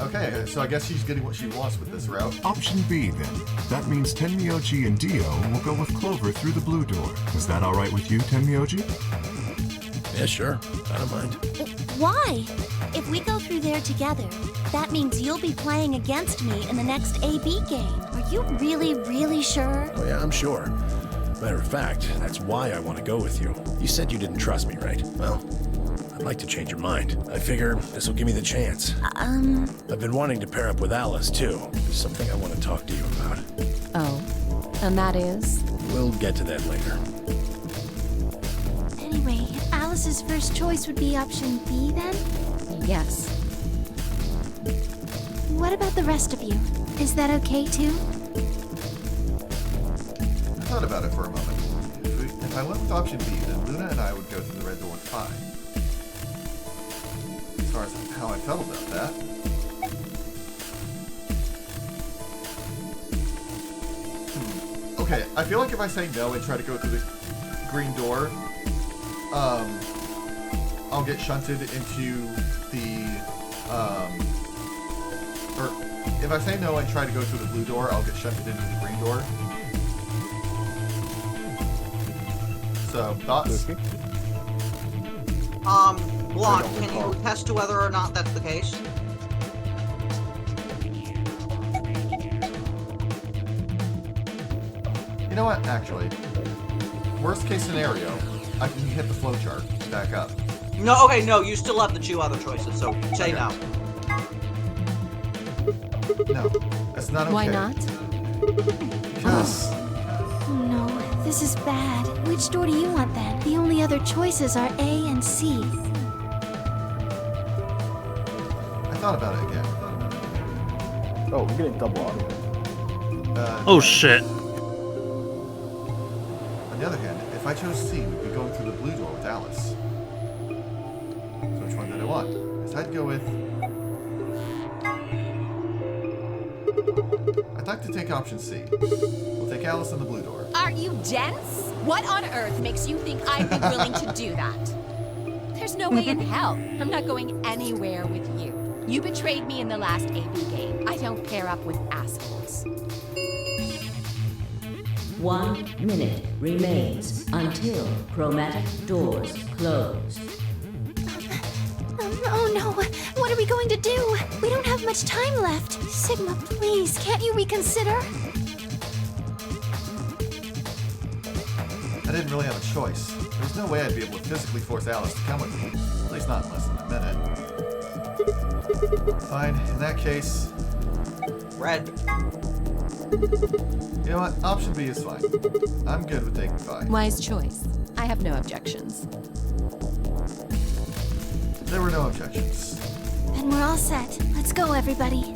Okay, so I guess she's getting what she wants with this route. Option B, then. That means Tenmyoji and Dio will go with Clover through the blue door. Is that all right with you, Tenmyoji? Yeah, sure. I don't mind. Why? If we go through there together, that means you'll be playing against me in the next AB game. Are you really, really sure? Oh, yeah, I'm sure. Matter of fact, that's why I want to go with you. You said you didn't trust me, right? Well, I'd like to change your mind. I figure this will give me the chance. I've been wanting to pair up with Alice, too. There's something I want to talk to you about. Oh, and that is? We'll get to that later. Anyway, Alice's first choice would be option B then? Yes. What about the rest of you? Is that okay too? I thought about it for a moment. If I went with option B, then Luna and I would go through the red door fine. As far as how I felt about that. Okay, I feel like if I say no and try to go through the green door, I'll get shunted into the, or if I say no and try to go through the blue door, I'll get shunted into the green door. So, thoughts? Block, can you attest to whether or not that's the case? You know what, actually, worst case scenario, I can hit the flowchart back up. No, okay, no, you still have the 2 other choices, so say no. No, that's not okay. Why not? Because... Oh no, this is bad. Which door do you want then? The only other choices are A and C. I thought about it again. Oh, we're getting double audio. Oh shit. On the other hand, if I chose C, we'd be going through the blue door with Alice. So which one did I want? Because I'd go with... I'd like to take option C. We'll take Alice in the blue door. Are you dense? What on earth makes you think I'd be willing to do that? There's no way in hell I'm not going anywhere with you. You betrayed me in the last AB game. I don't pair up with assholes. 1 minute remains until chromatic doors close. Oh no, what are we going to do? We don't have much time left. Sigma, please, can't you reconsider? I didn't really have a choice. There's no way I'd be able to physically force Alice to come with me. At least not in less than a minute. Fine, in that case... Red. You know what? Option B is fine. I'm good with taking 5. Wise choice. I have no objections. There were no objections. Then we're all set. Let's go, everybody.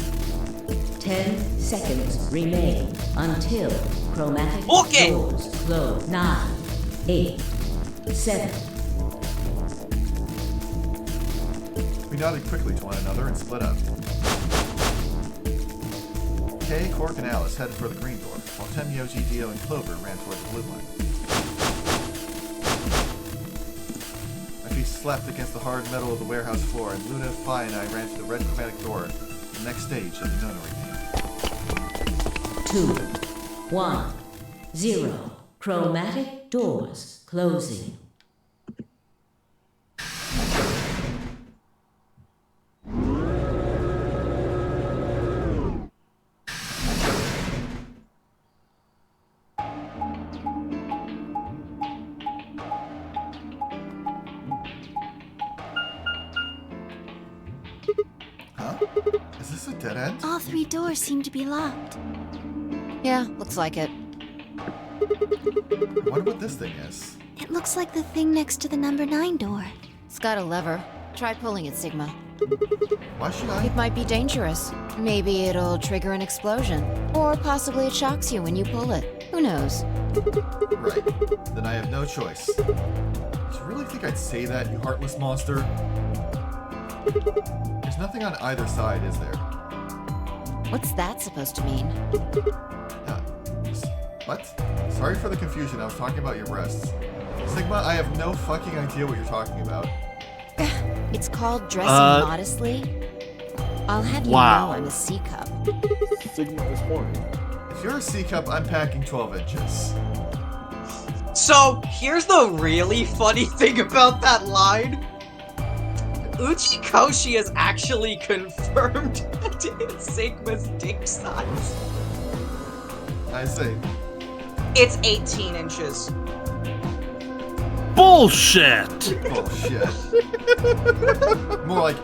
10 seconds remain until chromatic Okay. doors close. 9, 8, 7. We nodded quickly to one another and split up. Kay, Cork, and Alice headed for the green door, while Tem, Yoji, Dio, and Clover ran toward the blue one. My feet slapped against the hard metal of the warehouse floor, and Luna, Fi, and I ran to the red chromatic door, the next stage of the nonary game. 2, 1, 0. Chromatic doors closing. Huh? Is this a dead end? All 3 doors seem to be locked. Yeah, looks like it. I wonder what this thing is. It looks like the thing next to the number 9 door. It's got a lever. Try pulling it, Sigma. Why should I? It might be dangerous. Maybe it'll trigger an explosion. Or possibly it shocks you when you pull it. Who knows? Right. Then I have no choice. Do you really think I'd say that, you heartless monster? There's nothing on either side, is there? What's that supposed to mean? What? Sorry for the confusion, I was talking about your breasts. Sigma, I have no fucking idea what you're talking about. It's called dressing modestly. I'll have you know I'm a C-cup. Sigma is horny. If you're a C-cup, I'm packing 12 inches. So, here's the really funny thing about that line. Uchikoshi has actually confirmed that it's Sigma's dick size. I see. It's 18 inches. Bullshit! Bullshit. More like...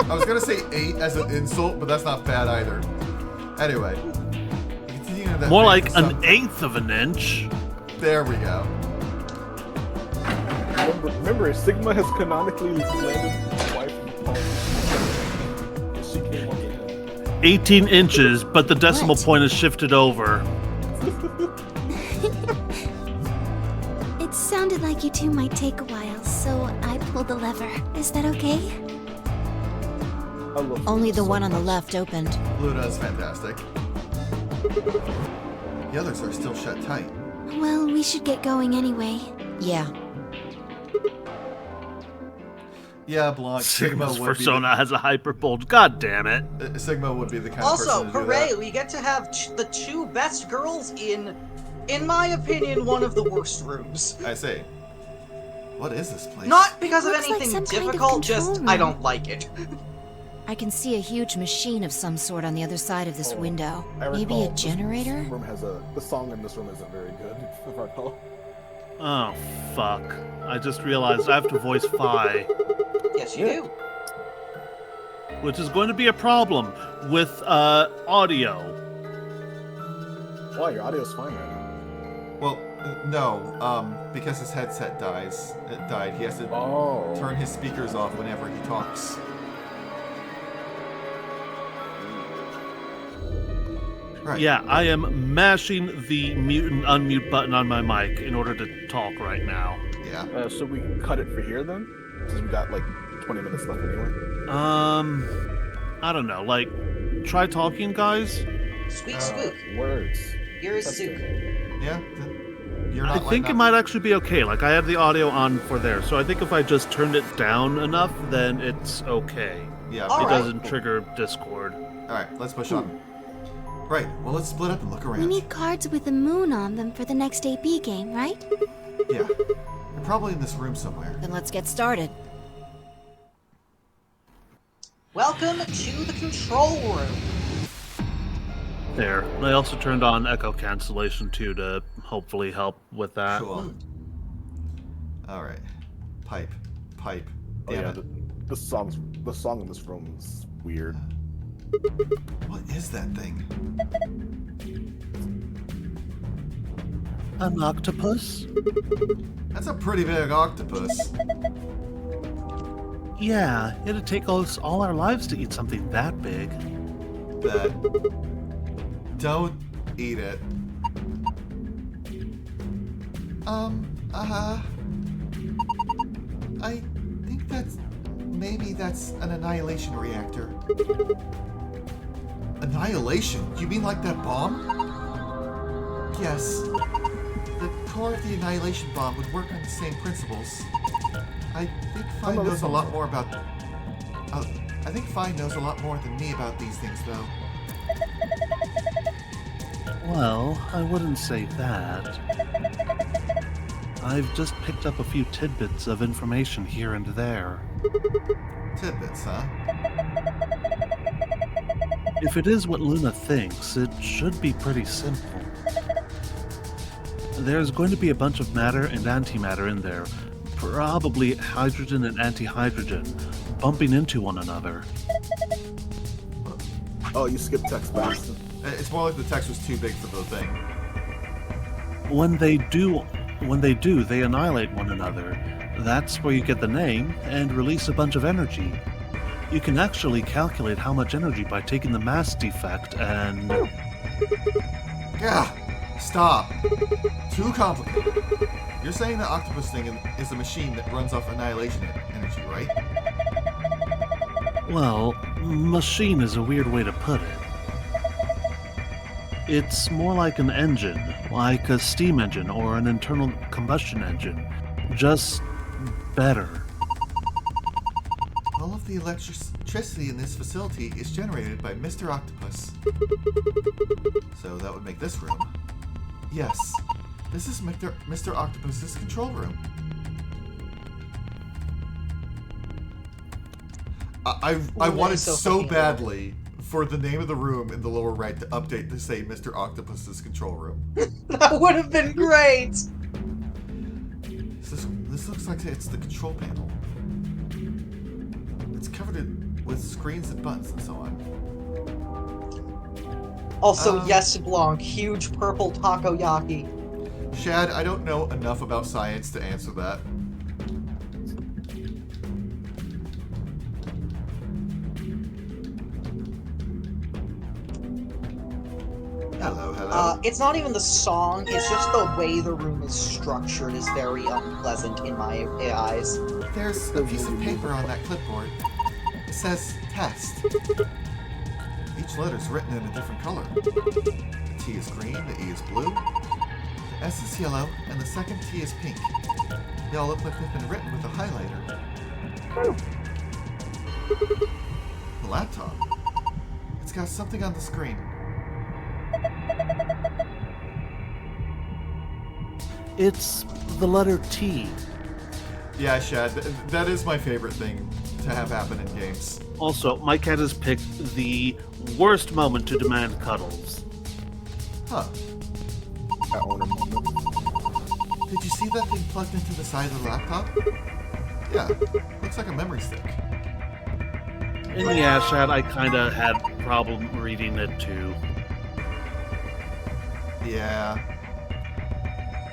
I was gonna say 8 as an insult, but that's not bad either. Anyway. More like an eighth of an inch. There we go. Remember, Sigma has canonically landed twice in she came on the end. 18 inches, but the decimal point is shifted over. It sounded like you two might take a while, so I pulled the lever. Is that okay? Only the one on the left opened. Luna's fantastic. The others are still shut tight. Well, we should get going anyway. Yeah. Yeah, Blanc. Sigma Sigma's would persona has a hyperbulge. God damn it. Sigma would be the kind Also, of person to do hooray, that. we get to have the 2 best girls in my opinion, one of the worst rooms. I see. What is this place? Not because of Looks like anything some kind of difficult, control just room. I don't like it. I can see a huge machine of some sort on the other side of this window. I Maybe recall a generator? This room has the song in this room isn't very good, if I recall. Oh, fuck. I just realized I have to voice Phi. Yes, you do. Which is going to be a problem with audio. Wow, your audio's fine right now. Well, no, because his headset died. He has to turn his speakers off whenever he talks. Right. Yeah, I am mashing the mute and unmute button on my mic in order to talk right now. Yeah. Should we cut it for here then? Since we got like 20 minutes left anyway. I don't know. Like, try talking, guys. Squeak, squeak. Words. Here is Zook. Yeah. You're I not think it might actually be okay. Like, I had the audio on for there, so I think if I just turned it down enough, then it's okay. Yeah. All It right. doesn't trigger Discord. Alright, let's push on. Right, well, let's split up and look We around. need cards with a moon on them for the next AB game, right? Yeah. They're probably in this room somewhere. Then let's get started. Welcome to the control room. There. I also turned on echo cancellation too to hopefully help with that. Cool. Alright. Pipe. Oh Damn yeah, it. the song in this room is weird. What is that thing? An octopus? That's a pretty big octopus. Yeah, it'd take us all our lives to eat something that big. Don't eat it. I think maybe that's an annihilation reactor. Annihilation? You mean like that bomb? Yes. The core of the annihilation bomb would work on the same principles. I think Fine knows a lot more about... I think Fine knows a lot more than me about these things, though. Well, I wouldn't say that. I've just picked up a few tidbits of information here and there. Tidbits, huh? If it is what Luna thinks, it should be pretty simple. There's going to be a bunch of matter and antimatter in there, probably hydrogen and antihydrogen, bumping into one another. Oh, you skipped text fast. It's more like the text was too big for the thing. When they do, they annihilate one another. That's where you get the name and release a bunch of energy. You can actually calculate how much energy by taking the mass defect and... Yeah, stop. Too complicated. You're saying the octopus thing is a machine that runs off annihilation energy, right? Well, machine is a weird way to put it. It's more like an engine, like a steam engine or an internal combustion engine. Just better. All of the electricity in this facility is generated by Mr. Octopus. So that would make this room. Yes, this is Mr. Octopus's control room. I wanted so badly for the name of the room in the lower right to update to say Mr. Octopus's control room. That would have been great! This looks like it's the control panel. It's covered with screens and buttons and so on. Also, yes, Blanc, huge purple takoyaki. Shad, I don't know enough about science to answer that. Hello. It's not even the song, it's just the way the room is structured is very unpleasant in my eyes. There's a piece of paper on that clipboard. It says test. Each letter's written in a different color. The T is green, the E is blue, the S is yellow, and the second T is pink. They all look like they've been written with a highlighter. The laptop. It's got something on the screen. It's the letter T. Yeah, Shad, that is my favorite thing to have happen in games. Also, my cat has picked the worst moment to demand cuddles. Huh. That owner moment. Did you see that thing plugged into the side of the laptop? Yeah, looks like a memory stick. In the Shad, I kinda had a problem reading it too. Yeah.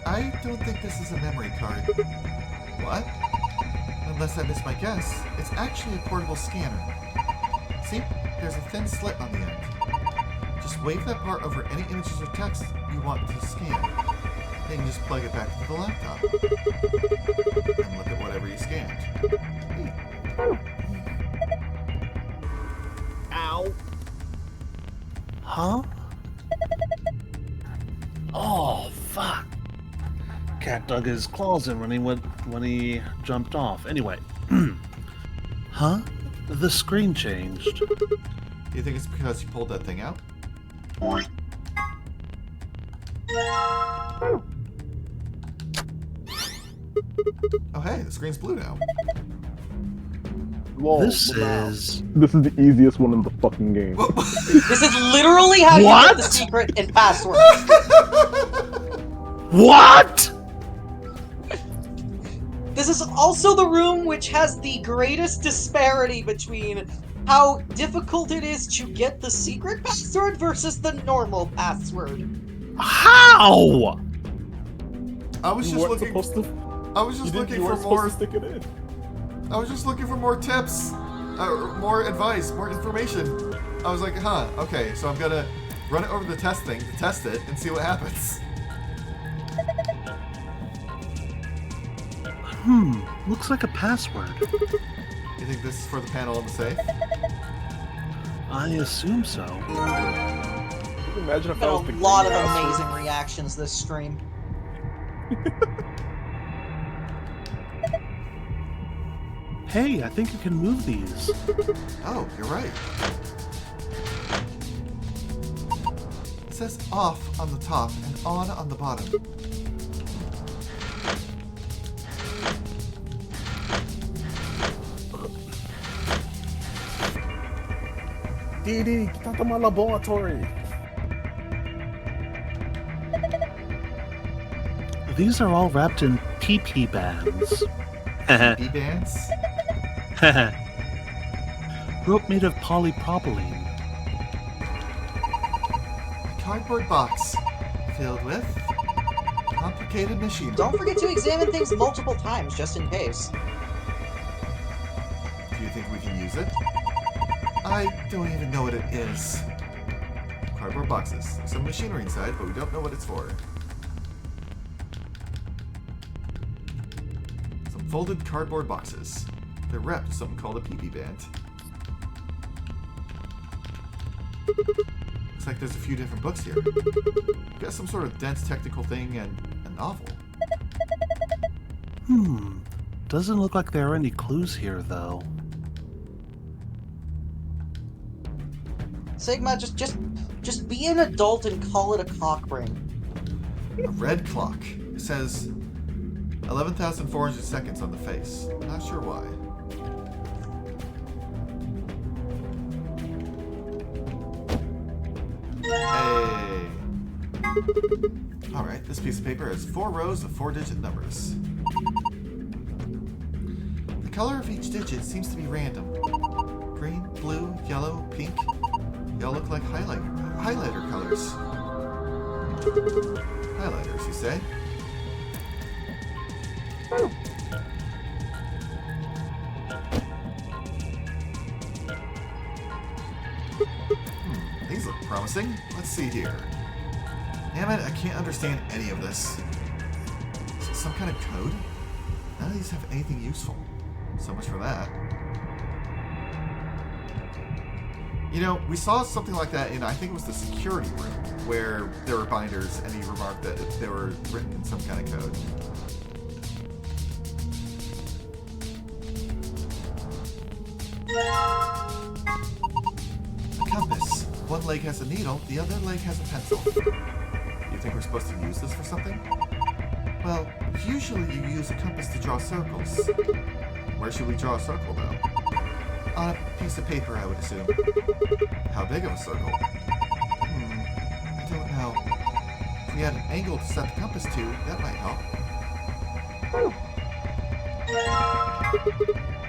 I don't think this is a memory card. What? Unless I missed my guess, it's actually a portable scanner. See? There's a thin slit on the end. Just wave that part over any images or text you want to scan. Then you just plug it back into the laptop. And look at whatever you scanned. Hey. Ow. Huh? Oh, fuck. Cat dug his claws in when he jumped off. Anyway. Huh? The screen changed. Do you think it's because you pulled that thing out? Oh hey, the screen's blue now. Whoa, This is the easiest one in the fucking game. This is literally how you get the secret and password. What? This is also the room which has the greatest disparity between how difficult it is to get the secret password versus the normal password. How? I was just looking. I was just looking for more. Stick it in. I was just looking for more tips, more advice, more information. I was like, huh, okay, so I'm gonna run it over the test thing to test it and see what happens. Looks like a password. You think this is for the panel in the safe? I assume so. Imagine if Been that a was the lot of green password. amazing reactions this stream. Hey, I think you can move these. Oh, you're right. It says off on the top and on the bottom. Didi, get out of my laboratory. These are all wrapped in PP bands. PP bands? Rope made of polypropylene. A cardboard box filled with complicated machinery. Don't forget to examine things multiple times, just in case. Do you think we can use it? I don't even know what it is. Cardboard boxes. There's some machinery inside, but we don't know what it's for. Some folded cardboard boxes. They're wrapped with something called a PP band. Looks like there's a few different books here. Got some sort of dense technical thing and a novel. Doesn't look like there are any clues here, though. Sigma, just be an adult and call it a cock ring. A red clock. It says 11,400 seconds on the face. Not sure why. Hey. Alright, this piece of paper has 4 rows of 4-digit numbers. The color of each digit seems to be random. Green, blue, yellow, pink. They all look like highlighter colors. Highlighters, you say? These look promising. Let's see here. Damn it, I can't understand any of this. Is it some kind of code? None of these have anything useful. So much for that. You know, we saw something like that in, I think it was the security room, where there were binders, and he remarked that they were written in some kind of code. A compass. One leg has a needle, the other leg has a pencil. You think we're supposed to use this for something? Well, usually you use a compass to draw circles. Where should we draw a circle, though? On a piece of paper, I would assume. How big of a circle? I don't know. If we had an angle to set the compass to, that might help.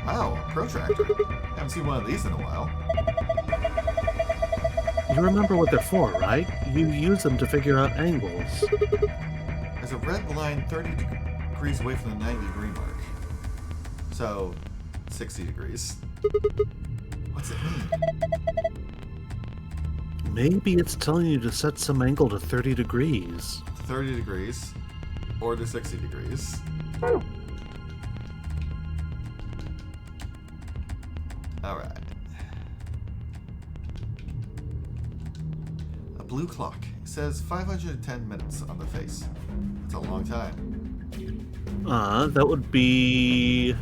Wow, a protractor. Haven't seen one of these in a while. You remember what they're for, right? You use them to figure out angles. There's a red line 30 degrees away from the 90-degree mark. So, 60 degrees. What's it mean? Maybe it's telling you to set some angle to 30 degrees. 30 degrees. Or to 60 degrees. Alright. A blue clock. It says 510 minutes on the face. That's a long time. That would be...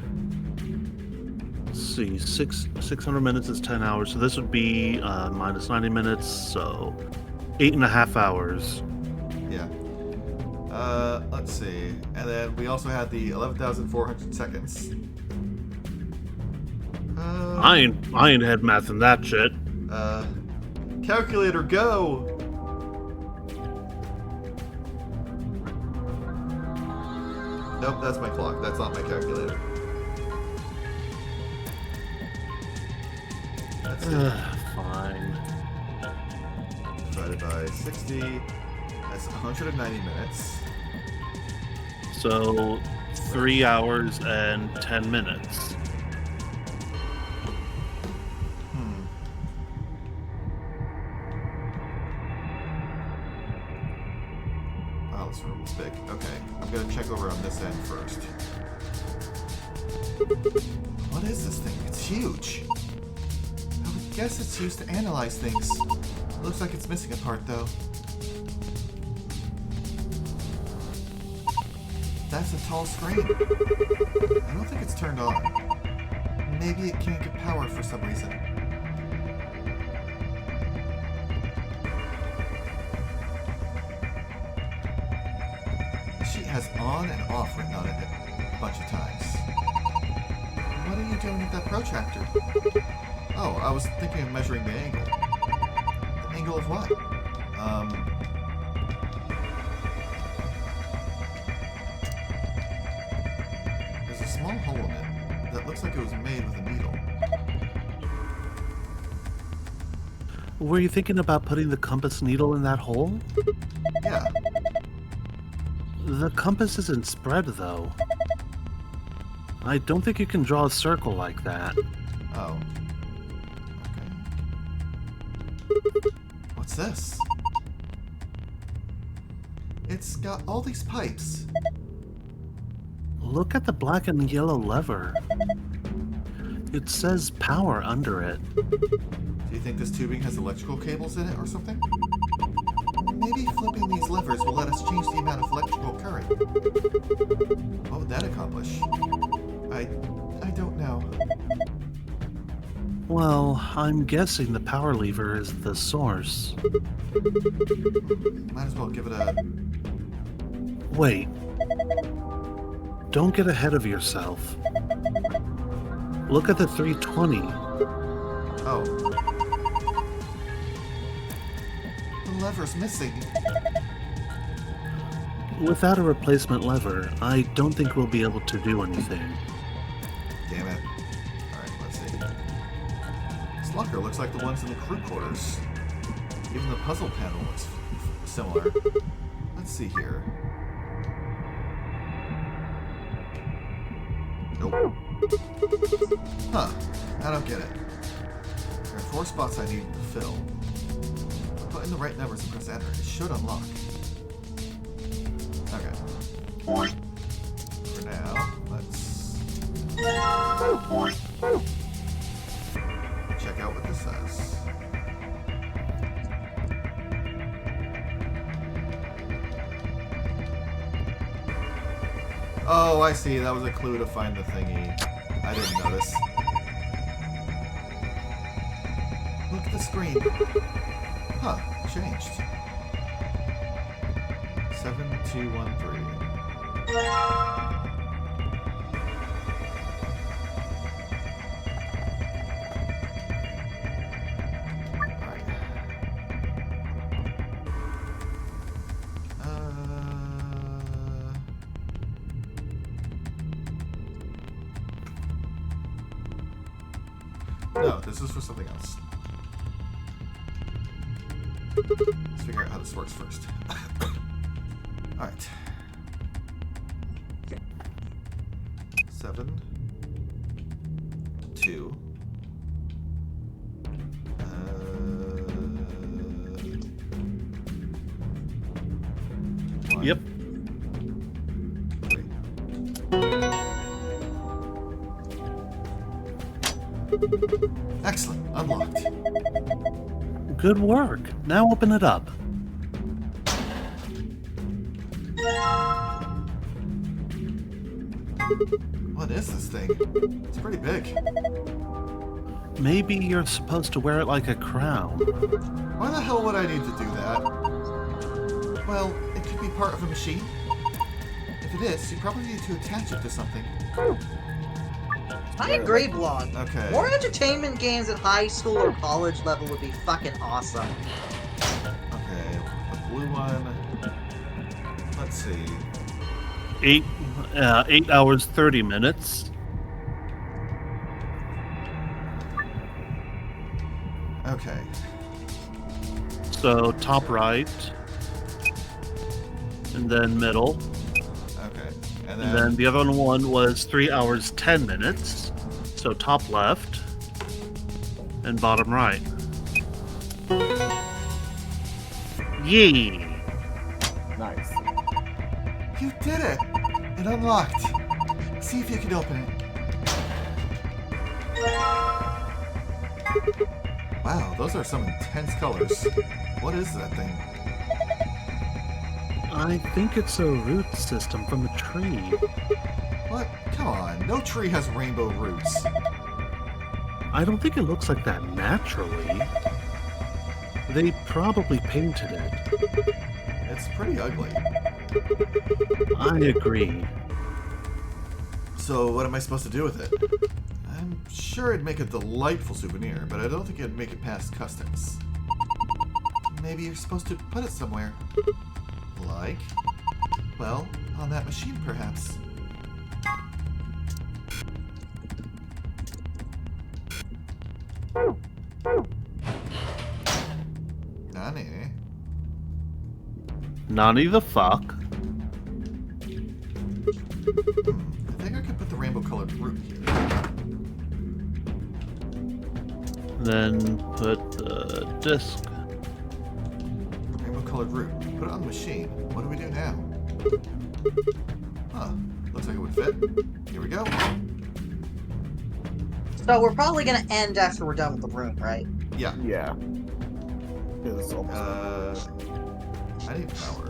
Let's see, 600 minutes is 10 hours, so this would be minus 90 minutes, so 8.5 hours. Yeah. Let's see. And then we also had the 11,400 seconds. I ain't head math in that shit. Calculator, go! Nope, that's my clock. That's not my calculator. That's fine. Divided by 60. That's 190 minutes. So 3 hours and 10 minutes. from this end first. What is this thing? It's huge. I would guess it's used to analyze things. Looks like it's missing a part, though. That's a tall screen. I don't think it's turned on. Maybe it can't get power for some reason. The sheet has on and off written on it a bunch of times. What are you doing with that protractor? Oh, I was thinking of measuring the angle. The angle of what? There's a small hole in it that looks like it was made with a needle. Were you thinking about putting the compass needle in that hole? Yeah. The compass isn't spread, though. I don't think you can draw a circle like that. Oh. Okay. What's this? It's got all these pipes. Look at the black and yellow lever. It says power under it. Do you think this tubing has electrical cables in it or something? Maybe flipping these levers will let us change the amount of electrical current. What would that accomplish? I don't know. Well, I'm guessing the power lever is the source. Might as well give it a... Wait. Don't get ahead of yourself. Look at the 320. Oh. The lever's missing. Without a replacement lever, I don't think we'll be able to do anything. Damn it. Alright, let's see. This locker looks like the ones in the crew quarters. Even the puzzle panel looks similar. Let's see here. Nope. Huh. I don't get it. There are 4 spots I need to fill. Put in the right numbers and press enter. It should unlock. Okay. For now, let's check out what this says. Oh, I see. That was a clue to find the thingy. I didn't notice. Look at the screen. Huh, changed. 7213. Alright. No, this is for something else. Let's figure out how this works first. Alright. 7, 2. Yep. 3. Excellent. Unlocked. Good work. Now open it up. What is this thing? It's pretty big. Maybe you're supposed to wear it like a crown. Why the hell would I need to do that? Well, it could be part of a machine. If it is, you probably need to attach it to something. I agree, Blonde. Okay. More entertainment games at high school or college level would be fucking awesome. Okay, the blue one. Let's see. 8 hours, 30 minutes. Okay. So top right. And then middle. Okay. And then the other one was 3 hours, 10 minutes. So top left. And bottom right. Yee! Nice. You did it! It unlocked. See if you can open it. Wow, those are some intense colors. What is that thing? I think it's a root system from a tree. What? Come on, no tree has rainbow roots. I don't think it looks like that naturally. They probably painted it. It's pretty ugly. I agree. So what am I supposed to do with it? I'm sure it'd make a delightful souvenir, but I don't think it'd make it past customs. Maybe you're supposed to put it somewhere. Like, well, on that machine perhaps. Nani? Nani the fuck? I think I could put the rainbow colored root here. Then put the disc. Rainbow colored root. Put it on the machine. What do we do now? Huh. Looks like it would fit. Here we go. So we're probably gonna end after we're done with the room, right? Yeah. Yeah. It's almost I need power.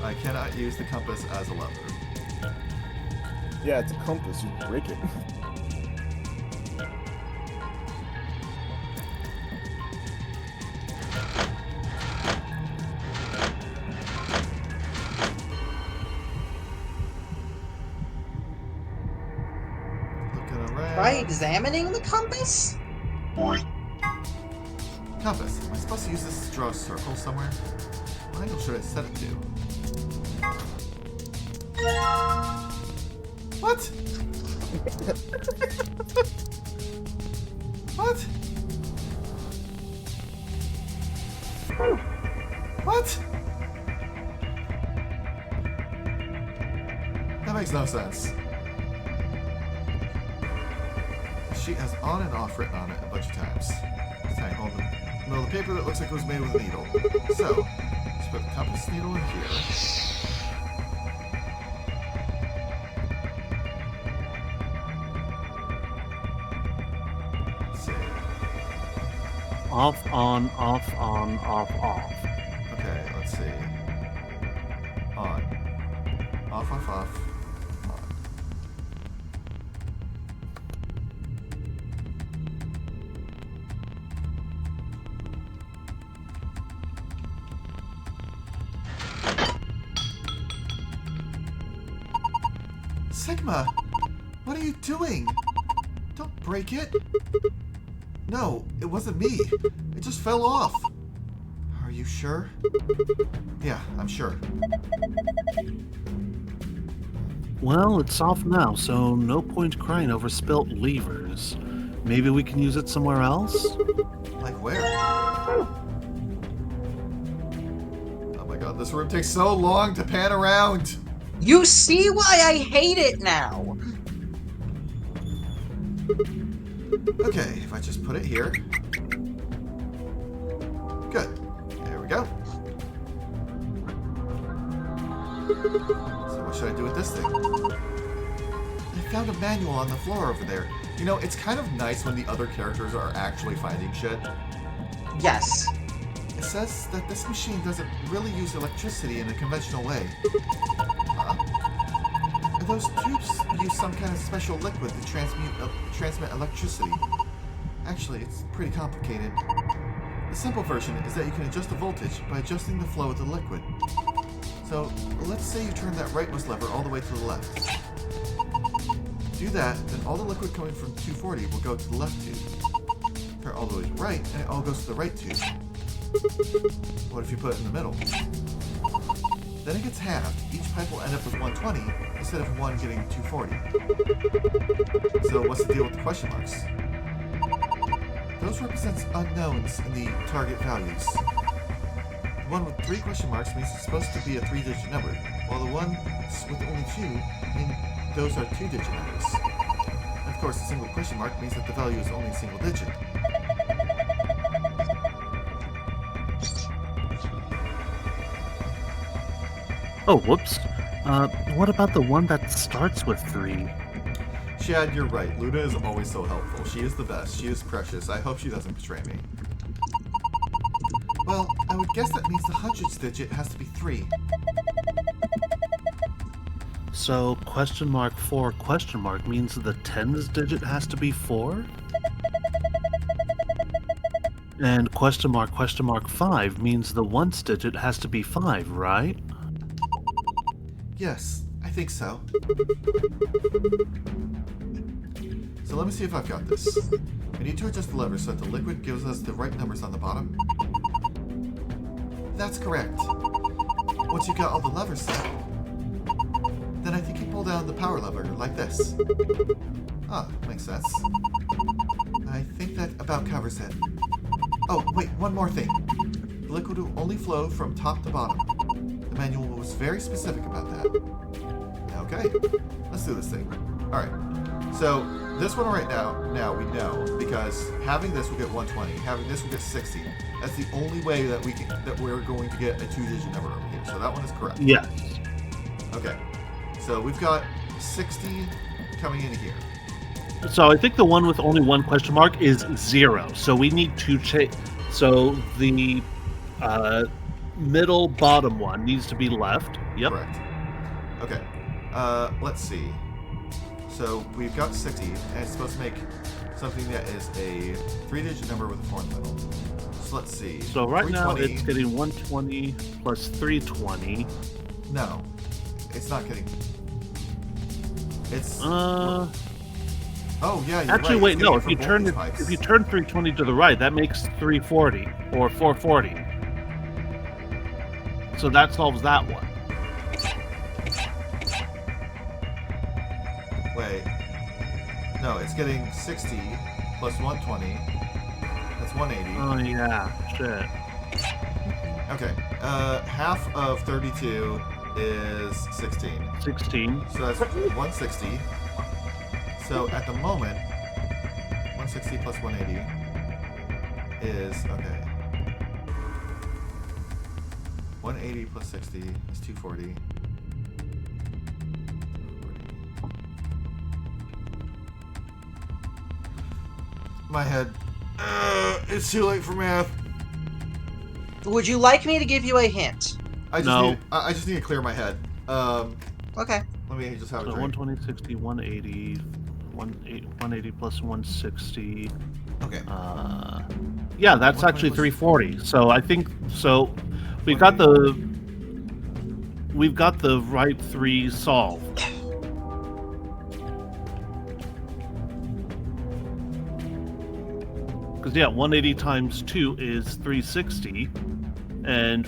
I cannot use the compass as a lever. Yeah, it's a compass. You break it. Looking around. Try examining the compass? Compass. Am I supposed to use this to draw a circle somewhere? What angle should I set it to? What? What? What? That makes no sense. The sheet has on and off written on it a bunch of times. This tiny hole in the middle of the paper that looks like it was made with a needle. So, let's put the compass needle in here. Off, on, off, on, off, off. Okay, let's see. On. Off, off, off. On. Sigma! What are you doing? Don't break it. No, it wasn't me. It just fell off. Are you sure? Yeah, I'm sure. Well, it's off now, so no point crying over spilt levers. Maybe we can use it somewhere else? Like where? Oh my god, this room takes so long to pan around! You see why I hate it now! Okay, if I just put it here. Good. There we go. So what should I do with this thing? I found a manual on the floor over there. You know, it's kind of nice when the other characters are actually finding shit. Yes. It says that this machine doesn't really use electricity in a conventional way. Those tubes use some kind of special liquid to transmit electricity. Actually, it's pretty complicated. The simple version is that you can adjust the voltage by adjusting the flow of the liquid. So, let's say you turn that rightmost lever all the way to the left. Do that, then all the liquid coming from 240 will go to the left tube. Turn all the way to the right, and it all goes to the right tube. What if you put it in the middle? Then it gets halved. Each pipe will end up with 120 instead of one getting 240. So what's the deal with the question marks? Those represents unknowns in the target values. The one with 3 question marks means it's supposed to be a 3-digit number, while the one with only 2 mean those are 2-digit numbers. And of course, a single question mark means that the value is only a single digit. Oh, whoops. What about the one that starts with 3? Chad, you're right. Luna is always so helpful. She is the best. She is precious. I hope she doesn't betray me. Well, I would guess that means the hundredths digit has to be 3. So, question mark 4 question mark means the tens digit has to be 4? And question mark 5 means the ones digit has to be 5, right? Yes, I think so. So let me see if I've got this. I need to adjust the lever so that the liquid gives us the right numbers on the bottom. That's correct. Once you've got all the levers set, then I think you pull down the power lever like this. Ah, makes sense. I think that about covers it. Oh, wait, one more thing. The liquid will only flow from top to bottom. The manual was very specific about that. Okay, let's do this thing. Alright, so this one right now we know, because having this will get 120, having this will get 60. That's the only way that we're going to get a 2-digit number over here. So that one is correct. Yes. Okay, so we've got 60 coming in here. So I think the one with only 1 question mark is 0. So we need to change. So the middle bottom one needs to be left. Yep. Correct. Okay. Let's see. So we've got 60, and it's supposed to make something that is a 3-digit number with a 4 in the middle. So let's see. So right now it's getting 120 plus 320. No, it's not getting. It's. Oh yeah, you're actually, right. wait, no. If you turn 320 to the right, that makes 340 or 440. So that solves that one. Wait. No, it's getting 60 plus 120. That's 180. Oh yeah, shit. Okay. Half of 32 is 16. 16. So that's 160. So at the moment, 160 plus 180 is, okay. 180 plus 60 is 240. My head. It's too late for math. Would you like me to give you a hint? I just need to clear my head. Okay. Let me just have a So drink. 120, 60, 180, 180 plus 160. Okay. Yeah, that's actually 340. So I think we've got the right 3 solved. Because yeah, 180 times 2 is 360, and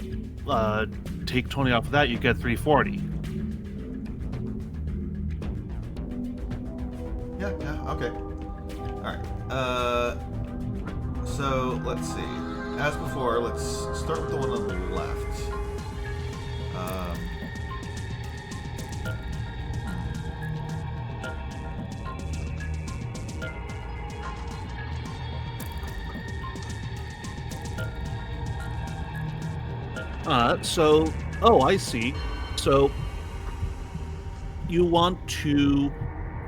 take 20 off of that, you get 340. Yeah, okay. Alright. So, let's see. As before, let's start with the one on the left. Oh, I see. So, you want to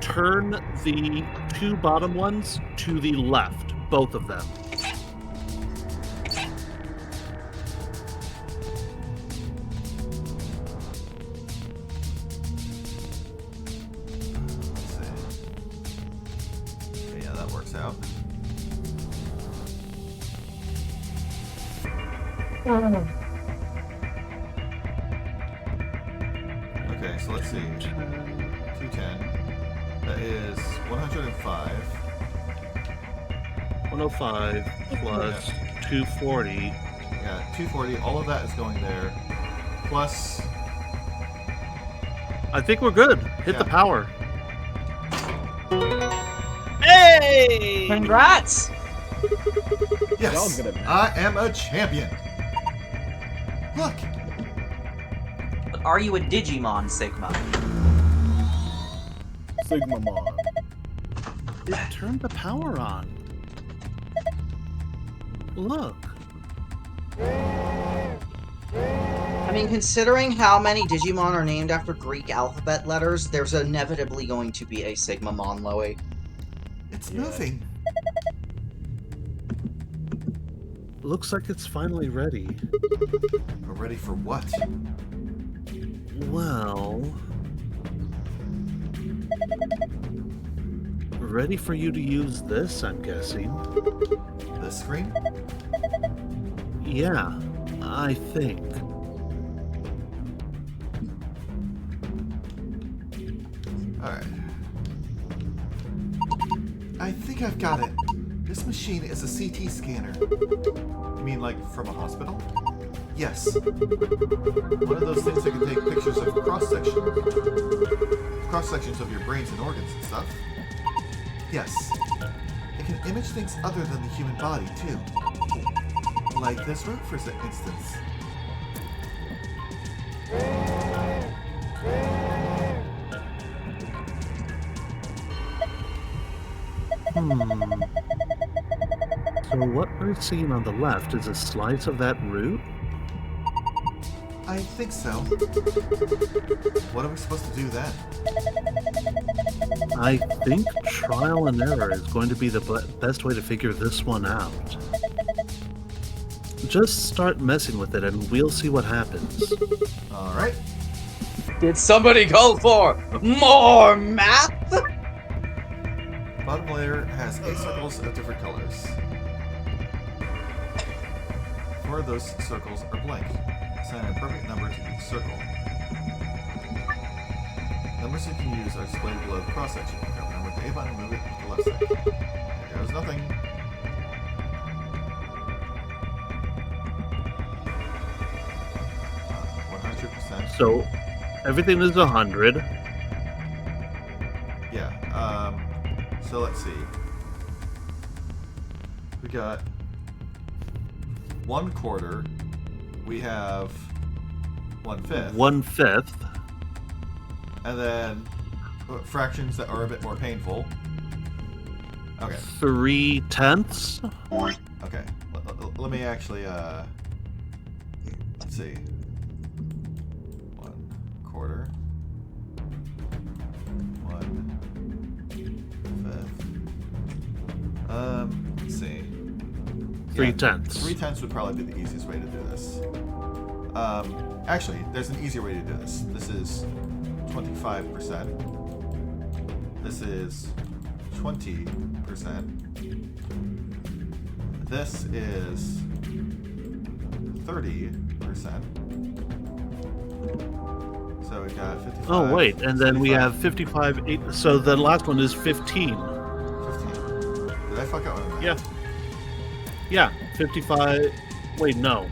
turn the 2 bottom ones to the left, both of them. Let's see. Okay, yeah, that works out. Okay, so let's see. 210. That is 105. 105 plus 240. Yeah, 240. All of that is going there. Plus. I think we're good. Hit the power. Hey! Congrats! Yes! I am a champion! Look! But are you a Digimon, Sigma? Sigmamon. It turned the power on. Look. I mean, considering how many Digimon are named after Greek alphabet letters, there's inevitably going to be a Sigmamon, Loey. It's moving. Looks like it's finally ready. We're ready for what? Well... ready for you to use this, I'm guessing. This screen? Yeah, I think. Alright. I think I've got it. This machine is a CT scanner. You mean like from a hospital? Yes. One of those things that can take pictures of cross-sections of your brains and organs and stuff. Yes. It can image things other than the human body, too. Like this root, for instance. So what we're seeing on the left is a slice of that root? I think so. What are we supposed to do then? I think trial and error is going to be the best way to figure this one out. Just start messing with it and we'll see what happens. Alright. Did somebody go for more math? Bottom layer has 8 circles of different colors. 4 of those circles are blank. Assign an appropriate number to each circle. Numbers you can use are displayed below the cross-section. Grab a number with the A button and move it with the left stick. There goes nothing. So, everything is 100. Yeah, so let's see. We got 1/4. We have 1/5. 1/5. And then fractions that are a bit more painful. Okay. 3/10. Okay. Let me actually, let's see. 1/4. 1/5. Let's see. 3/10. 3/10 would probably be the easiest way to do this. Actually, there's an easier way to do this. This is 25%. This is 20%. This is 30%. So we've got 55. Oh, wait, and then 75. we have 55. So the last one is 15. 15. Did I fuck up on that? Yeah. Yeah, 55. Wait, no.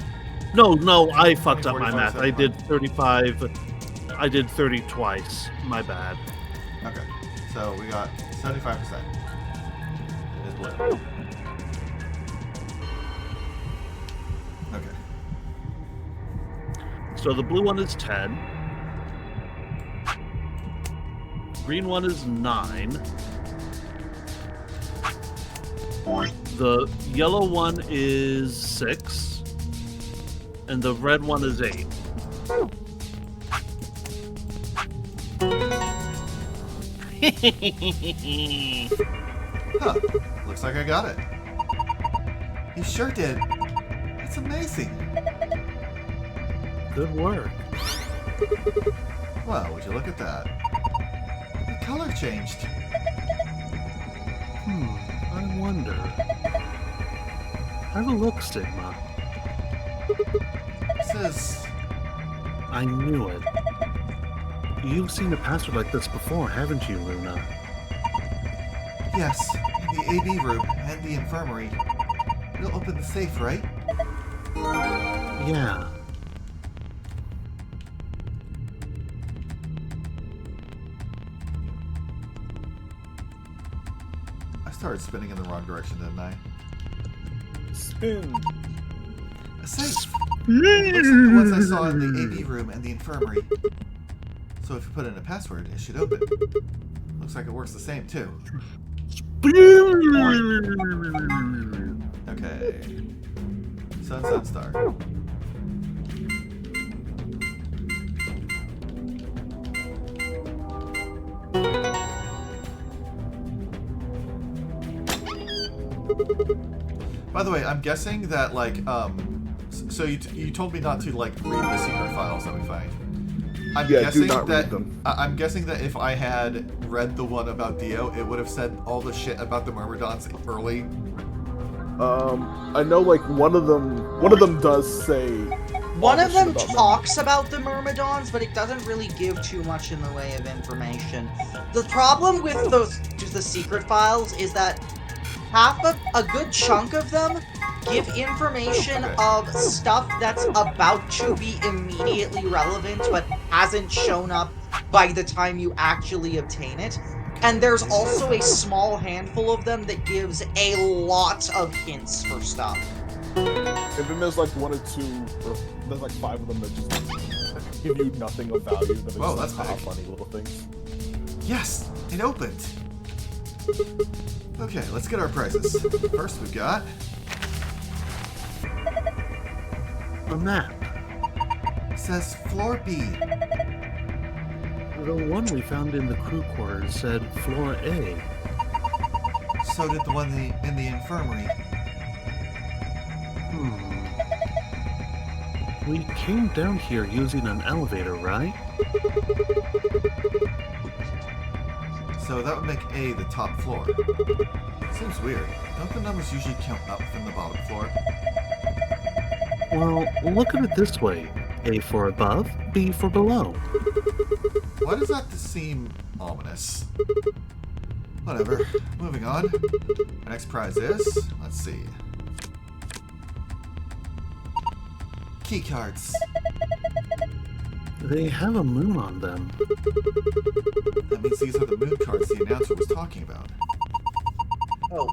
No, I fucked up my math. I did 35. I did 30 twice. My bad. Okay. So we got 75%. Is blue. Okay. So the blue one is 10. Green one is 9. The yellow one is 6. And the red one is 8. Huh. Looks like I got it. You sure did. That's amazing. Good work. Well, would you look at that? The color changed. I wonder. Have a look, Sigma. This is... I knew it. You've seen a password like this before, haven't you, Luna? Yes, in the AB room and the infirmary. It'll open the safe, right? Yeah. I started spinning in the wrong direction, didn't I? Spin. A safe! Looks like the ones I saw in the AB room and the infirmary. So if you put in a password, it should open. Looks like it works the same, too. Okay. Sun, star. By the way, I'm guessing that, like, so you told me not to, like, read the secret files that we find. I'm guessing do not that, read them. I'm guessing that if I had read the one about Dio, it would have said all the shit about the Myrmidons early. I know, like, one of them does say... One of them talks about the Myrmidons, but it doesn't really give too much in the way of information. The problem with the secret files is that a good chunk of them give information of stuff that's about to be immediately relevant, but hasn't shown up by the time you actually obtain it. And there's also a small handful of them that gives a lot of hints for stuff. And then there's like 1 or 2, or there's like 5 of them that just give you nothing of value. That Whoa, that's like, big. funny little things. Yes, it opened. Okay, let's get our prizes. First we've got... a map. It says Floor B. The one we found in the crew quarters said Floor A. So did the one in the infirmary. We came down here using an elevator, right? So that would make A the top floor. Seems weird. Don't the numbers usually count up from the bottom floor? Well, look at it this way. A for above, B for below. Why does that seem ominous? Whatever. Moving on. Our next prize is... Let's see. Key cards. They have a moon on them. That means these are the moon cards the announcer was talking about. Oh.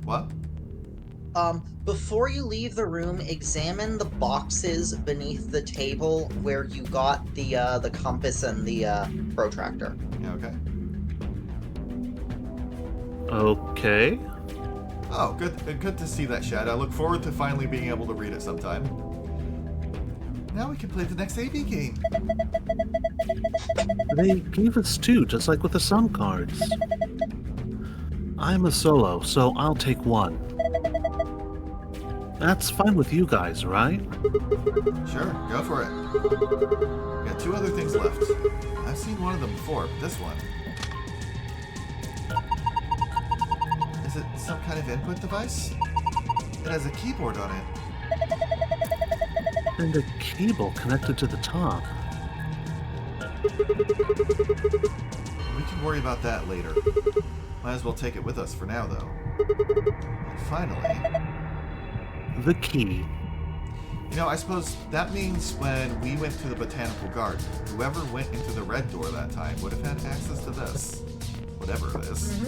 What? Before you leave the room, examine the boxes beneath the table where you got the compass and the protractor. Yeah, okay. Okay. Oh, good to see that, Shad. I look forward to finally being able to read it sometime. Now we can play the next AB game. They gave us 2, just like with the sum cards. I'm a solo, so I'll take 1. That's fine with you guys, right? Sure, go for it. We got 2 other things left. I've seen one of them before, but this one... Is it some kind of input device? It has a keyboard on it. And a cable connected to the top. We can worry about that later. Might as well take it with us for now, though. And finally... The key. You know, I suppose that means when we went to the botanical garden, whoever went into the red door that time would have had access to this. Whatever it is.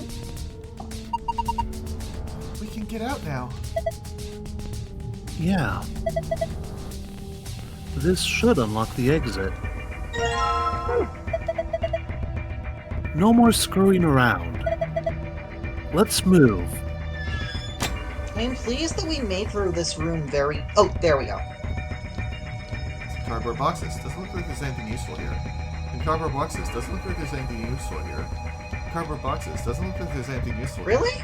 We can get out now. Yeah. This should unlock the exit. No more screwing around. Let's move. I'm pleased that we made through this room very... Oh, there we go. Some cardboard boxes. Doesn't look like there's anything useful here. And cardboard boxes. Doesn't look like there's anything useful here. Cardboard boxes. Doesn't look like there's anything useful here. Really?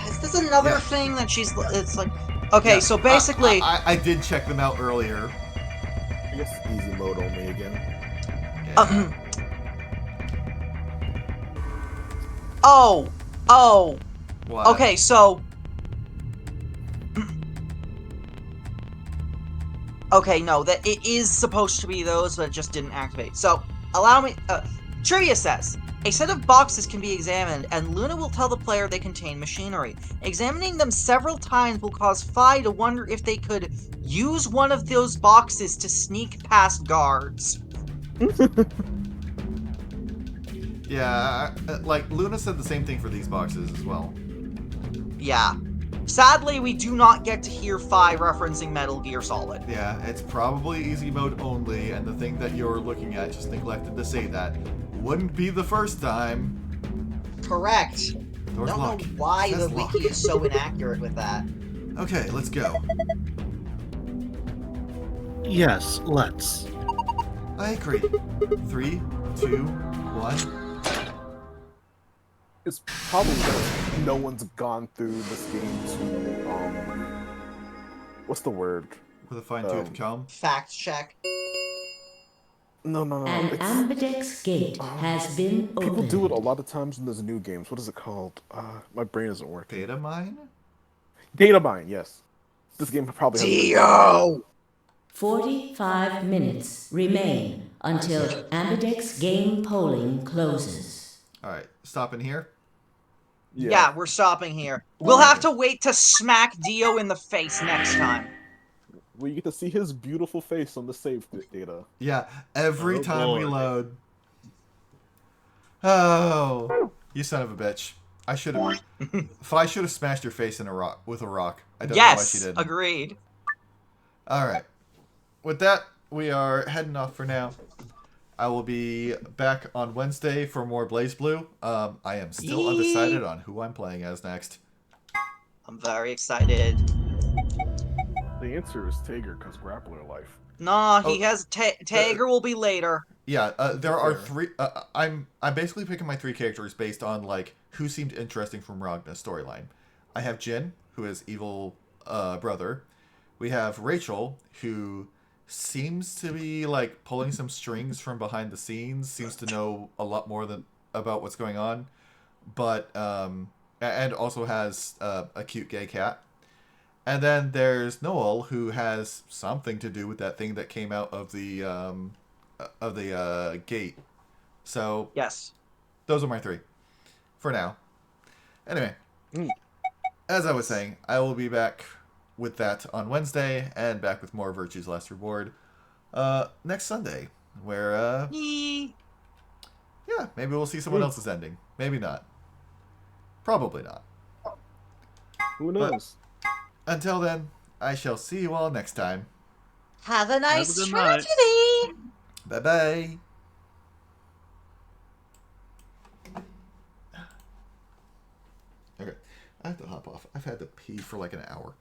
Is this another thing that she's... It's like... Okay, yeah, so basically... I did check them out earlier. I guess it's easy mode only again. Yeah. Oh! What? Okay, so... Okay, no, that it is supposed to be those, but it just didn't activate. So, allow me... Trivia says, a set of boxes can be examined, and Luna will tell the player they contain machinery. Examining them several times will cause Fi to wonder if they could use one of those boxes to sneak past guards. Yeah, like, Luna said the same thing for these boxes as well. Yeah. Sadly, we do not get to hear Fi referencing Metal Gear Solid. Yeah, it's probably easy mode only, and the thing that you're looking at just neglected to say that. Wouldn't be the first time. Correct. Door's Don't locked. know why the Says lock. wiki is so inaccurate with that. Okay, let's go. Yes, let's. I agree. 3, 2, 1. It's probably that no one's gone through this game to what's the word? With a fine-tooth comb. Fact check. No. An ambidex gate has been People opened. do it a lot of times in those new games. What is it called? My brain isn't working. Data mine? Data mine, yes. This game probably has Dio! 45 minutes remain until ambidex game polling closes. Alright, stopping here. Yeah, we're stopping here. We'll have to wait to smack Dio in the face next time. We get to see his beautiful face on the save data. Yeah, every Oh, time we boy. load. Oh, you son of a bitch! I should have smashed your face in a rock with a rock. I don't know why she didn't. Agreed. All right. With that, we are heading off for now. I will be back on Wednesday for more Blaze Blue. I am still undecided on who I'm playing as next. I'm very excited. The answer is Tager, because grappler life. Nah, he has Tager will be later. Yeah, there are three. I'm basically picking my three characters based on like who seemed interesting from Ragna's storyline. I have Jin, who is evil brother. We have Rachel, who seems to be like pulling some strings from behind the scenes. Seems to know a lot more about what's going on, but and also has a cute gay cat. And then there's Noel, who has something to do with that thing that came out of the gate. So yes, those are my three for now. Anyway, as I was saying, I will be back with that on Wednesday and back with more Virtue's Last Reward next Sunday, where yeah, maybe we'll see someone else's ending. Maybe not. Probably not. Who knows? But until then, I shall see you all next time. Have a nice good night. tragedy. Bye-bye. Okay, I have to hop off. I've had to pee for like an hour.